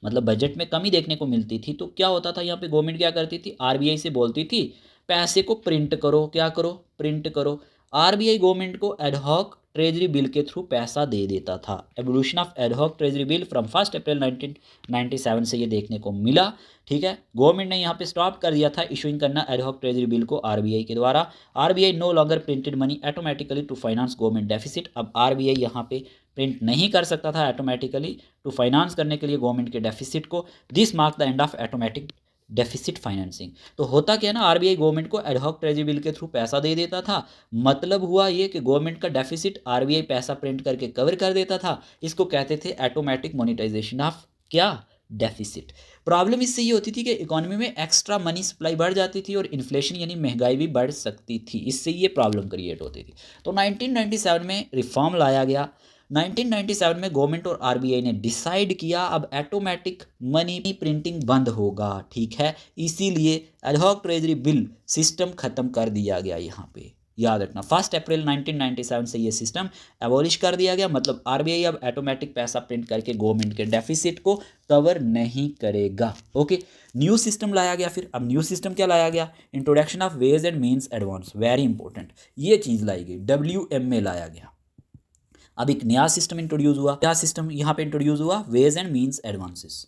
मतलब बजट में कमी देखने को मिलती थी, तो क्या होता था, यहाँ पे गवर्नमेंट क्या करती थी, आरबीआई से बोलती थी पैसे को प्रिंट करो, क्या करो, प्रिंट करो। आरबीआई गवर्नमेंट को एडहॉक ट्रेजरी बिल के थ्रू पैसा दे देता था। Evolution of ad hoc treasury bill from 1 अप्रैल 1997 से ये देखने को मिला। ठीक है, गवर्नमेंट ने यहाँ पे स्टॉप कर दिया था इशूइंग करना एडहॉक ट्रेजरी बिल को आरबीआई के द्वारा। RBI no longer printed money automatically to finance government deficit. अब आरबीआई यहाँ पे प्रिंट नहीं कर सकता था ऑटोमेटिकली टू फाइनेंस करने के लिए गवर्नमेंट के डेफिसिट को। This mark the end of automatic deficit financing. तो होता क्या ना, आरबीआई गवर्नमेंट को एडहॉक ट्रेजरी बिल के थ्रू पैसा दे देता था। मतलब हुआ ये कि गवर्नमेंट का डेफिसिट आरबीआई पैसा प्रिंट करके कवर कर देता था। इसको कहते थे ऑटोमेटिक मोनेटाइजेशन ऑफ क्या, डेफिसिट। प्रॉब्लम इससे ये होती थी कि इकोनॉमी में एक्स्ट्रा मनी सप्लाई बढ़ जाती थी और इन्फ्लेशन यानी महंगाई भी बढ़ सकती थी। इससे ये प्रॉब्लम क्रिएट होती थी। तो 1997 में रिफॉर्म लाया गया। 1997 में गवर्नमेंट और आरबीआई ने डिसाइड किया अब ऑटोमेटिक मनी प्रिंटिंग बंद होगा। ठीक है, इसीलिए एडहॉक ट्रेजरी बिल सिस्टम खत्म कर दिया गया यहाँ पे। याद रखना 1 अप्रैल 1997 से ये सिस्टम एबॉलिश कर दिया गया, मतलब आरबीआई अब ऑटोमेटिक पैसा प्रिंट करके गवर्नमेंट के डेफिसिट को कवर नहीं करेगा। ओके, न्यू सिस्टम लाया गया। फिर अब न्यू सिस्टम क्या लाया गया? Introduction of ways and means advance, very important ये चीज़ लाई गई, WMA लाया गया। अब एक नया सिस्टम इंट्रोड्यूस हुआ, क्या सिस्टम यहाँ पे इंट्रोड्यूस हुआ? Ways and means advances.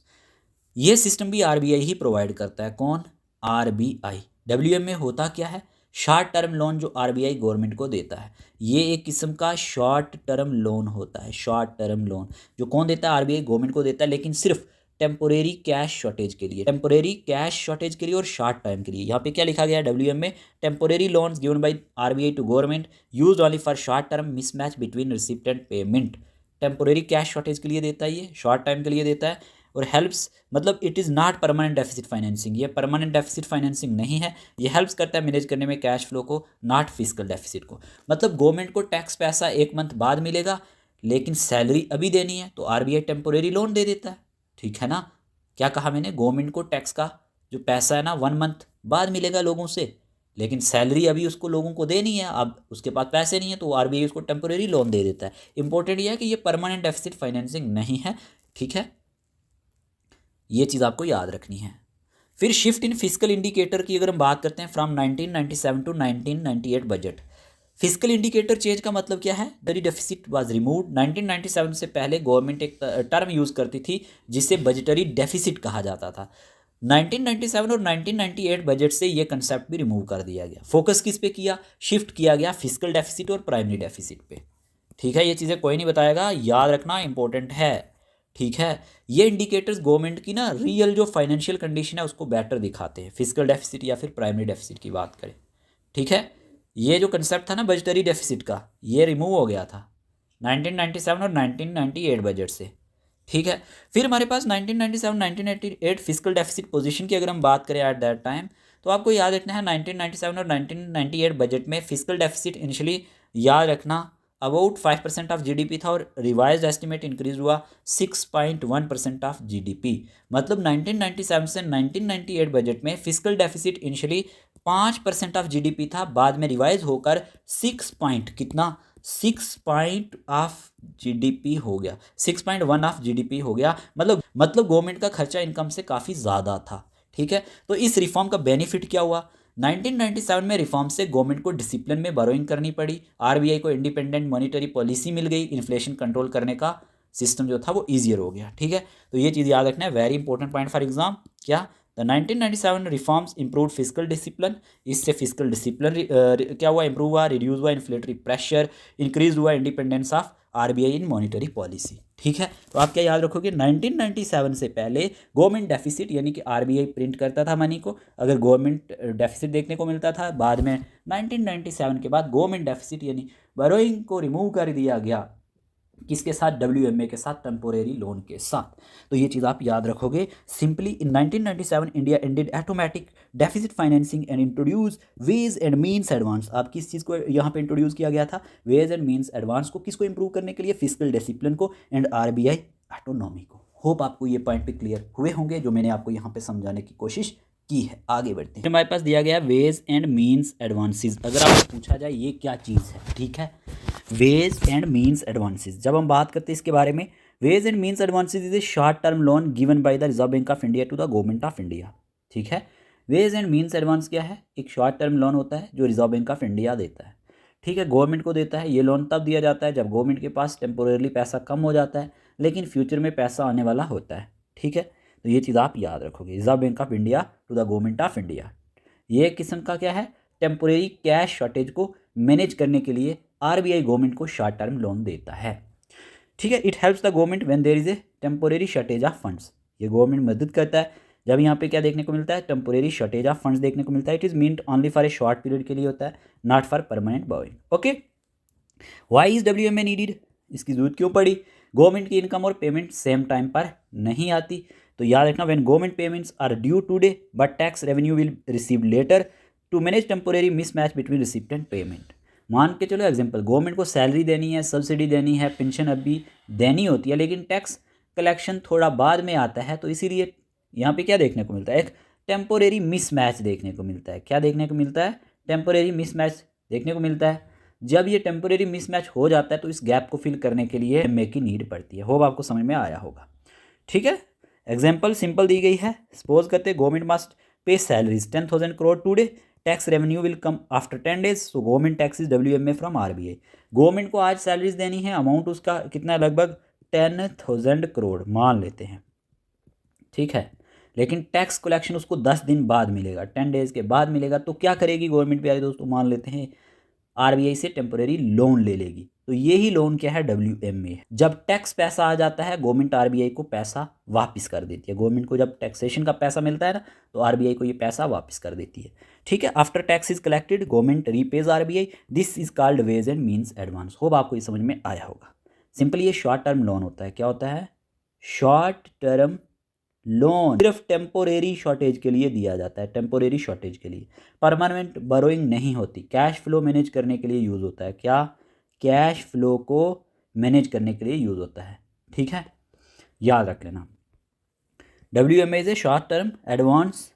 ये सिस्टम भी आरबीआई ही प्रोवाइड करता है। कौन? आरबीआई। WMA होता क्या है? शॉर्ट टर्म लोन जो आरबीआई गवर्नमेंट को देता है, ये एक किस्म का शॉर्ट टर्म लोन होता है। शॉर्ट टर्म लोन जो कौन देता है? आरबीआई गवर्नमेंट को देता है, लेकिन सिर्फ टेम्पोरेरी कैश शॉर्टेज के लिए, टेम्पोरेरी कैश शॉर्टेज के लिए और शॉर्ट टाइम के लिए। यहाँ पे क्या लिखा गया है? WMA temporary loans given by RBI to government use only for short term mismatch between receipt and payment. Temporary cash shortage के लिए देता है, ये शॉर्ट टाइम के लिए देता है। और हेल्प्स, मतलब it is not permanent deficit financing, ये परमानेंट डेफिसिट फाइनेंसिंग नहीं है। ये हेल्प्स करता है मैनेज करने में कैश फ्लो को, नॉट फिजिकल डेफिसिट को। मतलब गवर्नमेंट को टैक्स पैसा 1 मंथ बाद मिलेगा, लेकिन सैलरी अभी देनी है, तो आरबीआई टेम्पोरेरी लोन दे देता है। ठीक है ना? क्या कहा मैंने? गवर्नमेंट को टैक्स का जो पैसा है ना 1 मंथ बाद मिलेगा लोगों से, लेकिन सैलरी अभी उसको लोगों को देनी है, अब उसके पास पैसे नहीं है, तो आरबीआई उसको टेम्पोरेरी लोन दे देता है। इंपॉर्टेंट ये है कि ये परमानेंट डेफिसिट फाइनेंसिंग नहीं है। ठीक है, ये चीज़ आपको याद रखनी है। फिर शिफ्ट इन फिजिकल इंडिकेटर की अगर हम बात करते हैं from 1997 to 1998 budget. Physical indicator change का मतलब क्या है? Budgetary deficit was removed. 1997 से पहले गवर्नमेंट एक टर्म यूज़ करती थी जिसे बजटरी डेफिसिट कहा जाता था। 1997 और 1998 बजट से ये कंसेप्ट भी रिमूव कर दिया गया। फोकस किस पे किया? शिफ्ट किया गया फिजिकल डेफिसिट और प्राइमरी डेफिसिट पे। ठीक है, ये चीज़ें कोई नहीं बताएगा, याद रखना इंपॉर्टेंट है। ठीक है, ये इंडिकेटर्स गवर्नमेंट की ना रियल जो फाइनेंशियल कंडीशन है उसको बेटर दिखाते हैं, फिजिकल डेफिसिट या फिर प्राइमरी डेफिसिट की बात करें। ठीक है, ये जो कंसेप्ट था ना बजटरी डेफिसिट का, ये रिमूव हो गया था 1997 और 1998 बजट से। ठीक है, फिर हमारे पास 1997 1998 फिजिकल डेफिसिट पोजीशन की अगर हम बात करें एट दैट टाइम, तो आपको याद रखना है 1997 और 1998 बजट में फिजिकल डेफिसिट इनिशियली याद रखना अबाउट 5% ऑफ जीडीपी था, और रिवाइज्ड एस्टिमेट इंक्रीज हुआ 6.1% ऑफ जीडीपी। मतलब 1997 से 1998 बजट में physical deficit initially 5% of GDP था, बाद में रिवाइज होकर 6 पॉइंट कितना 6 पॉइंट ऑफ जीडीपी हो गया, 6.1 ऑफ जीडीपी हो गया। मतलब गवर्नमेंट का खर्चा इनकम से काफ़ी ज़्यादा था। ठीक है, तो इस रिफॉर्म का बेनिफिट क्या हुआ? 1997 में रिफॉर्म से गवर्नमेंट को डिसिप्लिन में बोरोइंग करनी पड़ी, आरबीआई को इंडिपेंडेंट मॉनिटरी पॉलिसी मिल गई, इन्फ्लेशन कंट्रोल करने का सिस्टम जो था वो ईजियर हो गया। ठीक है, तो ये चीज़ याद रखना है, very important point for exam. क्या? The 1997 reforms improve fiscal discipline, इससे फिजिकल डिसिप्लिन क्या हुआ? इंप्रूव हुआ, रिड्यूस हुआ इन्फ्लेटरी प्रेशर, इंक्रीज हुआ independence of RBI in monetary policy. ठीक है, तो आप क्या याद रखोगे? 1997 से पहले गवर्नमेंट डेफिसिट यानी कि आरबीआई प्रिंट करता था मनी को, अगर गवर्नमेंट डेफिसिट देखने को मिलता था। बाद में 1997 के बाद गवर्नमेंट डेफिसिट यानी बोरोइंग को रिमूव कर दिया गया, किसके साथ? WMA के साथ, टेम्पोरेरी लोन के साथ। तो ये चीज़ आप याद रखोगे। Simply in 1997 India ended automatic deficit financing and introduce ways and means advance. आप किस चीज़ को यहाँ पे इंट्रोड्यूस किया गया था? वेज एंड मीन्स एडवांस को, किसको इंप्रूव करने के लिए? फिजिकल डिसिप्लिन को एंड आरबीआई ऑटोनॉमी को। होप आपको ये पॉइंट पे क्लियर हुए होंगे जो मैंने आपको यहाँ पे समझाने की कोशिश की है। आगे बढ़ते हैं। हमारे पास दिया गया वेज एंड मीन्स एडवांसेस। अगर आपको पूछा जाए ये क्या चीज़ है, ठीक है, वेज एंड मीन्स एडवांसेस। जब हम बात करते हैं इसके बारे में, ways and means advances is a short term loan given by the reserve bank of India to the government of India. ठीक है, वेज एंड मीन्स एडवांस क्या है? एक शॉर्ट टर्म लोन होता है जो रिजर्व बैंक ऑफ इंडिया देता है। ठीक है, गवर्नमेंट को देता है। ये लोन तब दिया जाता है जब गवर्नमेंट के पास टेम्पोरेरली पैसा कम हो जाता है, लेकिन फ्यूचर में पैसा आने वाला होता है। ठीक है, तो ये चीज़ आप याद रखोगे, reserve bank of India to the government of India. ये एक किस्म का क्या है? टेम्पोरेरी कैश शॉर्टेज को मैनेज करने के लिए आरबीआई गवर्नमेंट को शॉर्ट टर्म लोन देता है। ठीक है, it helps the government when there is a temporary shortage of funds. ये गवर्नमेंट मदद करता है जब यहाँ पे क्या देखने को मिलता है? टेम्पोरेरी शॉर्टेज ऑफ फंड्स देखने को मिलता है। It is meant only for a short period के लिए होता है, not for permanent borrowing. Okay, why is WMA needed? इसकी जरूरत क्यों पड़ी? गवर्नमेंट की इनकम और पेमेंट सेम टाइम पर नहीं आती, तो याद रखना, when government payments are due today but tax revenue will receive later to manage temporary mismatch between receipt and payment. मान के चलो एग्जांपल, गवर्नमेंट को सैलरी देनी है, सब्सिडी देनी है, पेंशन अभी देनी होती है, लेकिन टैक्स कलेक्शन थोड़ा बाद में आता है, तो इसीलिए यहाँ पे क्या देखने को मिलता है? एक टेम्पोरेरी मिसमैच देखने को मिलता है। क्या देखने को मिलता है? टेम्पोरेरी मिसमैच देखने को मिलता है। जब ये टेम्पोरेरी मिसमैच हो जाता है तो इस गैप को फिल करने के लिए एमए की नीड पड़ती है। होप आपको समझ में आया होगा। ठीक है, एग्जाम्पल सिंपल दी गई है। सपोज करते हैं government must pay salaries 10,000 crore today, tax revenue will come after 10 days, so government taxes WMA from RBI। Government को आज सैलरीज देनी है, अमाउंट उसका कितना है, लगभग 10,000 करोड़ मान लेते हैं। ठीक है, लेकिन टैक्स कलेक्शन उसको 10 दिन बाद मिलेगा, 10 days के बाद मिलेगा। तो क्या करेगी गवर्नमेंट प्यारे दोस्तों, मान लेते हैं RBI से टेम्पोरेरी लोन ले लेगी। तो यही लोन क्या है, WMA। जब टैक्स पैसा आ जाता है गवर्नमेंट RBI को पैसा वापस कर देती है। गवर्नमेंट को जब टैक्सेशन का पैसा मिलता है ना, तो RBI को ये पैसा वापस कर देती है। ठीक है, after tax is collected government repays RBI, this is called ways and means advance. Hope आपको ये समझ में आया होगा। सिंपली ये शॉर्ट टर्म लोन होता है। क्या होता है, शॉर्ट टर्म लोन सिर्फ टेम्पोरेरी शॉर्टेज के लिए दिया जाता है, टेम्पोरेरी शॉर्टेज के लिए, परमानेंट बोरोइंग नहीं होती। कैश फ्लो मैनेज करने के लिए यूज़ होता है। क्या, कैश फ्लो को मैनेज करने के लिए यूज़ होता है। ठीक है, याद रख लेना। WMA is a short term advance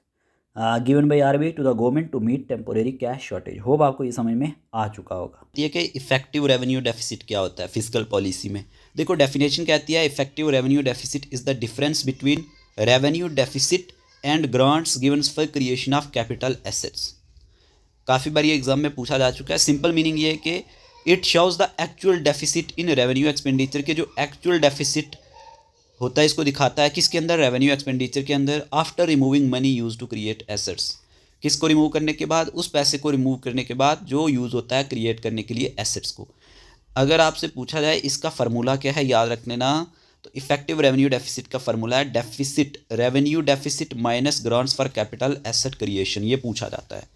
given by RBI to the government to meet temporary cash shortage. Hope आपको ये समझ में आ चुका होगा। ये कि इफेक्टिव रेवेन्यू डेफिसिट क्या होता है फिजिकल पॉलिसी में। देखो डेफिनेशन कहती है effective revenue deficit is the difference between revenue deficit and grants given for creation of capital assets. काफ़ी बार ये एग्जाम में पूछा जा चुका है। सिंपल मीनिंग ये है कि it shows the actual deficit in revenue expenditure के जो एक्चुअल डेफिसिट होता है इसको दिखाता है किसके अंदर, रेवेन्यू एक्सपेंडिचर के अंदर, after removing money use to create assets. किसको रिमूव करने के बाद, उस पैसे को रिमूव करने के बाद जो यूज़ होता है क्रिएट करने के लिए एसेट्स को। अगर आपसे पूछा जाए इसका फार्मूला क्या है, याद रख लेना। तो इफेक्टिव रेवेन्यू डेफिसिट का फार्मूला है deficit, revenue deficit minus grants for capital asset creation. ये पूछा जाता है।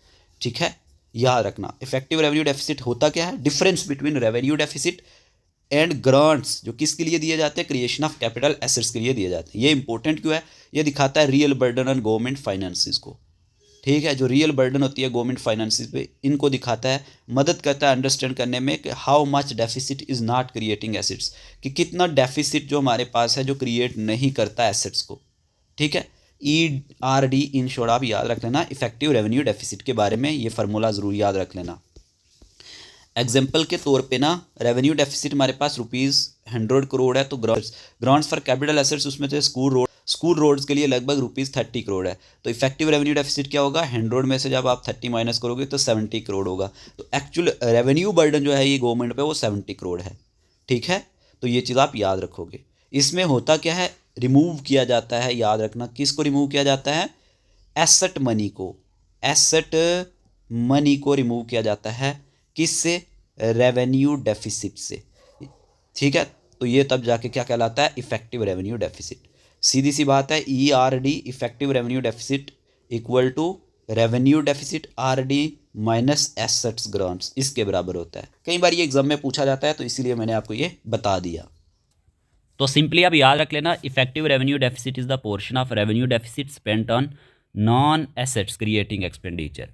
ठीक है, याद रखना। इफेक्टिव रेवेन्यू डेफिसिट होता क्या है, difference between revenue deficit and grants, जो किसके लिए दिए जाते हैं, क्रिएशन ऑफ कैपिटल एसेट्स के लिए दिए जाते हैं। ये इंपॉर्टेंट क्यों है, ये दिखाता है real burden on government finances को। ठीक है, जो रियल बर्डन होती है गवर्नमेंट फाइनेंसिस पे, इनको दिखाता है, मदद करता है अंडरस्टैंड करने में कि how much deficit is not creating assets, कि कितना डेफिसिट जो हमारे पास है जो क्रिएट नहीं करता एसेट्स को। ठीक है, ERD इन शॉर्ट आप याद रख लेना इफेक्टिव रेवेन्यू डेफिसिट के बारे में, ये फार्मूला ज़रूर याद रख लेना। एग्जाम्पल के तौर पे ना, रेवेन्यू डेफिसिट हमारे पास ₹100 करोड़ है, तो ग्रांट्स फॉर कैपिटल एसेट्स उसमें से स्कूल रोड्स के लिए लगभग ₹30 करोड़ है। तो इफेक्टिव रेवेन्यू डेफिसिट क्या होगा, 100 में से जब आप 30 माइनस करोगे तो 70 करोड़ होगा। तो एक्चुअल रेवेन्यू बर्डन जो है ये गवर्नमेंट पे वो 70 करोड़ है। ठीक है, तो ये चीज़ आप याद रखोगे। इसमें होता क्या है, रिमूव किया जाता है, याद रखना किसको रिमूव किया जाता है, एसेट मनी को, एसेट मनी को रिमूव किया जाता है किससे, रेवेन्यू डेफिसिट से। ठीक है, तो ये तब जाके क्या कहलाता है, इफेक्टिव रेवेन्यू डेफिसिट। सीधी सी बात है, ERD effective revenue deficit equal to revenue deficit RD minus assets grants, इसके बराबर होता है। कई बार ये एग्जाम में पूछा जाता है, तो इसीलिए मैंने आपको ये बता दिया। तो सिंपली आप याद रख लेना, effective revenue deficit is the portion of revenue deficit spent on non assets creating expenditure.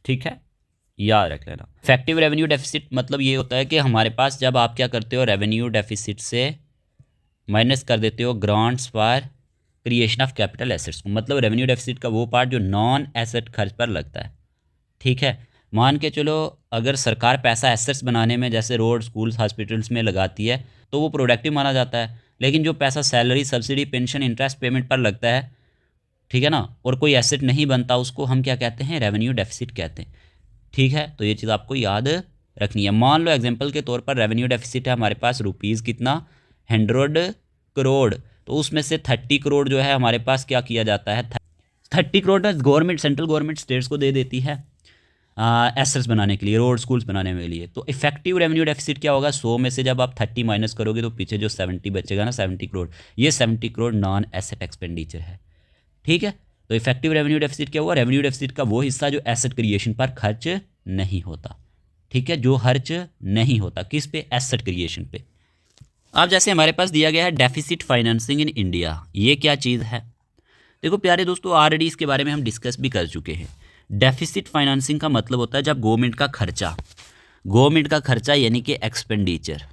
ठीक है, याद रख लेना। इफेक्टिव रेवेन्यू डेफिसिट मतलब ये होता है कि हमारे पास जब आप क्या करते हो, रेवेन्यू डेफिसिट से माइनस कर देते हो grants for creation of capital assets को, मतलब रेवेन्यू डेफिसिट का वो पार्ट जो नॉन एसेट खर्च पर लगता है। ठीक है, मान के चलो अगर सरकार पैसा एसेट्स बनाने में, जैसे रोड, स्कूल्स, हॉस्पिटल्स में लगाती है, तो वो प्रोडक्टिव माना जाता है। लेकिन जो पैसा salary, subsidy, pension, interest payment पर लगता है, ठीक है ना, और कोई एसेट नहीं बनता, उसको हम क्या कहते हैं, रेवेन्यू डेफिसिट कहते हैं। ठीक है, तो ये चीज़ आपको याद रखनी है। मान लो एग्जांपल के तौर पर रेवेन्यू डेफिसिट है हमारे पास रुपीज़ कितना, 100 करोड़, तो उसमें से 30 करोड़ जो है हमारे पास क्या किया जाता है, 30 crore government, central government states को दे देती है एसेट्स बनाने के लिए, रोड, स्कूल्स बनाने के लिए। तो इफेक्टिव रेवेन्यू डेफिसिट क्या होगा, 100 में से जब आप 30 माइनस करोगे तो पीछे जो 70 बचेगा ना, 70 करोड़, ये 70 करोड़ नॉन एसेट एक्सपेंडिचर है। ठीक है, तो इफेक्टिव रेवेन्यू डेफिसिट क्या हुआ, रेवेन्यू डेफिसिट का वो हिस्सा जो एसेट क्रिएशन पर खर्च नहीं होता। ठीक है, जो खर्च नहीं होता किस पे, एसेट क्रिएशन पे। अब जैसे हमारे पास दिया गया है डेफिसिट फाइनेंसिंग इन इंडिया, ये क्या चीज़ है। देखो प्यारे दोस्तों, ऑलरेडी इसके बारे में हम डिस्कस भी कर चुके हैं। डेफिसिट फाइनेंसिंग का मतलब होता है जब गवर्नमेंट का खर्चा यानी कि एक्सपेंडिचर,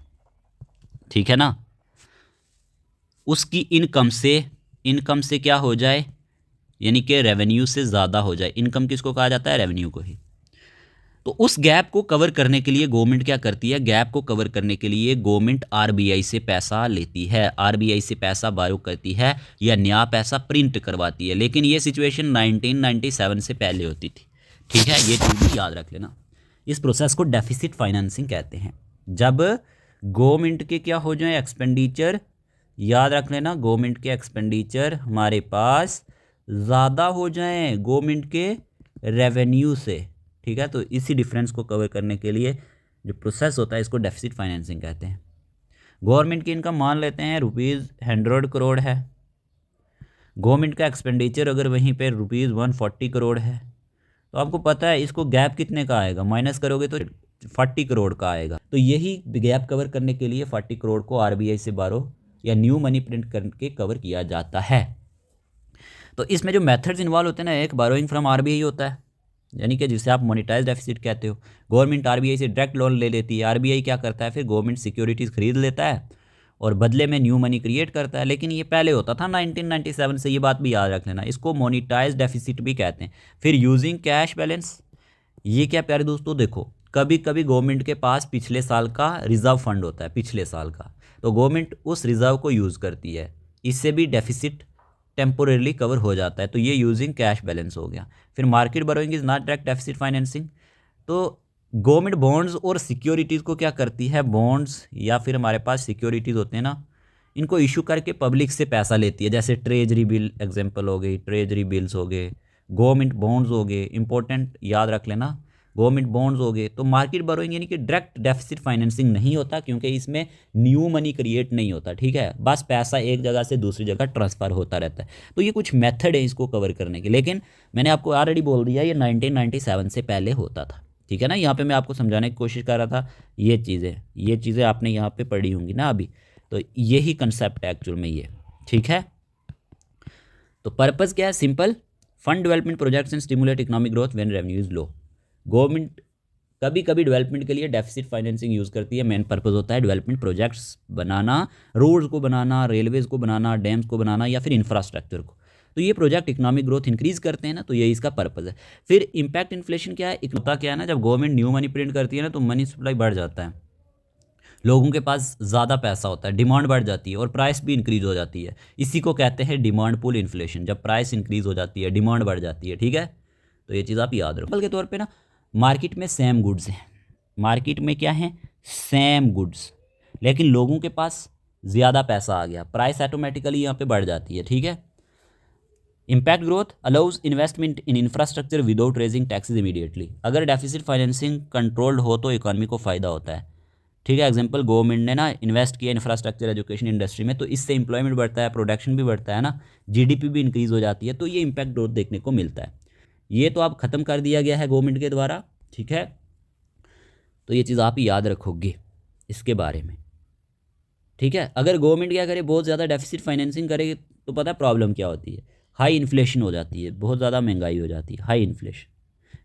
ठीक है ना, उसकी इनकम से क्या हो जाए, यानी कि रेवेन्यू से ज़्यादा हो जाए। इनकम किसको कहा जाता है, रेवेन्यू को ही। तो उस गैप को कवर करने के लिए गवर्नमेंट क्या करती है, गैप को कवर करने के लिए गवर्नमेंट आरबीआई से पैसा लेती है, आरबीआई से पैसा बारो करती है या नया पैसा प्रिंट करवाती है। लेकिन ये सिचुएशन 1997 से पहले होती थी, ठीक है, ये चीज़ भी याद रख लेना। इस प्रोसेस को डेफिसिट फाइनेंसिंग कहते हैं। जब गवर्नमेंट के क्या हो जाए एक्सपेंडिचर, याद रख लेना, गवर्नमेंट के एक्सपेंडिचर हमारे पास ज़्यादा हो जाएं गवर्नमेंट के रेवेन्यू से, ठीक है। तो इसी डिफरेंस को कवर करने के लिए जो प्रोसेस होता है इसको डेफिसिट फाइनेंसिंग कहते हैं। गवर्नमेंट की इनकम मान लेते हैं ₹100 करोड़ है, गवर्नमेंट का एक्सपेंडिचर अगर वहीं पे ₹140 करोड़ है, तो आपको पता है इसको गैप कितने का आएगा, माइनस करोगे तो 40 करोड़ का आएगा। तो यही गैप कवर करने के लिए 40 करोड़ को आरबीआई से बारो या न्यू मनी प्रिंट करके कवर किया जाता है। तो इसमें जो मेथड्स इन्वॉल्व होते हैं ना, एक बारोइंग फ्रॉम आरबीआई होता है, यानी कि जिसे आप मोनेटाइज डेफिसिट कहते हो। गवर्नमेंट आरबीआई से डायरेक्ट लोन ले लेती है, आरबीआई क्या करता है फिर गवर्नमेंट सिक्योरिटीज़ खरीद लेता है और बदले में न्यू मनी क्रिएट करता है। लेकिन ये पहले होता था 1997 से, ये बात भी याद रख लेना। इसको मोनेटाइज डेफिसिट भी कहते हैं। फिर यूजिंग कैश बैलेंस, ये क्या प्यारे दोस्तों, देखो कभी कभी गवर्नमेंट के पास पिछले साल का रिजर्व फंड होता है, पिछले साल का, तो गवर्नमेंट उस रिजर्व को यूज़ करती है, इससे भी डेफिसिट टेम्पोरेली कवर हो जाता है। तो ये यूजिंग कैश बैलेंस हो गया। फिर market borrowing is not direct deficit financing. तो गवर्नमेंट बॉन्ड्स और सिक्योरिटीज़ को क्या करती है, बॉन्ड्स या फिर हमारे पास सिक्योरिटीज़ होते हैं ना, इनको इशू करके पब्लिक से पैसा लेती है। जैसे ट्रेजरी बिल एग्जांपल हो गई, ट्रेजरी बिल्स हो गए, गवर्नमेंट बॉन्ड्स हो गए, इंपॉर्टेंट याद रख लेना, गवर्नमेंट बॉन्ड्स हो गए। तो मार्केट बोरोइंग यानी कि डायरेक्ट डेफिसिट फाइनेंसिंग नहीं होता, क्योंकि इसमें न्यू मनी क्रिएट नहीं होता, ठीक है, बस पैसा एक जगह से दूसरी जगह ट्रांसफ़र होता रहता है। तो ये कुछ मेथड है इसको कवर करने के, लेकिन मैंने आपको ऑलरेडी बोल दिया ये 1997 से पहले होता था, ठीक है ना। यहाँ पे मैं आपको समझाने की कोशिश कर रहा था, ये चीज़ें आपने यहाँ पे पढ़ी होंगी ना अभी, तो यही कंसेप्ट है एक्चुअल में ये, ठीक है। तो पर्पज़ क्या है, simple, fund development projects and stimulate economic growth when revenue is low. Government कभी कभी डेवलपमेंट के लिए डेफिसिट फाइनेंसिंग यूज़ करती है। मेन पर्पज़ होता है डेवलपमेंट प्रोजेक्ट्स बनाना, रोड्स को बनाना, रेलवेज़ को बनाना, डैम्स को बनाना या फिर इंफ्रास्ट्रक्चर को। तो ये प्रोजेक्ट इकोनॉमिक ग्रोथ इंक्रीज़ करते हैं ना, तो ये इसका पर्पज़ है। फिर इम्पैक्ट इन्फ्लेशन क्या है, होता क्या है ना, जब गवर्नमेंट न्यू मनी प्रिंट करती है ना तो मनी सप्लाई बढ़ जाता है, लोगों के पास ज़्यादा पैसा होता है, डिमांड बढ़ जाती है और प्राइस भी इंक्रीज़ हो जाती है। इसी को कहते हैं डिमांड पुल इन्फ्लेशन। जब प्राइस इंक्रीज़ हो जाती है, डिमांड बढ़ जाती है, ठीक है। तो ये चीज़ आप याद रखो। के तौर पे ना मार्केट में सेम गुड्स हैं, मार्केट में क्या है, सेम गुड्स, लेकिन लोगों के पास ज़्यादा पैसा आ गया, प्राइस ऑटोमेटिकली यहाँ पे बढ़ जाती है, ठीक है। Impact growth allows investment in infrastructure without raising taxes immediately. अगर डेफिसिट फाइनेंसिंग कंट्रोल्ड हो तो इकोनॉमी को फ़ायदा होता है, ठीक है। एग्जांपल, गवर्नमेंट ने ना इन्वेस्ट किया इंफ्रास्ट्रक्चर एजुकेशन इंडस्ट्री में, तो इससे एम्प्लॉयमेंट बढ़ता है, प्रोडक्शन भी बढ़ता है ना, जीडीपी भी इंक्रीज़ हो जाती है, तो ये इम्पैक्ट ग्रोथ देखने को मिलता है। ये तो अब ख़त्म कर दिया गया है गवर्नमेंट के द्वारा, ठीक है। तो ये चीज़ आप याद रखोगे इसके बारे में, ठीक है। अगर गवर्नमेंट क्या करे, बहुत ज़्यादा डेफिसिट फाइनेंसिंग करे तो पता है प्रॉब्लम क्या होती है, हाई इन्फ्लेशन हो जाती है, बहुत ज़्यादा महंगाई हो जाती है, हाई इन्फ्लेशन,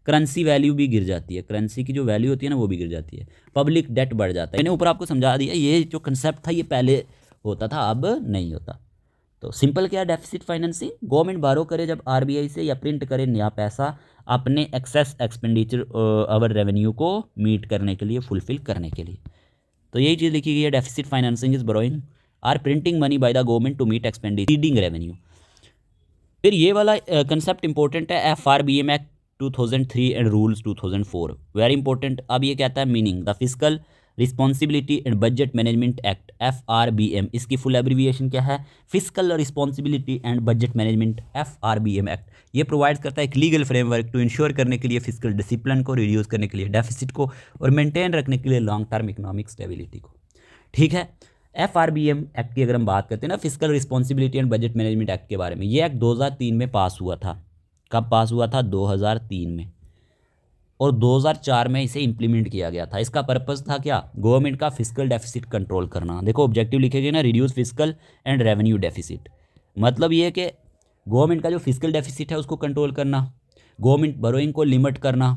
करेंसी वैल्यू भी गिर जाती है, करेंसी की जो वैल्यू होती है ना वो भी गिर जाती है, पब्लिक डेट बढ़ जाता है। मैंने ऊपर आपको समझा दिया, ये जो कंसेप्ट था ये पहले होता था, अब नहीं होता। तो सिंपल क्या, डेफिसिट फाइनेंसिंग, गवर्नमेंट बारो करे जब आरबीआई से या प्रिंट करे नया पैसा अपने एक्सेस एक्सपेंडिचर अवर रेवेन्यू को मीट करने के लिए, फुलफिल करने के लिए। तो यही चीज़ लिखी गई है, deficit financing is borrowing or printing money by the government to meet expenditure revenue. फिर ये वाला कंसेप्ट इंपॉर्टेंट है, FRBM act 2003 and rules 2004, very important. अब ये कहता है meaning, the fiscal responsibility and budget management act, FRBM, इसकी full abbreviation क्या है, fiscal responsibility and budget management, FRBM act. ये प्रोवाइड करता है एक लीगल फ्रेमवर्क टू इंश्योर करने के लिए फिस्कल डिसिप्लिन को, रिड्यूस करने के लिए डेफिसिट को और मेंटेन रखने के लिए लॉन्ग टर्म इकोनॉमिक स्टेबिलिटी को, ठीक है। FRBM एक्ट की अगर हम बात करते हैं ना, fiscal responsibility and budget management act के बारे में, ये एक्ट 2003 में पास हुआ था। कब पास हुआ था, 2003 में, और 2004 में इसे इम्प्लीमेंट किया गया था। इसका पर्पस था क्या, गवर्नमेंट का फिस्कल डेफिसिट कंट्रोल करना। देखो ऑब्जेक्टिव लिखे गए ना, reduce fiscal and revenue deficit, मतलब ये है कि गवर्नमेंट का जो फिस्कल डेफिसिट है उसको कंट्रोल करना, गवर्नमेंट बोरोइंग को लिमिट करना,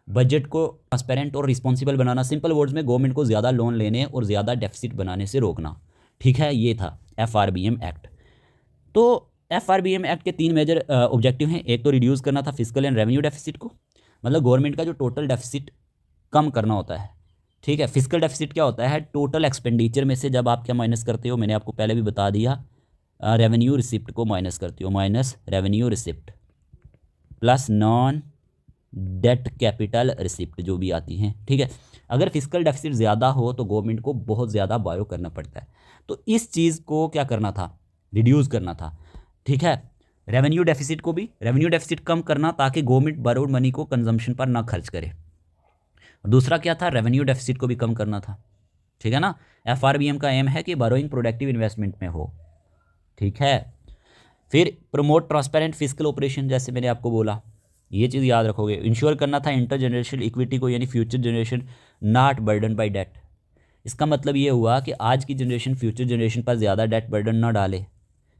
बजट को ट्रांसपेरेंट और रिस्पॉन्सिबल बनाना। सिंपल वर्ड्स में गवर्नमेंट को ज़्यादा लोन लेने और ज़्यादा डेफिसिट बनाने से रोकना, ठीक है। ये था FRBM एक्ट। तो FRBM एक्ट के 3 मेजर ऑब्जेक्टिव हैं। एक तो रिड्यूस करना था फिस्कल एंड रेवेन्यू डेफिसिट को, मतलब गवर्नमेंट का जो टोटल डेफिसिट कम करना होता है, ठीक है। फिजिकल डेफिसिट क्या होता है, टोटल एक्सपेंडिचर में से जब आप क्या माइनस करते हो, मैंने आपको पहले भी बता दिया, रेवेन्यू रिसिप्ट को माइनस करते हो, minus revenue receipt plus non debt capital receipt जो भी आती हैं, ठीक है। अगर फिजिकल डेफिसिट ज़्यादा हो तो गवर्नमेंट को बहुत ज़्यादा बायो करना पड़ता है, तो इस चीज़ को क्या करना था, रिड्यूस करना था, ठीक है। रेवेन्यू डेफिसिट को भी, रेवेन्यू डेफिसिट कम करना ताकि गवर्नमेंट बोरोड मनी को कंजम्पशन पर ना खर्च करे। दूसरा क्या था, रेवेन्यू डेफिसिट को भी कम करना था, ठीक है ना। एफआरबीएम का एम है कि बोरोइंग प्रोडक्टिव इन्वेस्टमेंट में हो, ठीक है। फिर प्रमोट ट्रांसपेरेंट फिजिकल ऑपरेशन, जैसे मैंने आपको बोला, ये चीज़ याद रखोगे। इंश्योर करना था इंटर जनरेशनल इक्विटी को, यानी future generation not burden by debt. इसका मतलब ये हुआ कि आज की जनरेशन फ्यूचर जनरेशन पर ज़्यादा डेट बर्डन ना डाले।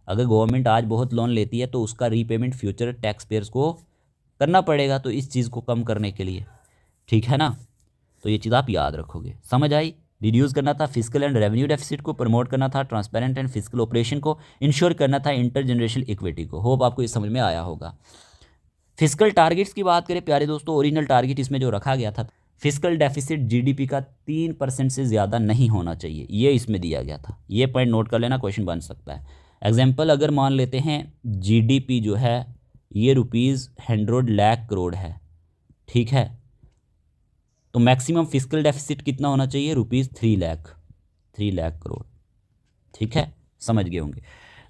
अगर गवर्नमेंट आज बहुत लोन लेती है तो उसका रीपेमेंट फ्यूचर टैक्स पेयर्स को करना पड़ेगा, तो इस चीज़ को कम करने के लिए, ठीक है ना। तो ये चीज़ आप याद रखोगे, समझ आई। रिड्यूस करना था फिजिकल एंड रेवेन्यू डेफिसिट को, प्रमोट करना था ट्रांसपेरेंट एंड फिजिकल ऑपरेशन को, इंश्योर करना था इंटर जनरेशनल इक्विटी को। होप आपको ये समझ में आया होगा। फिजिकल टारगेट्स की बात करें प्यारे दोस्तों, ओरिजिनल टारगेट इसमें जो रखा गया था, फिजिकल डेफिसिट जीडीपी का 3% से ज़्यादा नहीं होना चाहिए, ये इसमें दिया गया था। ये पॉइंट नोट कर लेना, क्वेश्चन बन सकता है। एग्जाम्पल अगर मान लेते हैं जीडीपी जो है ये ₹100 लाख करोड़ है, ठीक है, तो मैक्सिमम फिजिकल डेफिसिट कितना होना चाहिए, ₹3 लाख करोड़, ठीक है, समझ गए होंगे।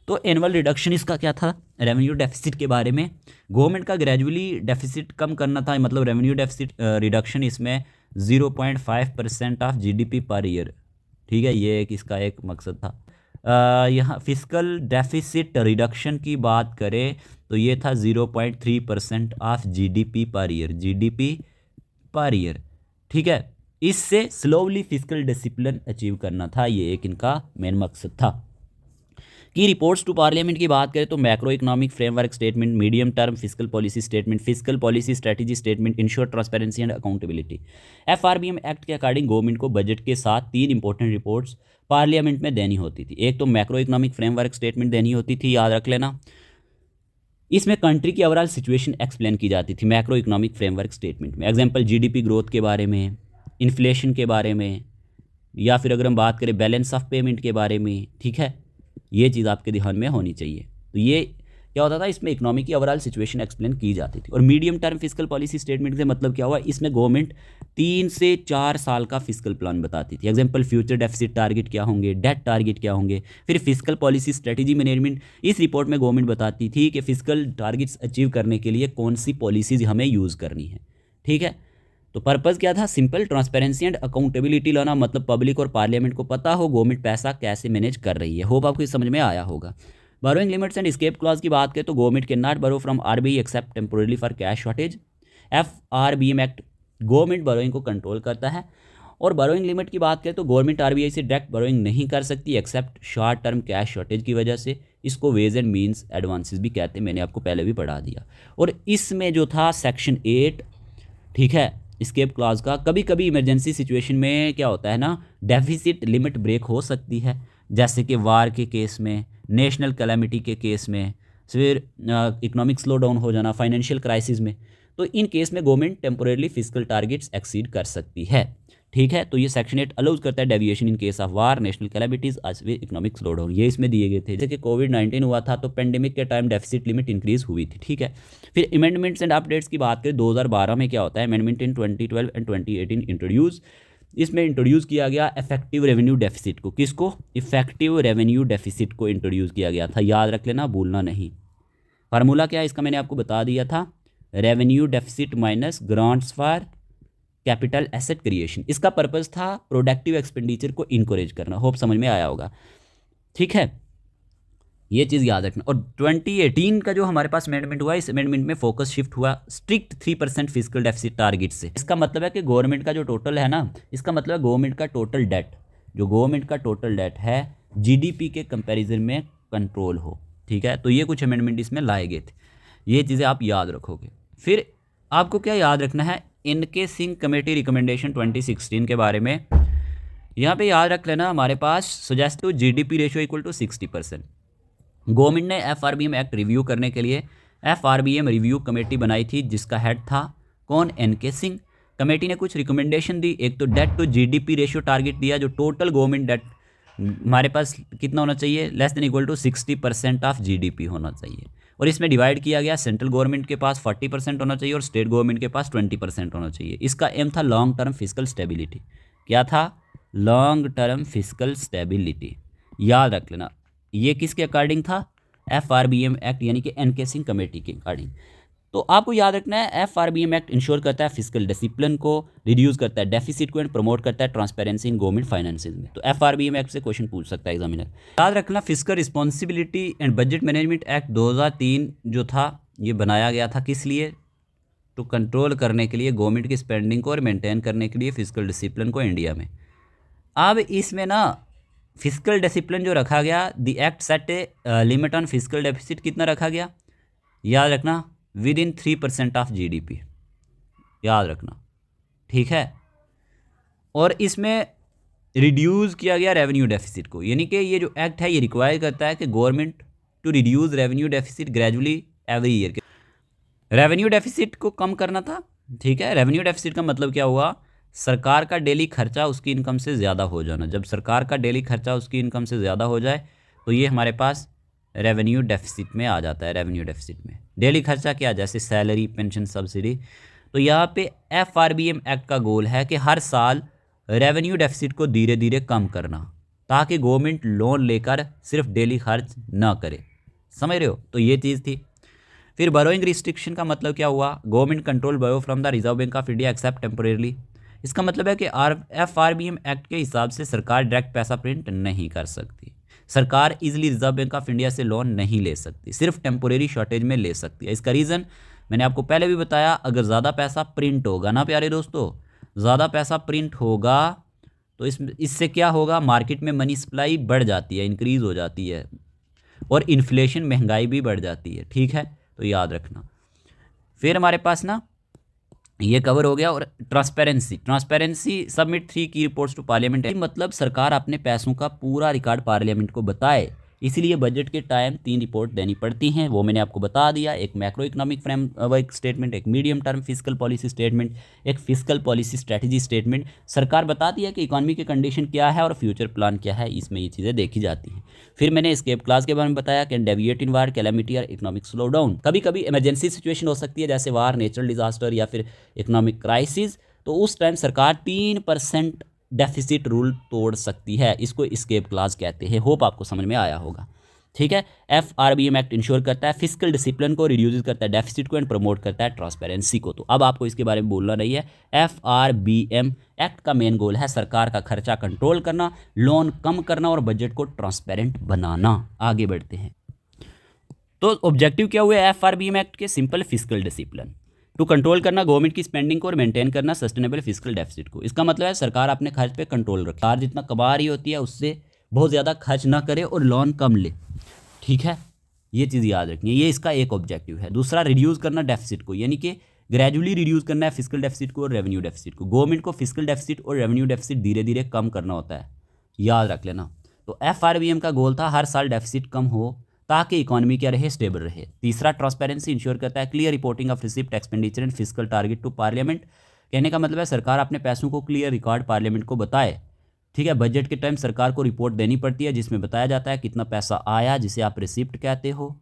तो एनुअल रिडक्शन इसका क्या था, रेवेन्यू डेफिसिट के बारे में। गवर्नमेंट का ग्रेजुअली डेफिसिट कम करना था, मतलब रेवेन्यू डेफिसिट रिडक्शन इसमें 0.5% ऑफ जीडीपी पर ईयर, ठीक है, ये एक इसका एक मकसद था। यहाँ फिजिकल डेफिसिट रिडक्शन की बात करें तो ये था 0.3% of GDP per year, GDP per year, ठीक है। इससे स्लोली फिजिकल डिसिप्लिन अचीव करना था, ये एक इनका मेन मकसद था। की रिपोर्ट्स टू पार्लियामेंट की बात करें तो macro economic framework statement, medium term physical policy statement, physical policy strategy statement, ensure transparency and accountability. FRBM act के अकॉर्डिंग गवर्नमेंट को बजट के साथ 3 इंपॉर्टेंट रिपोर्ट्स पार्लियामेंट में देनी होती थी। एक तो मैक्रो इकोनॉमिक फ्रेमवर्क स्टेटमेंट देनी होती थी, याद रख लेना। इसमें कंट्री की ओवरऑल सिचुएशन एक्सप्लेन की जाती थी मैक्रो इकोनॉमिक फ्रेमवर्क स्टेटमेंट में। एग्जांपल जीडीपी ग्रोथ के बारे में, इन्फ्लेशन के बारे में, या फिर अगर हम बात करें बैलेंस ऑफ पेमेंट के बारे में, ठीक है, ये चीज़ आपके ध्यान में होनी चाहिए। तो ये क्या होता था, इसमें इकोनॉमी की ओवरऑल सिचुएशन एक्सप्लेन की जाती थी। और medium term physical policy statement से मतलब क्या हुआ, इसमें गवर्नमेंट 3 से 4 साल का फिजिकल प्लान बताती थी। एग्जांपल फ्यूचर डेफिसिट टारगेट क्या होंगे, डेट टारगेट क्या होंगे। फिर फिजिकल पॉलिसी स्ट्रेटजी मैनेजमेंट, इस रिपोर्ट में गवर्नमेंट बताती थी कि फिजिकल टारगेट्स अचीव करने के लिए कौन सी पॉलिसीज हमें यूज़ करनी है, ठीक है। तो पर्पज़ क्या था, सिंपल, ट्रांसपेरेंसी एंड अकाउंटेबिलिटी लाना, मतलब पब्लिक और पार्लियामेंट को पता हो गवर्नमेंट पैसा कैसे मैनेज कर रही है। होप आपको समझ में आया होगा। Borrowing limits and escape clause की बात करें तो government can not borrow from RBI except temporary for cash shortage. FRBM act government borrowing को कंट्रोल करता है। और बोरोइंग लिमिट की बात करें तो गवर्नमेंट आरबीआई से डायरेक्ट बोरोइंग नहीं कर सकती except short term cash shortage की वजह से। इसको वेज एंड मीन्स एडवांसेस भी कहते हैं, मैंने आपको पहले भी पढ़ा दिया। और इसमें जो था सेक्शन 8, ठीक है, एस्केप क्लॉज का, कभी कभी इमरजेंसी सिचुएशन में क्या होता है ना, डेफिसिट लिमिट ब्रेक हो सकती है, जैसे कि वार के केस में, नेशनल कैलेमिटी के केस में, फिर इकोनॉमिक स्लो डाउन हो जाना, फाइनेंशियल क्राइसिस में। तो इन केस में government temporarily physical targets exceed कर सकती है, ठीक है। तो ये सेक्शन 8 अलाउज करता है deviation in case of war, national calamities, economic slow down, ये इसमें दिए गए थे। जैसे कि कोविड-19 हुआ था तो पेंडेमिक के टाइम डेफिसिट लिमिट इंक्रीज हुई थी, ठीक है। फिर अमेंडमेंट्स एंड अपडेट्स की बात करें 2012 में क्या होता है, अमेंडमेंट इन 2012 एंड 2018 इंट्रोड्यूस। इसमें इंट्रोड्यूस किया गया इफेक्टिव रेवेन्यू डेफिसिट को, किसको, इफेक्टिव रेवेन्यू डेफिसिट को इंट्रोड्यूस किया गया था, याद रख लेना, भूलना नहीं। फार्मूला क्या है इसका, मैंने आपको बता दिया था, revenue deficit minus grants for capital asset creation. इसका पर्पस था प्रोडक्टिव एक्सपेंडिचर को इनकरेज करना। होप समझ में आया होगा, ठीक है, ये चीज़ याद रखना। और 2018 का जो हमारे पास अमेंडमेंट हुआ, इस अमेंडमेंट में फोकस शिफ्ट हुआ स्ट्रिक्ट 3% फिजिकल डेफिसिट टारगेट से। इसका मतलब है कि गवर्नमेंट का जो टोटल है ना, इसका मतलब है गवर्नमेंट का टोटल डेट, जो गवर्नमेंट का टोटल डेट है जीडीपी के कंपैरिजन में कंट्रोल हो, ठीक है। तो ये कुछ अमेंडमेंट इसमें लाए गए थे, ये चीज़ें आप याद रखोगे। फिर आपको क्या याद रखना है, इनके सिंह कमेटी रिकमेंडेशन 2016 के बारे में, यहाँ पे याद रख लेना, हमारे पास suggest GDP ratio equal to 60%। Government ने एफआरबीएम एक्ट रिव्यू करने के लिए एफआरबीएम रिव्यू कमेटी बनाई थी, जिसका हेड था कौन, एनके सिंह। कमेटी ने कुछ रिकमेंडेशन दी। एक तो debt to GDP ratio target दिया, जो टोटल गवर्नमेंट डेट हमारे पास कितना होना चाहिए, less than equal to 60% of GDP होना चाहिए। और इसमें डिवाइड किया गया, सेंट्रल गवर्नमेंट के पास 40% होना चाहिए और स्टेट गवर्नमेंट के पास 20% होना चाहिए। इसका एम था लॉन्ग टर्म फिजिकल स्टेबिलिटी। क्या था? Long term physical stability. याद रख लेना, ये किसके अकॉर्डिंग था? FRBM एक्ट यानी कि एन के सिंह कमेटी के अकॉर्डिंग। तो आपको याद रखना है, FRBM एक्ट इंश्योर करता है फिजिकल डिसिप्लिन को, रिड्यूस करता है डेफिसिट को एंड प्रमोट करता है ट्रांसपेरेंसी इन गवर्नमेंट फाइनेंसेस में। तो FRBM एक्ट से क्वेश्चन पूछ सकता है एग्जामिनर। याद रखना, physical responsibility and budget management act 2003 जो था, ये बनाया गया था किस लिए? तो कंट्रोल करने के लिए गवर्नमेंट की स्पेंडिंग को और मेंटेन करने के लिए फिजिकल डिसिप्लिन को इंडिया में। अब इसमें ना फिजिकल डिसिप्लिन जो रखा गया, the act set a limit on physical deficit कितना रखा गया? याद रखना, विद इन 3% ऑफ जीडीपी। याद रखना, ठीक है। और इसमें रिड्यूस किया गया रेवेन्यू डेफिसिट को, यानी कि ये जो एक्ट है ये रिक्वायर करता है कि government to reduce revenue deficit gradually every year. Revenue deficit को कम करना था, ठीक है। रेवेन्यू डेफिसिट का मतलब क्या हुआ? सरकार का डेली खर्चा उसकी इनकम से ज़्यादा हो जाना। जब सरकार का डेली खर्चा उसकी इनकम से ज़्यादा हो जाए तो ये हमारे पास रेवेन्यू डेफिसिट में आ जाता है। रेवेन्यू डेफिसिट में डेली खर्चा क्या? जैसे सैलरी, पेंशन, सब्सिडी। तो यहाँ पे FRBM एक्ट का गोल है कि हर साल रेवेन्यू डेफिसिट को धीरे धीरे कम करना, ताकि गवर्नमेंट लोन लेकर सिर्फ डेली खर्च ना करे। समझ रहे हो? तो ये चीज़ थी। फिर बोरोइंग रिस्ट्रिक्शन का मतलब क्या हुआ? Government control borrow from the reserve bank of India except temporarily. इसका मतलब है कि FRBM एक्ट के हिसाब से सरकार डायरेक्ट पैसा प्रिंट नहीं कर सकती। सरकार easily reserve bank of India से लोन नहीं ले सकती, सिर्फ टेम्पोरेरी शॉर्टेज में ले सकती है। इसका रीज़न मैंने आपको पहले भी बताया, अगर ज़्यादा पैसा प्रिंट होगा ना प्यारे दोस्तों, ज़्यादा पैसा प्रिंट होगा तो इससे क्या होगा? मार्केट में मनी सप्लाई बढ़ जाती है, इंक्रीज़ हो जाती है, और इन्फ्लेशन, महंगाई भी बढ़ जाती है, ठीक है। तो याद रखना। फिर हमारे पास ना ये कवर हो गया। और ट्रांसपेरेंसी सबमिट 3 की रिपोर्ट्स टू पार्लियामेंट। मतलब सरकार अपने पैसों का पूरा रिकॉर्ड पार्लियामेंट को बताए, इसीलिए बजट के टाइम 3 रिपोर्ट देनी पड़ती हैं। वो मैंने आपको बता दिया, एक मैक्रो इकोनॉमिक फ्रेमवर्क स्टेटमेंट, एक medium term physical policy statement, एक फिजिकल पॉलिसी स्ट्रेटजी स्टेटमेंट। सरकार बताती है कि इकोनॉमी की कंडीशन क्या है और फ्यूचर प्लान क्या है, इसमें ये चीज़ें देखी जाती हैं। फिर मैंने एस्केप क्लास के बारे में बताया, can deviate in war, calamity और इकोनॉमिक स्लो डाउन। कभी कभी इमरजेंसी सिचुएशन हो सकती है, जैसे वार, नेचुरल डिजास्टर या फिर इकोनॉमिक क्राइसिस, तो उस टाइम सरकार 3% डेफिसिट रूल तोड़ सकती है। इसको एस्केप क्लास कहते हैं। होप आपको समझ में आया होगा, ठीक है। FRBM एक्ट इंश्योर करता है फिजिकल डिसिप्लिन को, रिड्यूस करता है डेफिसिट को एंड प्रमोट करता है ट्रांसपेरेंसी को। तो अब आपको इसके बारे में बोलना नहीं है। FRBM एक्ट का मेन गोल है सरकार का खर्चा कंट्रोल करना, लोन कम करना और बजट को ट्रांसपेरेंट बनाना। आगे बढ़ते हैं। तो ऑब्जेक्टिव क्या हुए FRBM एक्ट के? Simple, physical discipline to control करना गवर्नमेंट की स्पेंडिंग को और मेंटेन करना सस्टेनेबल फिजिकल डेफिसिट को। इसका मतलब है सरकार अपने खर्च पे कंट्रोल रखे, सरकार जितना कमा रही होती है उससे बहुत ज़्यादा खर्च ना करे और लोन कम ले, ठीक है। ये चीज़ याद रखनी है, ये इसका एक ऑब्जेक्टिव है। दूसरा, रिड्यूस करना डेफिसिट को, यानी कि ग्रेजुअली रिड्यूस करना है फिजिकल डेफिसिट को और रेवेन्यू डेफिसिट को। गवर्नमेंट को फिजिकल डेफिसिट और रेवेन्यू डेफिसिट धीरे धीरे कम करना होता है, याद रख लेना। तो FRBM का गोल था हर साल डेफिसिट कम हो ताकि इकोनॉमी क्या रहे? स्टेबल रहे। तीसरा, ट्रांसपेरेंसी इंश्योर करता है clear reporting of receipt, expenditure and physical target to parliament. कहने का मतलब है सरकार अपने पैसों को क्लियर रिकॉर्ड पार्लियामेंट को बताए, ठीक है। बजट के टाइम सरकार को रिपोर्ट देनी पड़ती है जिसमें बताया जाता है कितना पैसा आया, जिसे आप रिसिप्ट कहते हो,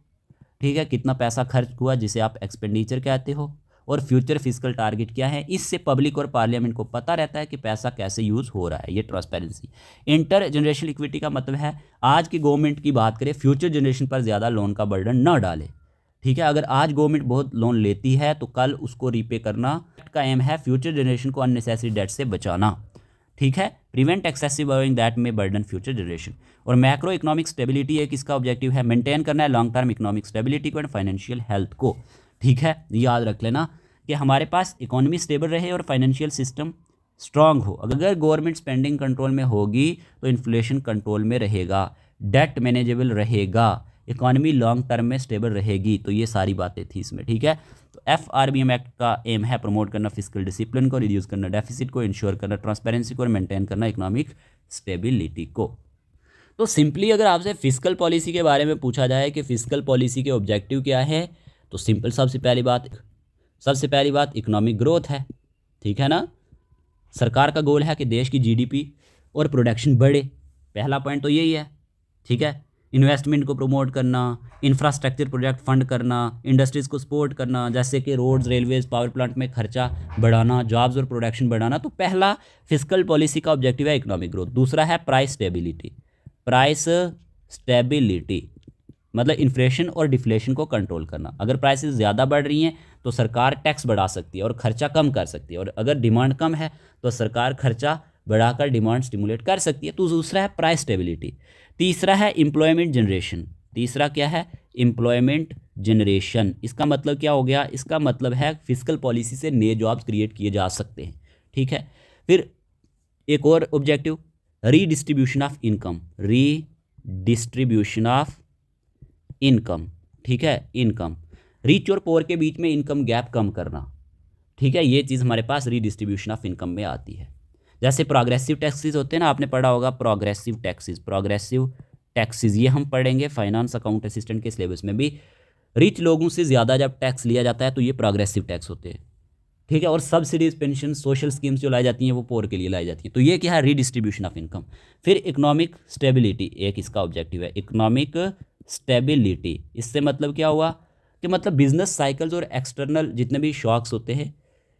ठीक है, कितना पैसा खर्च हुआ, जिसे आप एक्सपेंडिचर कहते हो, और फ्यूचर फिजिकल टारगेट क्या है। इससे पब्लिक और पार्लियामेंट को पता रहता है कि पैसा कैसे यूज़ हो रहा है। ये ट्रांसपेरेंसी। इंटर जनरेशनल इक्विटी का मतलब है आज की गवर्नमेंट की बात करें, फ्यूचर जनरेशन पर ज़्यादा लोन का बर्डन न डाले, ठीक है। अगर आज गवर्नमेंट बहुत लोन लेती है तो कल उसको रीपे करना का एम है फ्यूचर जनरेशन को अननेसेसरी डेट से बचाना, ठीक है। प्रिवेंट एक्सेसिव बोरोइंग दैट में बर्डन फ्यूचर जनरेशन। और मैक्रो इकोनॉमिक स्टेबिलिटी एक इसका ऑब्जेक्टिव है, मेंटेन करना है लॉन्ग टर्म इकोनॉमिक स्टेबिलिटी को एंड फाइनेंशियल हेल्थ को, ठीक है। याद रख लेना कि हमारे पास इकोनॉमी स्टेबल रहे और फाइनेंशियल सिस्टम स्ट्रांग हो। अगर गवर्नमेंट स्पेंडिंग कंट्रोल में होगी तो इन्फ्लेशन कंट्रोल में रहेगा, डेट मैनेजेबल रहेगा, इकोनॉमी लॉन्ग टर्म में स्टेबल रहेगी। तो ये सारी बातें थी इसमें, ठीक है। तो FRBM एक्ट का एम है प्रमोट करना फिजिकल डिसिप्लिन को, रिड्यूस करना डेफिसिट को, इंश्योर करना ट्रांसपेरेंसी को और मेंटेन करना इकोनॉमिक स्टेबिलिटी को। तो सिंपली अगर आपसे फिजिकल पॉलिसी के बारे में पूछा जाए कि फिजिकल पॉलिसी के ऑब्जेक्टिव क्या है, तो सिंपल सबसे पहली बात इकोनॉमिक ग्रोथ है, ठीक है ना। सरकार का गोल है कि देश की जीडीपी और प्रोडक्शन बढ़े, पहला पॉइंट तो यही है, ठीक है। इन्वेस्टमेंट को प्रमोट करना, इंफ्रास्ट्रक्चर प्रोजेक्ट फंड करना, इंडस्ट्रीज़ को सपोर्ट करना, जैसे कि रोड्स, रेलवेज, पावर प्लांट में खर्चा बढ़ाना, जॉब्स और प्रोडक्शन बढ़ाना। तो पहला फिस्कल पॉलिसी का ऑब्जेक्टिव है इकोनॉमिक ग्रोथ। दूसरा है प्राइस स्टेबिलिटी। प्राइस स्टेबिलिटी मतलब इन्फ्लेशन और डिफ्लेशन को कंट्रोल करना। अगर प्राइसेस ज़्यादा बढ़ रही हैं तो सरकार टैक्स बढ़ा सकती है और खर्चा कम कर सकती है, और अगर डिमांड कम है तो सरकार खर्चा बढ़ाकर डिमांड स्टिमुलेट कर सकती है। तो दूसरा है प्राइस स्टेबिलिटी। तीसरा है एम्प्लॉयमेंट जनरेशन। तीसरा क्या है? Employment generation. इसका मतलब क्या हो गया? इसका मतलब है फिस्कल पॉलिसी से नए जॉब्स क्रिएट किए जा सकते हैं, ठीक है। फिर एक और objective, redistribution of income. Redistribution of income, ठीक है, इनकम। रिच और पोअर के बीच में इनकम गैप कम करना, ठीक है। ये चीज़ हमारे पास रीडिस्ट्रीब्यूशन ऑफ इनकम में आती है। जैसे प्रोग्रेसिव टैक्सेस होते हैं ना, आपने पढ़ा होगा प्रोग्रेसिव टैक्सेस। प्रोग्रेसिव टैक्सेस ये हम पढ़ेंगे फाइनेंस अकाउंट असिस्टेंट के सिलेबस में भी। रिच लोगों से ज़्यादा जब टैक्स लिया जाता है तो ये प्रोग्रेसिव टैक्स होते हैं, ठीक है। और सब्सिडीज, पेंशन, सोशल स्कीम्स जो लाई जाती हैं वो पोअर के लिए लाई जाती हैं। तो ये क्या है? Redistribution of income. फिर इकोनॉमिक स्टेबिलिटी एक इसका ऑब्जेक्टिव है, इकोनॉमिक स्टेबिलिटी। इससे मतलब क्या हुआ कि मतलब बिजनेस साइकिल्स और एक्सटर्नल जितने भी शॉक्स होते हैं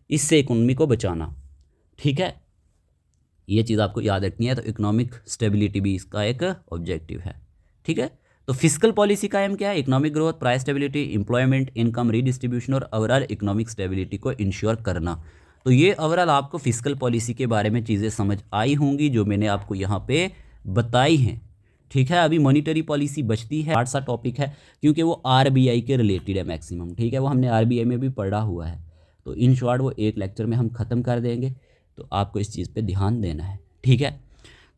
इससे इकोनॉमी को बचाना, ठीक है। ये चीज़ आपको याद रखनी है। तो इकोनॉमिक स्टेबिलिटी भी इसका एक ऑब्जेक्टिव है, ठीक है। तो फिस्कल पॉलिसी का एम क्या है? Economic growth, price stability, employment, income redistribution और ओवरऑल इकोनॉमिक स्टेबिलिटी को इंश्योर करना। तो ये ओवरऑल आपको फिस्कल पॉलिसी के बारे में चीज़ें समझ आई होंगी जो मैंने आपको यहाँ पे बताई हैं, ठीक है। अभी मॉनिटरी पॉलिसी बचती है, हार्ड सा टॉपिक है क्योंकि वो आरबीआई के रिलेटेड है मैक्सिमम, ठीक है। वो हमने आरबीआई में भी पढ़ा हुआ है। तो इन शॉर्ट वो एक लेक्चर में हम ख़त्म कर देंगे, तो आपको इस चीज़ पे ध्यान देना है, ठीक है।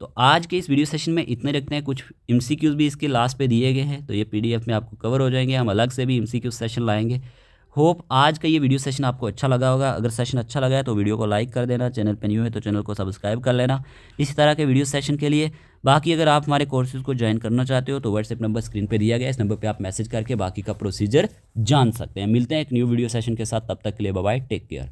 तो आज के इस वीडियो सेशन में इतने रखते हैं। कुछ एमसीक्यूज़ भी इसके लास्ट पे दिए गए हैं, तो ये पीडीएफ में आपको कवर हो जाएंगे। हम अलग से भी एमसीक्यू सेशन लाएंगे। होप आज का ये वीडियो सेशन आपको अच्छा लगा होगा। अगर सेशन अच्छा लगा है तो वीडियो को लाइक कर देना, चैनल पे न्यू है तो चैनल को सब्सक्राइब कर लेना इसी तरह के वीडियो सेशन के लिए। बाकी अगर आप हमारे कोर्सेज को ज्वाइन करना चाहते हो तो व्हाट्सएप नंबर स्क्रीन पे दिया गया है, इस नंबर पे आप मैसेज करके बाकी का प्रोसीजर जान सकते हैं। मिलते हैं एक न्यू वीडियो सेशन के साथ, तब तक के लिए बाय बाय, टेक केयर।